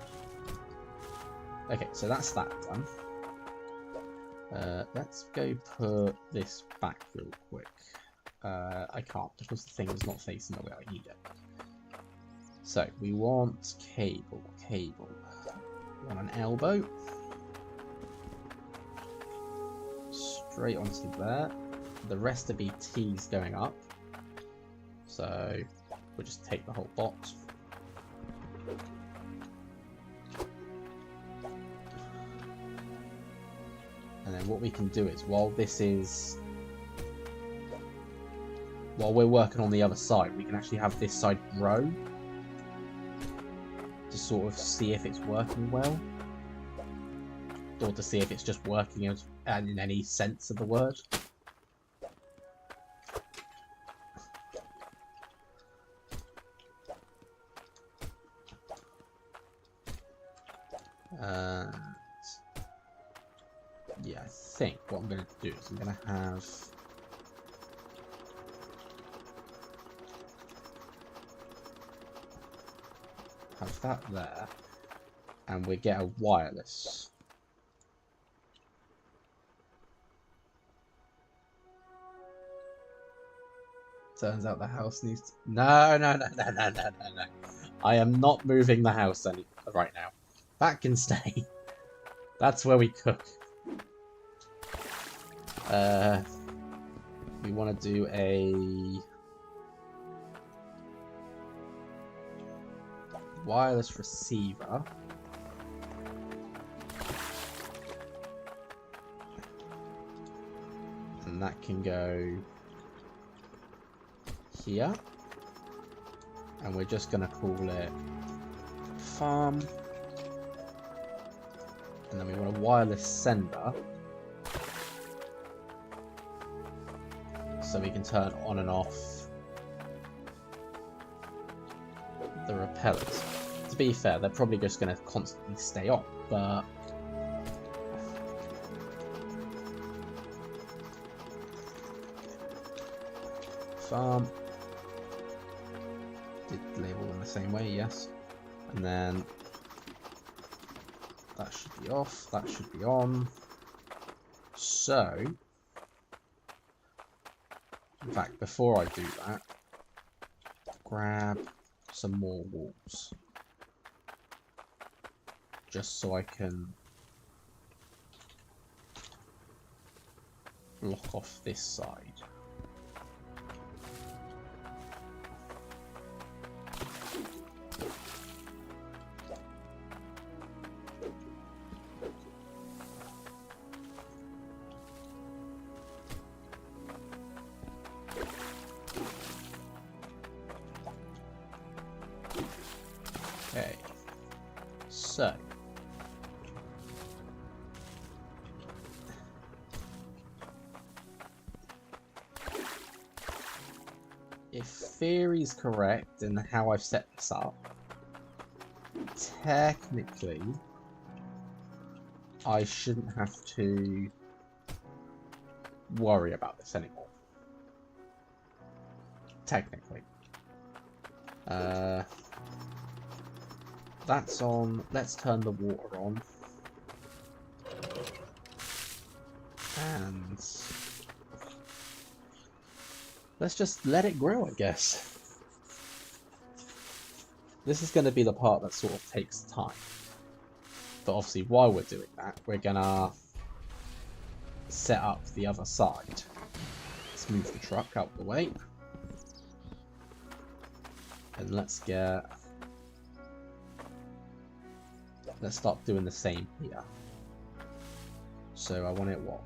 S1: Okay, so that's that done. Let's go put this back real quick. I can't because the thing is not facing the way I need it. So we want cable. We want an elbow. Straight onto there. The rest of BT's going up. So we'll just take the whole box. And then what we can do is, while we're working on the other side, we can actually have this side grow to sort of see if it's working well, or to see if it's just working in any sense of the word. And yeah, I think what I'm going to do is I'm going to have that there, and we get a wireless. Turns out the house needs to... No. I am not moving the house right now. That can stay. That's where we cook. We want to do a wireless receiver. And that can go here. And we're just going to call it farm. And then we want a wireless sender. So we can turn on and off the repellers. To be fair, they're probably just going to constantly stay on, but farm did label them the same way, yes. And then that should be off, that should be on. So in fact, before I do that, grab some more walls. Just so I can block off this side. Okay, so if theory's correct in how I've set this up, technically I shouldn't have to worry about this anymore. Technically. That's on. Let's turn the water on. And let's just let it grow, I guess. This is going to be the part that sort of takes time. But obviously, while we're doing that, we're going to set up the other side. Let's move the truck out of the way. And let's start doing the same here. So I want it, what,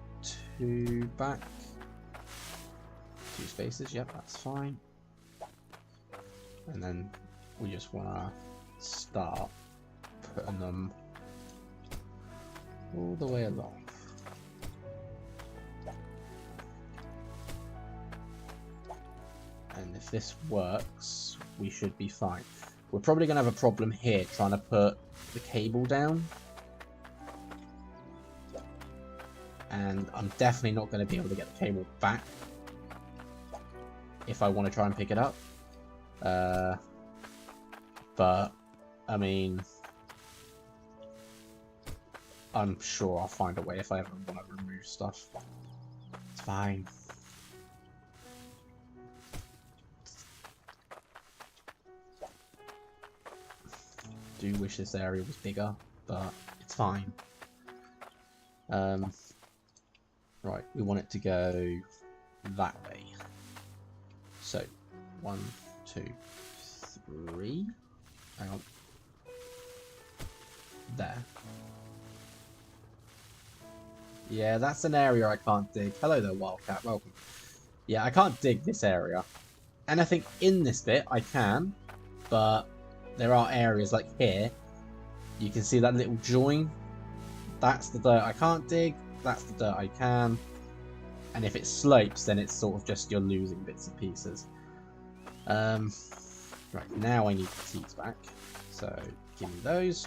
S1: 2 back? 2 spaces, yep, that's fine. And then we just want to start putting them all the way along. And if this works, we should be fine. We're probably going to have a problem here trying to put the cable down. And I'm definitely not going to be able to get the cable back if I want to try and pick it up. But, I mean, I'm sure I'll find a way if I ever want to remove stuff. It's fine. Do wish this area was bigger, but it's fine. Right, we want it to go that way. So, 1, 2, 3. Hang on. There. Yeah, that's an area I can't dig. Hello there, Wildcat. Welcome. Yeah, I can't dig this area. And I think in this bit I can, but there are areas like here. You can see that little join. That's the dirt I can't dig. That's the dirt I can. And if it slopes, then it's sort of just you're losing bits and pieces. Right, now I need the seeds back. So, give me those.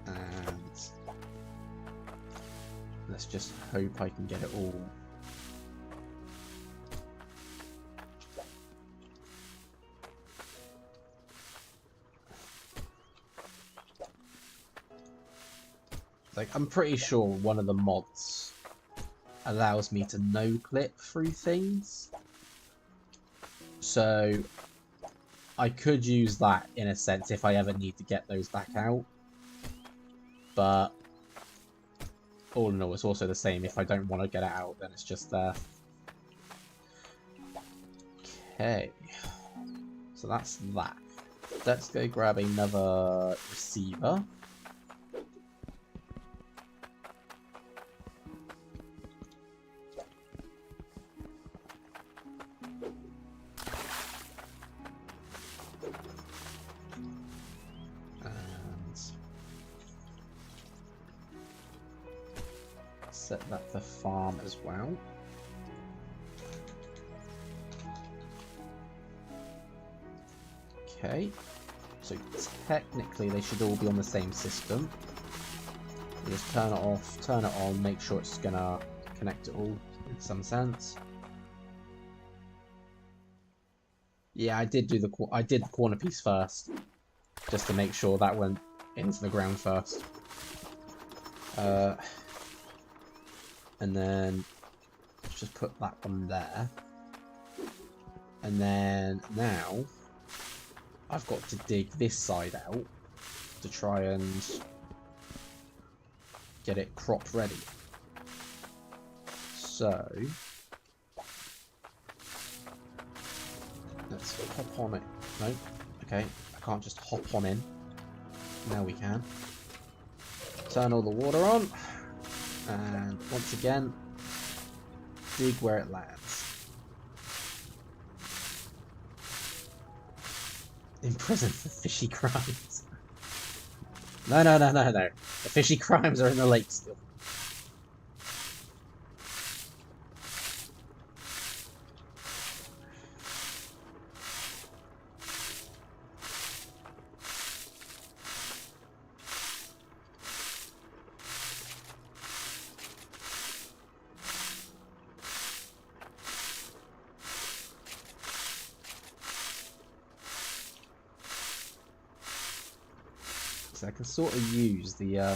S1: And let's just hope I can get it all. Like, I'm pretty sure one of the mods allows me to no-clip through things. So, I could use that in a sense if I ever need to get those back out. But, all in all, it's also the same. If I don't want to get it out, then it's just there. Okay. So that's that. Let's go grab another receiver. Set that for farm as well. Okay, so technically they should all be on the same system. You just turn it off, turn it on, make sure it's gonna connect it all in some sense. Yeah, I did the corner piece first, just to make sure that went into the ground first. And then just put that one there. And then now I've got to dig this side out to try and get it crop ready. So let's hop on it. No, okay, I can't just hop on in. Now we can. Turn all the water on. And once again, dig where it lands. In prison for fishy crimes. No. The fishy crimes are in the lake still. I can sort of use the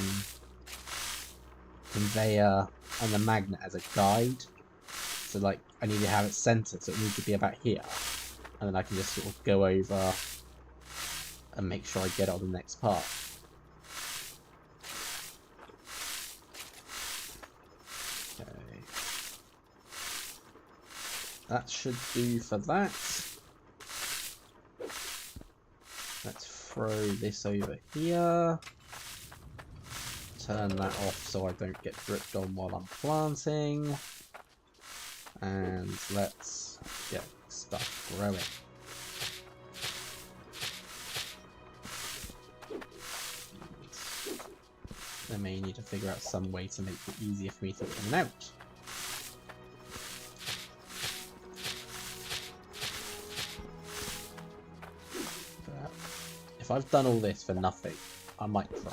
S1: conveyor and the magnet as a guide. So like, I need to have it centered, so it needs to be about here. And then I can just sort of go over and make sure I get it on the next part. Okay. That should do for that. Let's throw this over here. Turn that off so I don't get dripped on while I'm planting. And let's get stuff growing. I may need to figure out some way to make it easier for me to get them out. If I've done all this for nothing, I might cry.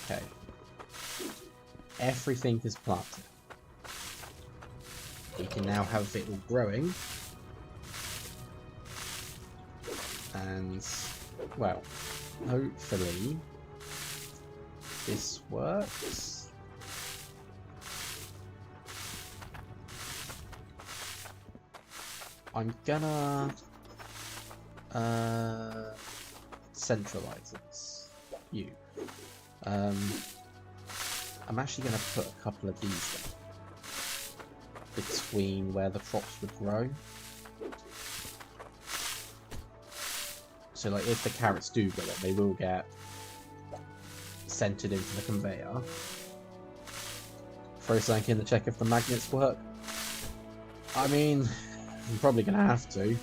S1: Okay. Everything is planted. we can now have it all growing. And, well, hopefully this works. I'm gonna centralize this. I'm actually gonna put a couple of these there between where the crops would grow. So like if the carrots do go up, they will get centered into the conveyor. Throw something in to check if the magnets work. I mean, I'm probably going to have to.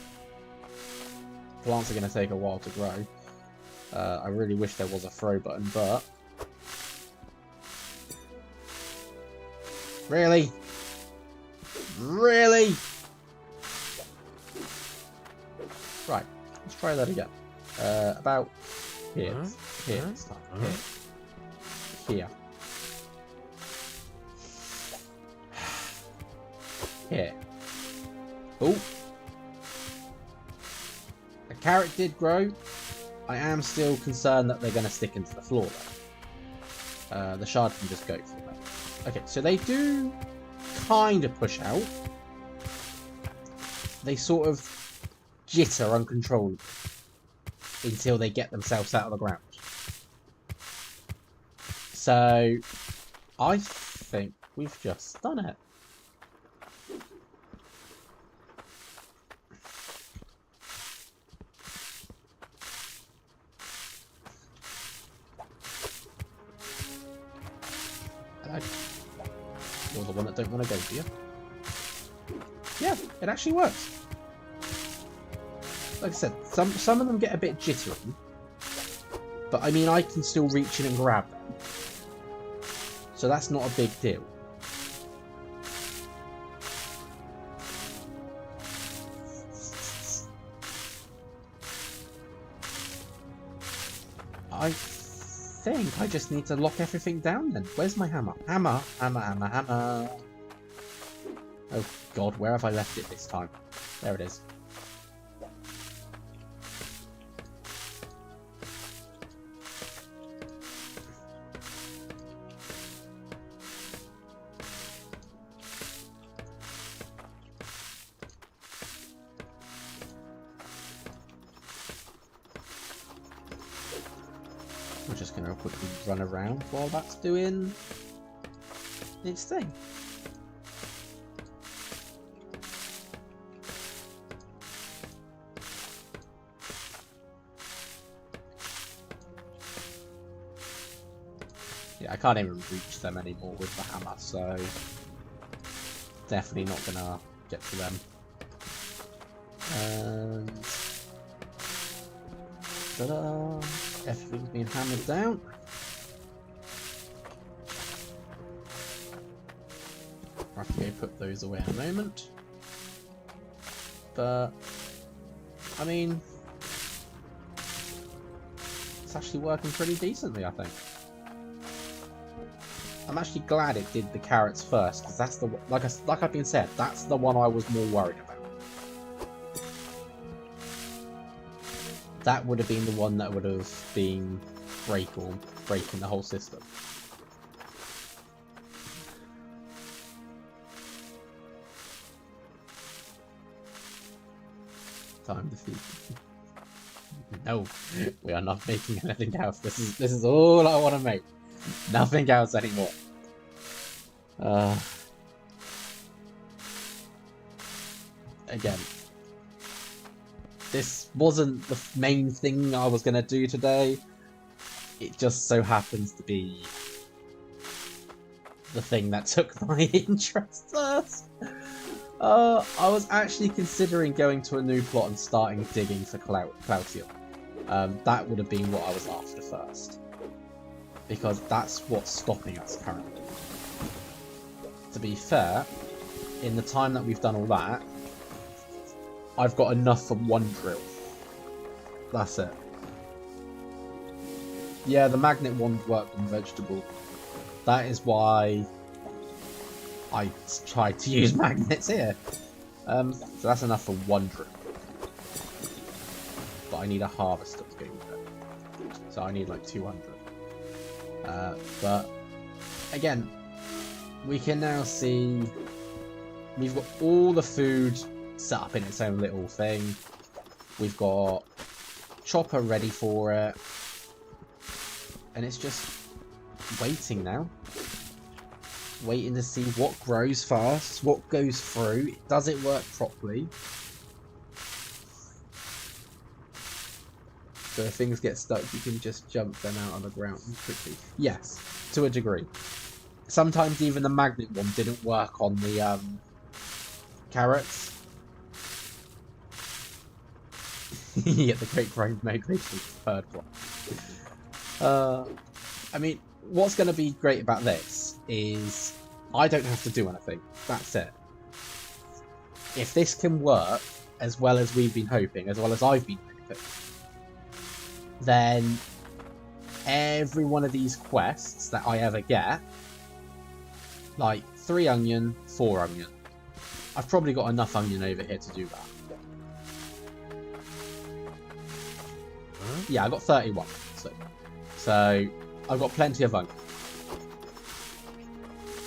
S1: Plants are going to take a while to grow. I really wish there was a throw button, but... Really? Really? Right, let's try that again. About here. Here. Here. Here. Oh. The carrot did grow. I am still concerned that they're going to stick into the floor though. The shard can just go through that. Okay, so they do kind of push out. They sort of jitter uncontrollably until they get themselves out of the ground. So I think we've just done it. Hello. You're the one that don't want to go, do you? Yeah, it actually works. Like I said, some of them get a bit jittery, but I mean I can still reach in and grab them, so that's not a big deal. I think I just need to lock everything down then. Where's my hammer? Hammer, hammer, hammer, hammer. Oh god, where have I left it this time? There it is. We're just going to quickly run around while that's doing its thing. Yeah, I can't even reach them anymore with the hammer, so definitely not going to get to them. And ta-da! Everything's being hammered down. I have to go put those away in a moment. But, I mean, it's actually working pretty decently, I think. I'm actually glad it did the carrots first, because that's the, like I've been said, that's the one I was more worried about. That would have been the one that would have been breaking the whole system. Time to feed. No, we are not making anything else. This is all I want to make. Nothing else anymore. Again. This wasn't the main thing I was going to do today. It just so happens to be the thing that took my interest first. I was actually considering going to a new plot and starting digging for Cloutium. That would have been what I was after first. Because that's what's stopping us currently. To be fair, in the time that we've done all that, I've got enough for one drill. That's it. Yeah, the magnet wand worked on vegetable. That is why I tried to use magnets here. So that's enough for 1 drip. But I need a harvester to go with it. So I need like 200. But again, we can now see we've got all the food set up in its own little thing. We've got chopper ready for it. And it's just waiting now. Waiting to see what grows fast, what goes through, does it work properly? So if things get stuck, you can just jump them out on the ground quickly. Yes, to a degree. Sometimes even the magnet one didn't work on the carrots. Yeah, the great growth migration third one. I mean, what's going to be great about this is I don't have to do anything. That's it. If this can work as well as we've been hoping, as well as I've been hoping, then every one of these quests that I ever get, like 3 onion, 4 onion, I've probably got enough onion over here to do that. Yeah, I got 31. So I've got plenty of onion.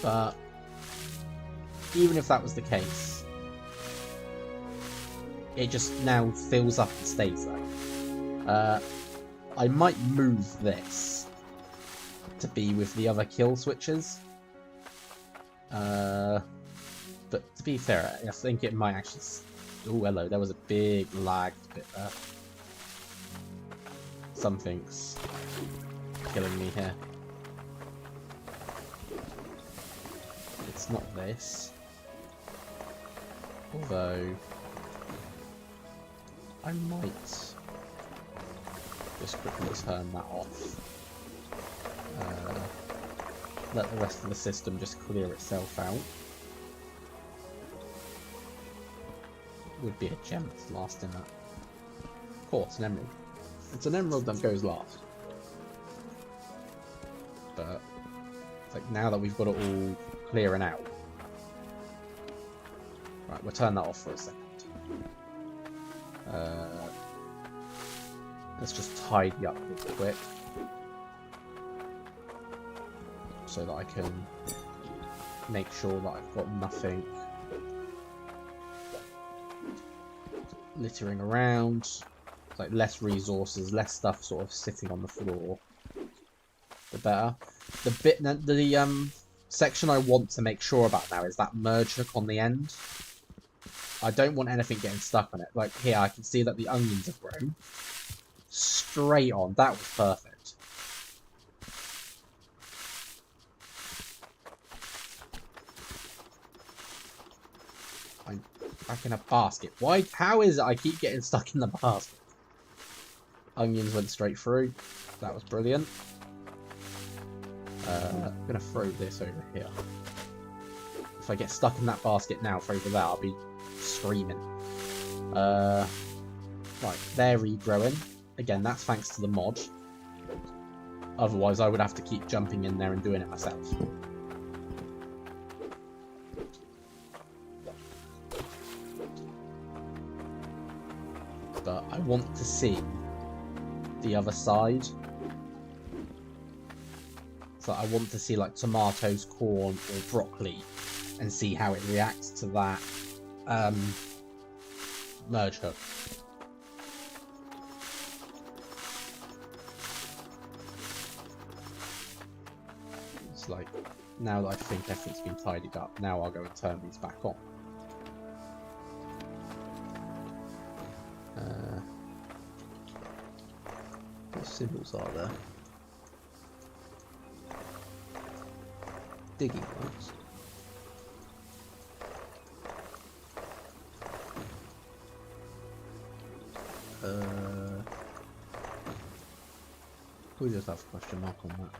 S1: But even if that was the case, it just now fills up and stays there. I might move this to be with the other kill switches. But to be fair, I think it might actually... Oh, hello, there was a big lagged bit there. Something's killing me here. It's not this. Although I might just quickly turn that off. Let the rest of the system just clear itself out. Would be a gem that's last in that. Of course, an emerald. It's an emerald that goes last. But it's like now that we've got it all clearing out. Right, we'll turn that off for a second. Let's just tidy up real quick. So that I can make sure that I've got nothing littering around. Like less resources, less stuff sort of sitting on the floor, the better. The section I want to make sure about now is that merge hook on the end. I don't want anything getting stuck on it. Like here, I can see that the onions have grown straight on. That was perfect. I'm back in a basket. Why? How is it I keep getting stuck in the basket? Onions went straight through. That was brilliant. I'm going to throw this over here. If I get stuck in that basket now for over there, I'll be screaming. Right, they're regrowing. Again, that's thanks to the mod. Otherwise, I would have to keep jumping in there and doing it myself. But I want to see the other side. So I want to see like tomatoes, corn, or broccoli, and see how it reacts to that merge hook. It's like now that I think everything's been tidied up, now I'll go and turn these back on. What symbols are there? Digging ones. We just have a question mark on that.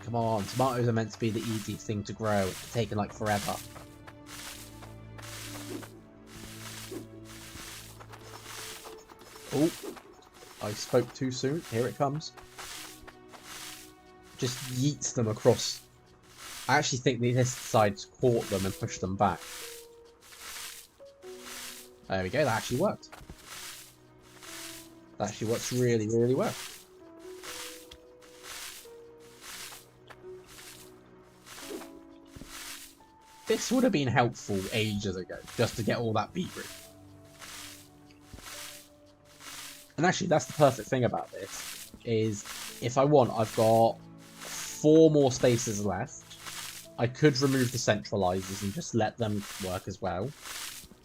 S1: Come on, tomatoes are meant to be the easiest thing to grow. It's taken like forever. Oh, I spoke too soon. Here it comes. just yeets them across. I actually think this side caught them and pushed them back. There we go, that actually worked. That actually works really, really well. This would have been helpful ages ago, just to get all that beetroot. And actually, that's the perfect thing about this, is if I want, I've got 4 more spaces left. I could remove the centralizers and just let them work as well.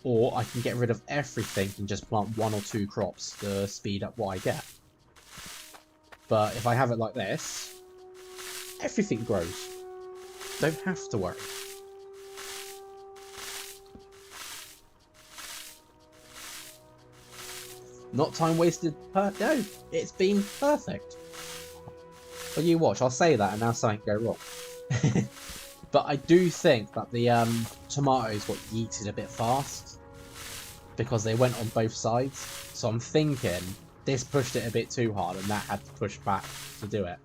S1: Or I can get rid of everything and just plant 1 or 2 crops to speed up what I get. But if I have it like this, everything grows. Don't have to worry. Not time wasted. No, it's been perfect. But you watch, I'll say that and now something go wrong. But I do think that the tomatoes got yeeted a bit fast because they went on both sides. So I'm thinking this pushed it a bit too hard and that had to push back to do it.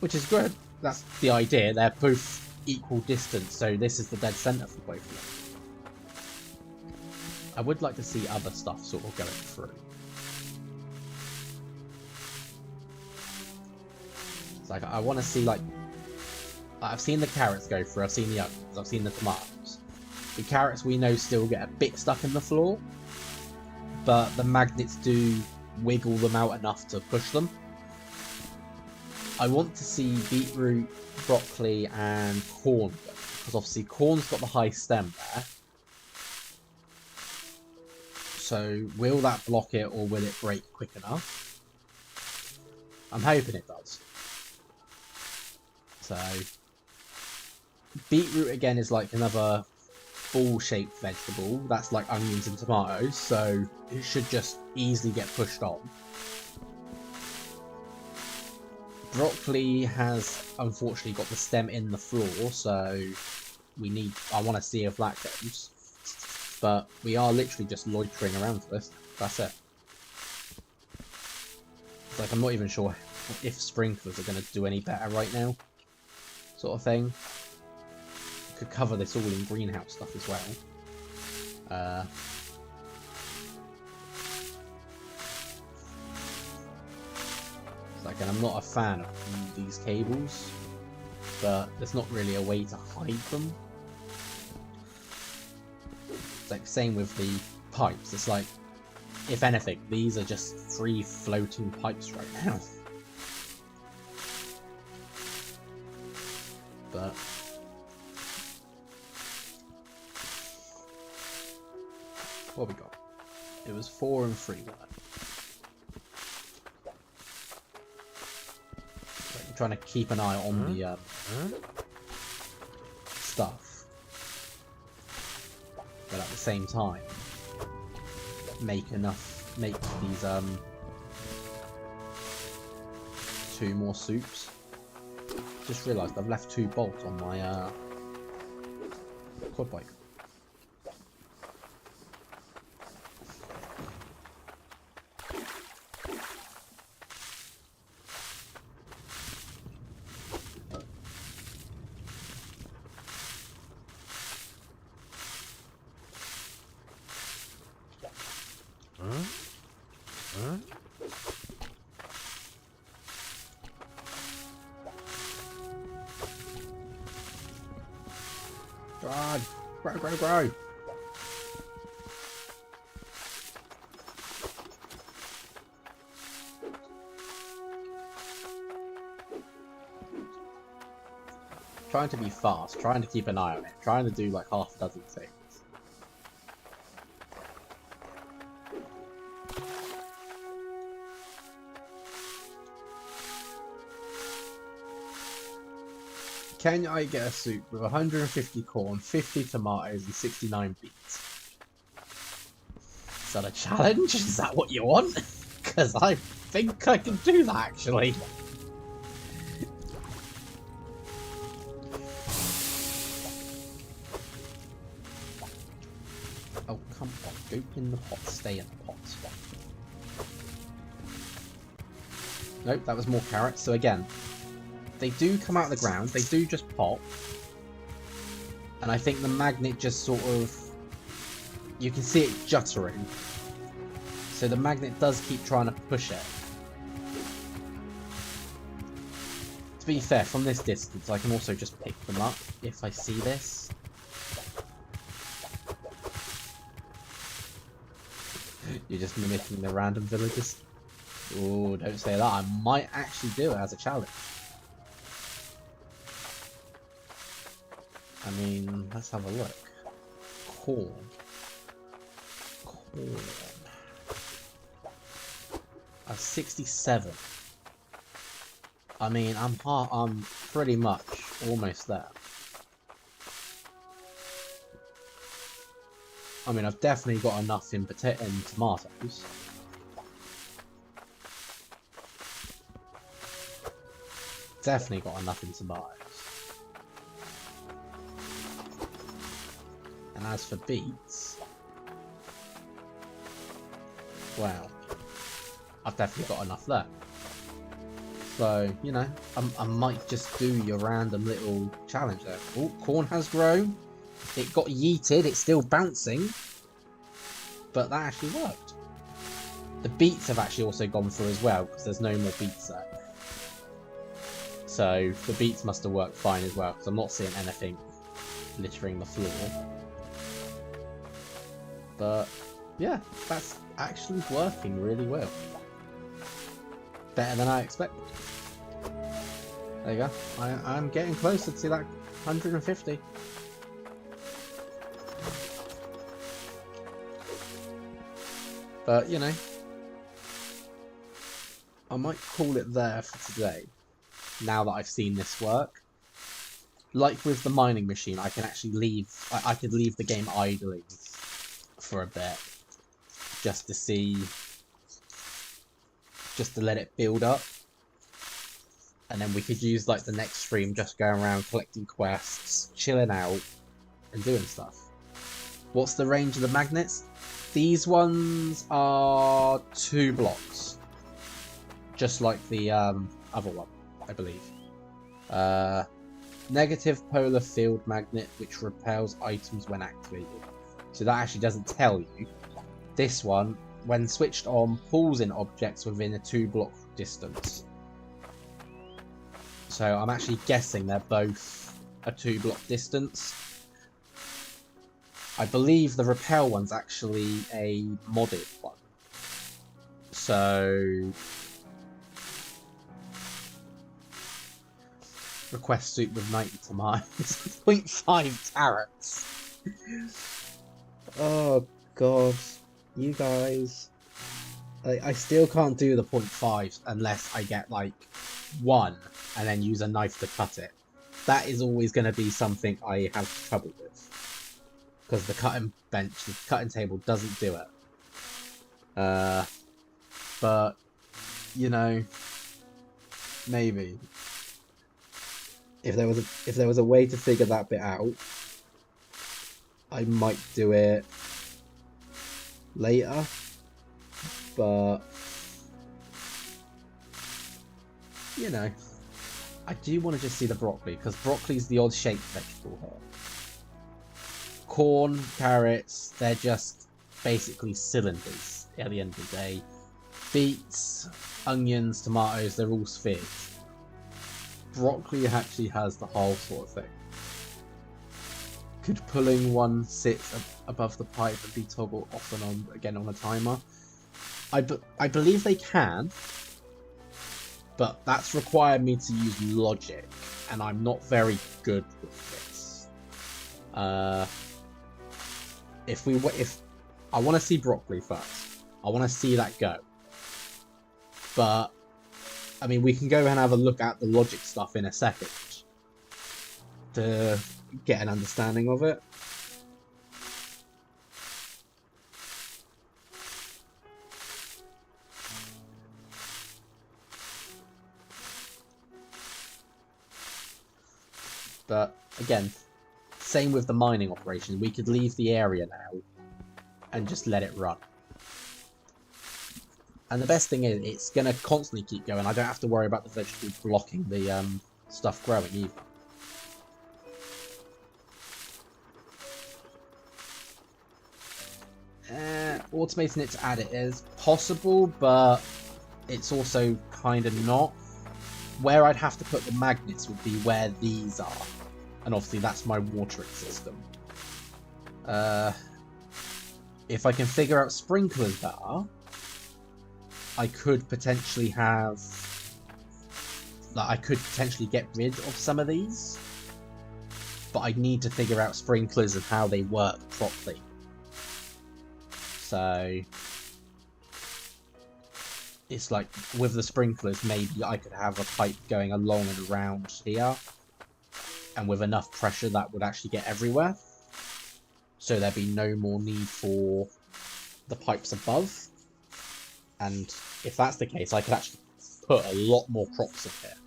S1: Which is good. That's the idea. They're both equal distance, so this is the dead centre for both of them. I would like to see other stuff sort of going through. It's like I want to see, like, I've seen the carrots go through, I've seen the onions, I've seen the tomatoes. The carrots we know still get a bit stuck in the floor, but the magnets do wiggle them out enough to push them. I want to see beetroot, broccoli and corn go, because obviously corn's got the high stem there. So will that block it or will it break quick enough? I'm hoping it does. So beetroot again is like another ball-shaped vegetable. That's like onions and tomatoes, so it should just easily get pushed on. Broccoli has unfortunately got the stem in the floor, so I want to see if that goes. But we are literally just loitering around for this. That's it. It's like I'm not even sure if sprinklers are going to do any better right now. Sort of thing. Could cover this all in greenhouse stuff as well. It's like, and I'm not a fan of these cables, but there's not really a way to hide them. It's like same with the pipes. It's like, if anything, these are just free floating pipes right now. But what we got? It was 4 and 3. I'm trying to keep an eye on the stuff, but at the same time make these 2 more soups. Just realised I've left 2 bolts on my quad bike. God, grow. Trying to be fast, trying to keep an eye on it, trying to do like half a dozen things. Can I get a soup with 150 corn, 50 tomatoes, and 69 beets? Is that a challenge? Is that what you want? Because I think I can do that, actually. Oh, come on. Go in the pot. Stay in the pot. Nope, that was more carrots. So again, they do come out of the ground. They do just pop. And I think the magnet just sort of... You can see it juttering. So the magnet does keep trying to push it. To be fair, from this distance, I can also just pick them up if I see this. You're just mimicking the random villagers. Oh, don't say that. I might actually do it as a challenge. I mean, let's have a look. Corn. Corn. 67. I mean, I'm pretty much almost there. I mean, I've definitely got enough in tomatoes. Definitely got enough in tomatoes. And as for beets, well, I've definitely got enough there. So, you know, I might just do your random little challenge there. Oh, corn has grown. It got yeeted. It's still bouncing. But that actually worked. The beets have actually also gone through as well, because there's no more beets there. So, the beets must have worked fine as well, because I'm not seeing anything littering the floor. But, yeah, that's actually working really well. Better than I expected. There you go. I'm getting closer to that 150. But, you know, I might call it there for today, now that I've seen this work. Like with the mining machine, I can actually leave, I could leave the game idling for a bit, just to see, just to let it build up. And then we could use like the next stream just going around collecting quests, chilling out, and doing stuff. What's the range of the magnets? These ones are 2 blocks. Just like the other one, I believe. Negative polar field magnet, which repels items when activated. So that actually doesn't tell you. This one, when switched on, pulls in objects within a 2-block distance. So I'm actually guessing they're both a 2-block distance. I believe the repel one's actually a modded one. So... Request soup with 90 tomatoes. 0.5 carrots. Oh god. You guys. I still can't do the 0.5s unless I get like 1 and then use a knife to cut it. That is always going to be something I have trouble with. Because the cutting bench, the cutting table doesn't do it. But, you know, maybe. If there was a way to figure that bit out, I might do it later. But, you know, I do want to just see the broccoli, because broccoli's the odd shaped vegetable here. Corn, carrots, they're just basically cylinders at the end of the day. Beets, onions, tomatoes, they're all spheres. Broccoli actually has the whole sort of thing. Could pulling one sit above the pipe and be toggled off and on again on a timer? I believe they can, but that's required me to use logic, and I'm not very good with this. If I want to see broccoli first, I want to see that go. But I mean, we can go and have a look at the logic stuff in a second to get an understanding of it. But again, same with the mining operation. We could leave the area now and just let it run. And the best thing is, it's going to constantly keep going. I don't have to worry about the vegetable blocking the stuff growing either. Automating it to add it is possible, but it's also kind of not. Where I'd have to put the magnets would be where these are. And obviously that's my watering system. If I can figure out sprinklers better, I could potentially have... like, I could potentially get rid of some of these. But I'd need to figure out sprinklers and how they work properly. So... it's like, with the sprinklers, maybe I could have a pipe going along and around here. And with enough pressure, that would actually get everywhere. So there'd be no more need for the pipes above. And if that's the case, I could actually put a lot more crops in here.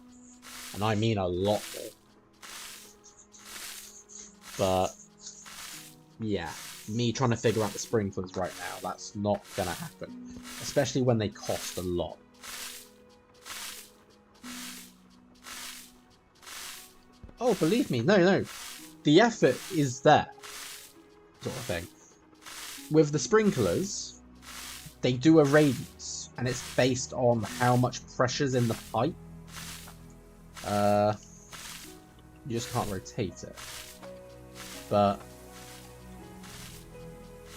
S1: And I mean a lot more. But, yeah. Me trying to figure out the sprinklers right now, that's not gonna happen. Especially when they cost a lot. Oh, believe me, no. The effort is there. Sort of thing. With the sprinklers, they do a radius. And it's based on how much pressure's in the pipe. You just can't rotate it. But...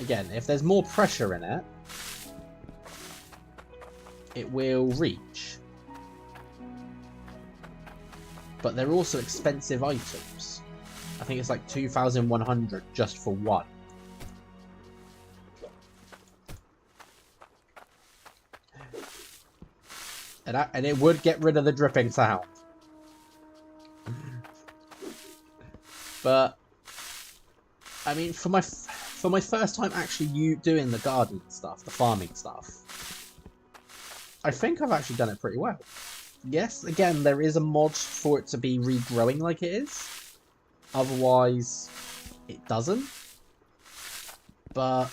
S1: again, if there's more pressure in it, it will reach. But they're also expensive items. I think it's like 2,100 just for one. And it would get rid of the dripping sound. But, I mean, for my first time actually doing the gardening stuff, the farming stuff, I think I've actually done it pretty well. Yes, again, there is a mod for it to be regrowing like it is. Otherwise, it doesn't. But,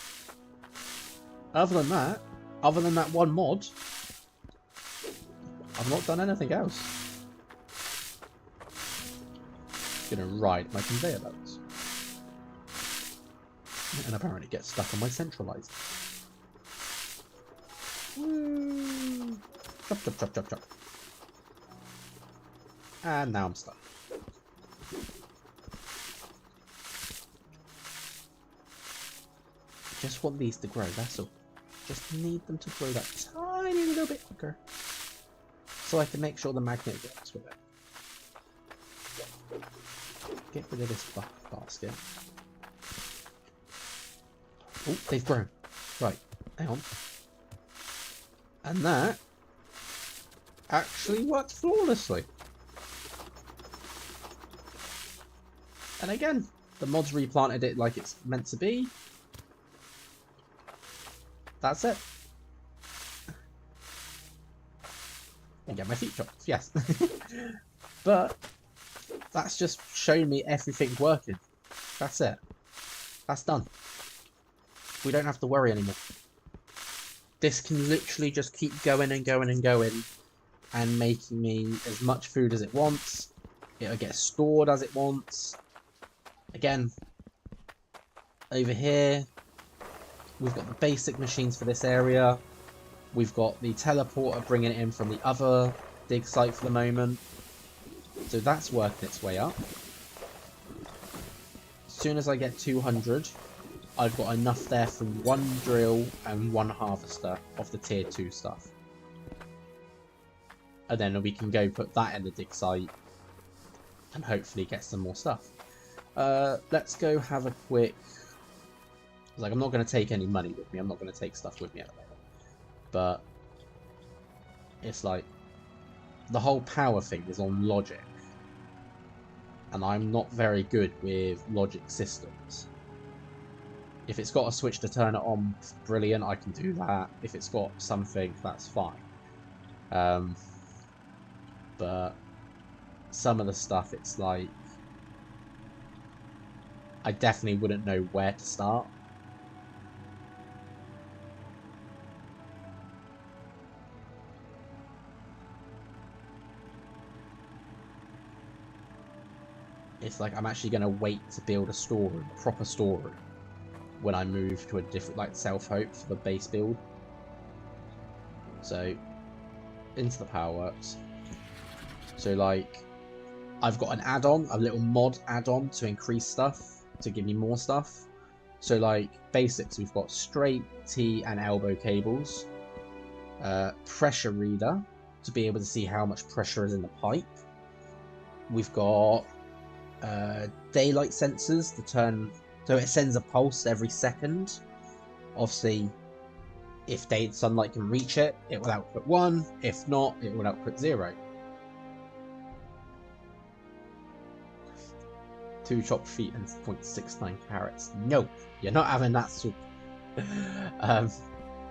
S1: other than that one mod, I've not done anything else. I'm gonna ride my conveyor belts. And apparently get stuck on my centralizer. Woo! Chop, chop, chop, chop, chop. And now I'm stuck. Just want these to grow, that's all. Just need them to grow that tiny little bit quicker. So I can make sure the magnet works with it. Get rid of this basket. Oh, they've grown. Right, hang on. And that actually worked flawlessly. And again, the mods replanted it like it's meant to be. That's it. And get my feet chopped, yes. But that's just showing me everything working. That's it. That's done. We don't have to worry anymore. This can literally just keep going and going and going and making me as much food as it wants. It'll get stored as it wants. Again, over here, we've got the basic machines for this area. We've got the teleporter bringing it in from the other dig site for the moment. So that's working its way up. As soon as I get 200, I've got enough there for one drill and one harvester of the tier 2 stuff. And then we can go put that in the dig site and hopefully get some more stuff. Let's go have a quick... like, I'm not going to take any money with me. I'm not going to take stuff with me at the moment. But it's like the whole power thing is on logic. And I'm not very good with logic systems. If it's got a switch to turn it on, brilliant, I can do that. If it's got something, that's fine. But some of the stuff, it's like... I definitely wouldn't know where to start. it's like I'm actually going to wait to build a storeroom, proper storeroom, when I move to a different, like, self-hope for the base build. So, into the power works. So, like, I've got an add-on, a little mod add-on to increase stuff, to give me more stuff. So, like, basics, we've got straight T and elbow cables, pressure reader to be able to see how much pressure is in the pipe. We've got daylight sensors to turn, so it sends a pulse every second. Obviously, if sunlight can reach it, it will output 1. If not, it will output 0. 2 chopped feet and 0.69 carats. No, you're not having that soup.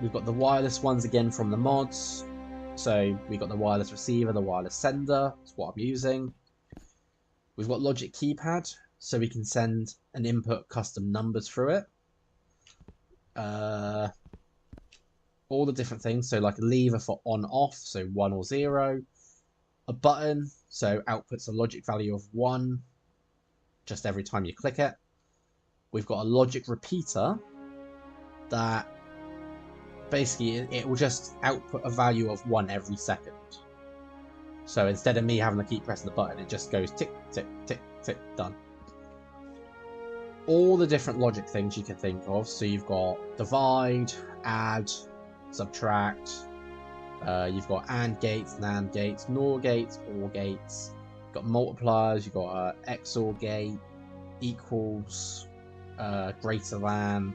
S1: We've got the wireless ones again from the mods. So we've got the wireless receiver, the wireless sender. That's what I'm using. We've got logic keypad, so we can send and input custom numbers through it. All the different things, so like a lever for on off, so 1 or 0. A button, so outputs a logic value of 1 just every time you click it. We've got a logic repeater that basically it will just output a value of 1 every second. So instead of me having to keep pressing the button, it just goes tick, tick, tick, tick, done. All the different logic things you can think of. So you've got divide, add, subtract. You've got AND gates, NAND gates, NOR gates, OR gates. You've got multipliers. You've got XOR gate, equals, greater than.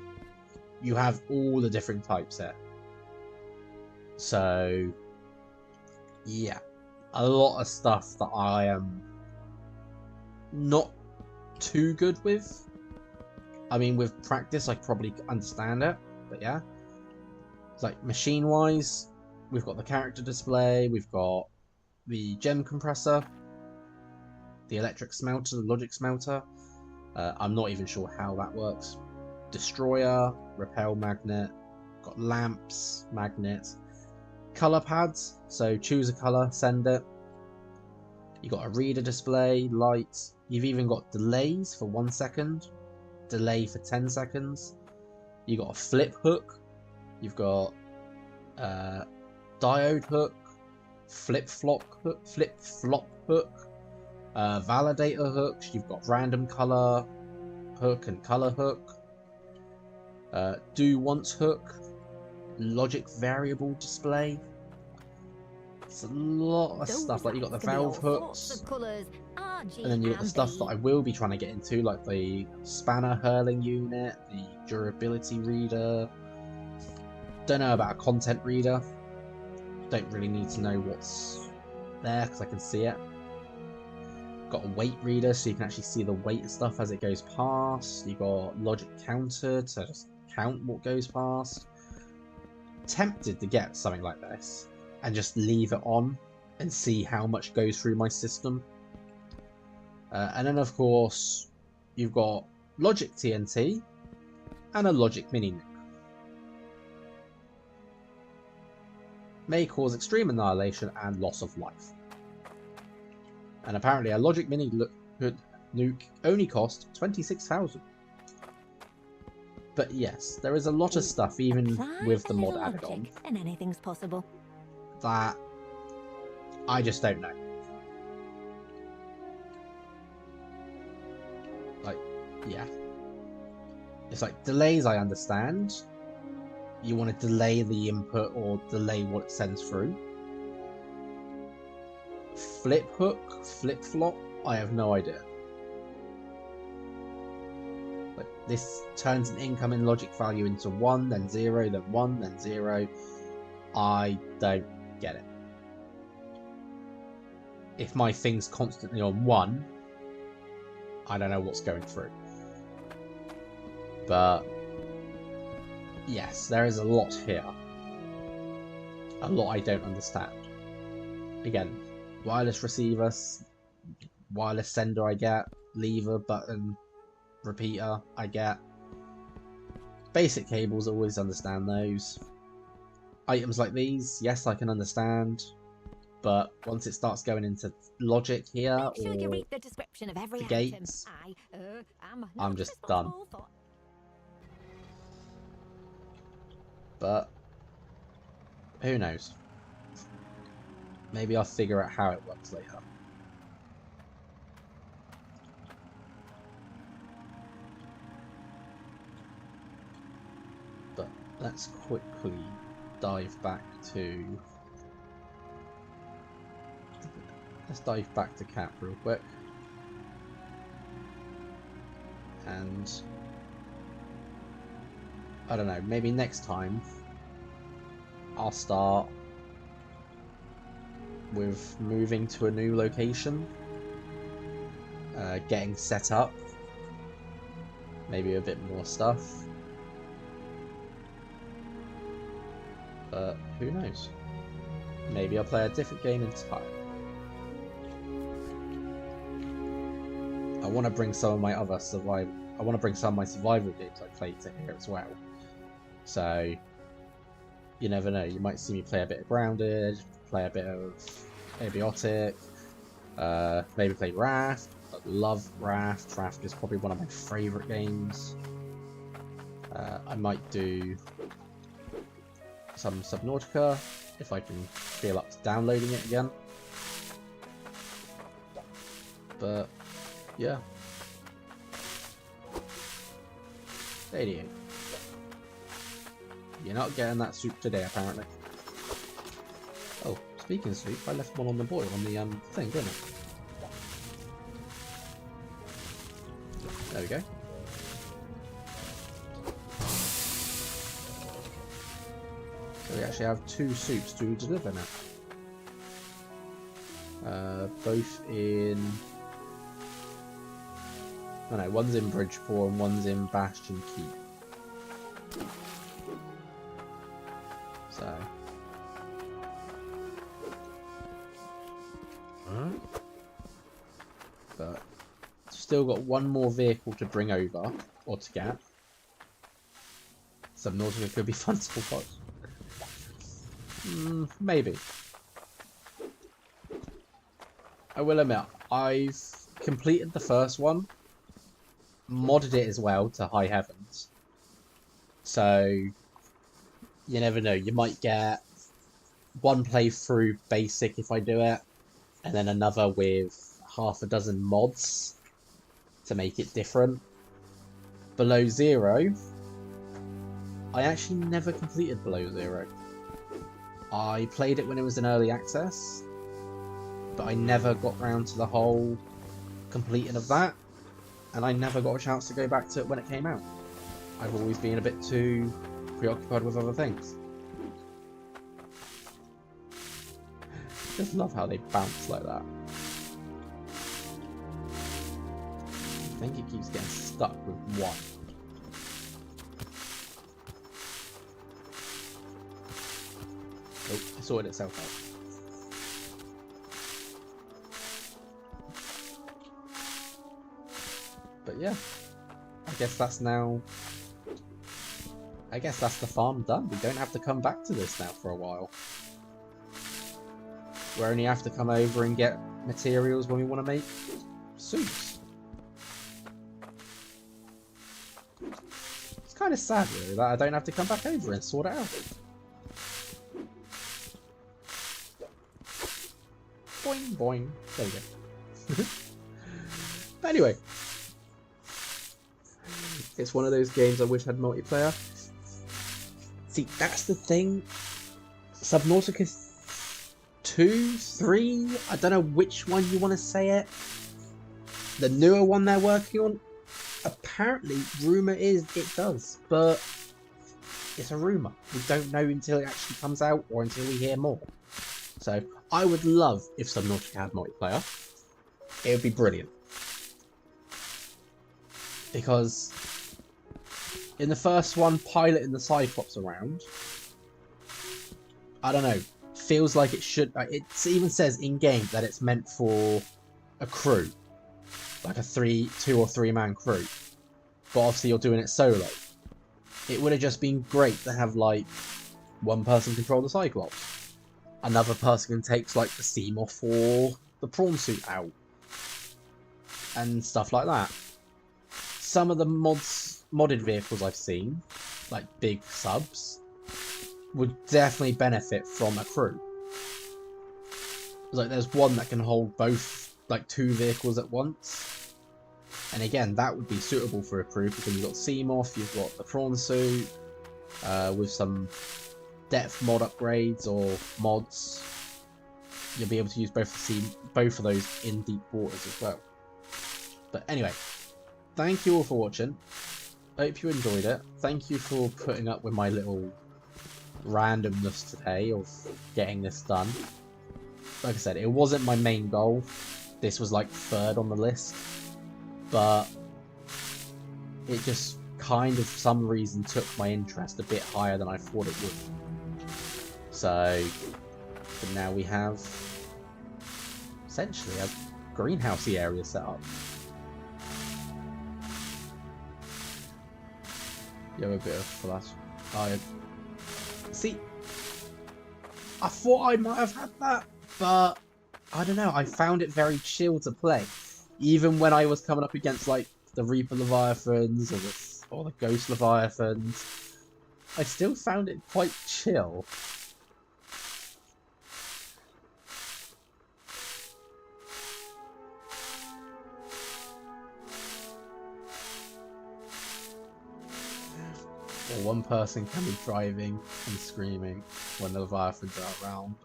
S1: You have all the different types there. So, yeah, a lot of stuff that I am not too good with. I mean, with practice, I probably understand it, but yeah. It's like machine-wise, we've got the character display, we've got the gem compressor, the electric smelter, the logic smelter. I'm not even sure how that works. Destroyer, repel magnet, got lamps, magnets, color pads, so choose a color, send it. You got a reader display, lights, you've even got delays for 1 second, delay for 10 seconds. You got a flip hook, you've got diode hook, flip-flop hook, validator hooks, you've got random color hook and color hook, do once hook, logic variable display. It's a lot of stuff. Like you got the valve hooks, and then you got the stuff that I will be trying to get into, like the spanner hurling unit, the durability reader. Don't know about a content reader. Don't really need to know what's there because I can see it. Got a weight reader, so you can actually see the weight of stuff as it goes past. You got logic counter to just count what goes past. Tempted to get something like this and just leave it on and see how much goes through my system. And then of course you've got logic TNT and a logic mini nuke. May cause extreme annihilation and loss of life. And apparently a logic mini nuke only cost 26,000. But yes, there is a lot of stuff, even with the mod added on,
S3: and anything's possible,
S1: that I just don't know. Like, yeah. It's like delays I understand. You want to delay the input or delay what it sends through. Flip hook, flip flop, I have no idea. Like this turns an incoming logic value into 1, then 0, then 1, then 0. I don't get it. If my thing's constantly on 1, I don't know what's going through. But yes, there is a lot here. A lot I don't understand. Again, wireless receiver, wireless sender I get, lever, button, repeater I get. Basic cables, always understand those. Items like these, yes, I can understand. but once it starts going into logic here
S7: Make sure you
S1: or
S7: read the description of every
S1: the
S7: item.
S1: gates,
S7: I am
S1: I'm
S7: not
S1: just done.
S7: responsible for...
S1: But who knows? Maybe I'll figure out how it works later. But let's quickly dive back to... Let's dive back to Cap real quick. And... I don't know, maybe next time I'll start with moving to a new location, getting set up, maybe a bit more stuff, but who knows, maybe I'll play a different game entirely. I want to bring some of my other survival, I want to bring some of my survival games I played to here as well, so you never know, you might see me play a bit of Grounded, play a bit of Abiotic, maybe play Raft. I love Raft. Raft is probably one of my favourite games. I might do some Subnautica if I can feel up to downloading it again. But yeah. 88. You're not getting that soup today, apparently. Oh, speaking of soup, I left one on the boil on the thing, didn't I? There we go. So we actually have 2 soups to deliver now. Both in... Oh no, one's in Bridgeport and one's in Bastion Keep. So... But still got one more vehicle to bring over, or to get. Subnautica could be fun to watch. Maybe. I will admit, I've completed the first one, modded it as well to high heavens. So, you never know, you might get one playthrough basic if I do it, and then another with half a dozen mods to make it different. Below Zero, I actually never completed Below Zero. I played it when it was in early access, but I never got round to the whole completing of that, and I never got a chance to go back to it when it came out. I've always been a bit too preoccupied with other things. Just love how they bounce like that. I think it keeps getting stuck with one. Oh, it sorted itself out. But yeah, I guess that's now... I guess that's the farm done. We don't have to come back to this now for a while. We only have to come over and get materials when we want to make soups. It's kind of sad really that I don't have to come back over and sort it out. Boing boing. There we go. But anyway. It's one of those games I wish had multiplayer. See, that's the thing. Subnautica 2, 3, I don't know which one you want to say it. The newer one they're working on, apparently, rumour is it does, but it's a rumour. We don't know until it actually comes out or until we hear more. So, I would love if Subnautica had multiplayer. It would be brilliant. Because in the first one, piloting the Cyclops around, I don't know, feels like it should... It even says in-game that it's meant for a crew. Like a 2 or 3 man crew. But obviously you're doing it solo. It would have just been great to have, like, one person control the Cyclops. another person can take like the Seamoth or the prawn suit out and stuff like that. Some of the modded vehicles I've seen, like big subs, would definitely benefit from a crew. Like there's one that can hold both, like 2 vehicles at once, and again that would be suitable for a crew because you've got Seamoth, you've got the prawn suit, with some depth mod upgrades or mods, you'll be able to use both of those in deep waters as well. But anyway, thank you all for watching. Hope you enjoyed it. Thank you for putting up with my little randomness today of getting this done. Like I said, it wasn't my main goal. This was like 3rd on the list, but it just kind of for some reason took my interest a bit higher than I thought it would. So now we have essentially a greenhousey area set up. You have a bit of flash. See, I thought I might have had that, but I don't know. I found it very chill to play, even when I was coming up against like the Reaper Leviathans or the Ghost Leviathans. I still found it quite chill. Or one person can be driving and screaming when the Leviathans are around.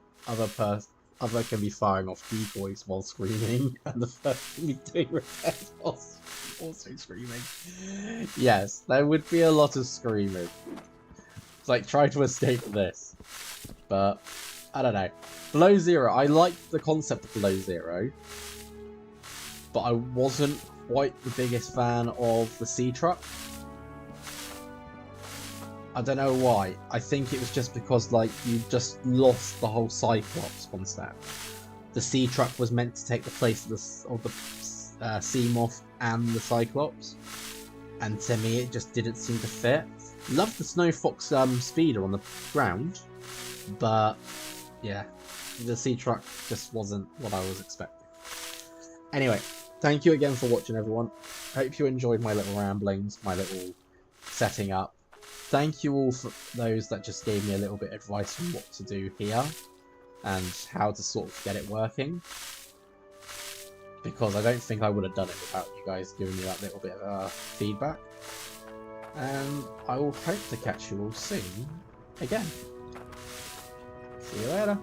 S1: Other can be firing off decoys while screaming, and the first can be doing repairs while also screaming. Yes, there would be a lot of screaming. It's like try to escape this, but I don't know. Below Zero, I liked the concept of Below Zero, but I wasn't quite the biggest fan of the sea truck. I don't know why. I think it was just because like you just lost the whole Cyclops concept. The sea truck was meant to take the place of the Seamoth and the Cyclops, and to me it just didn't seem to fit. Loved the Snow Fox speeder on the ground, but yeah, the sea truck just wasn't what I was expecting. Anyway, thank you again for watching, everyone. Hope you enjoyed my little ramblings, my little setting up. Thank you all for those that just gave me a little bit of advice on what to do here and how to sort of get it working, because I don't think I would have done it without you guys giving me that little bit of feedback. And I will hope to catch you all soon again. See you later.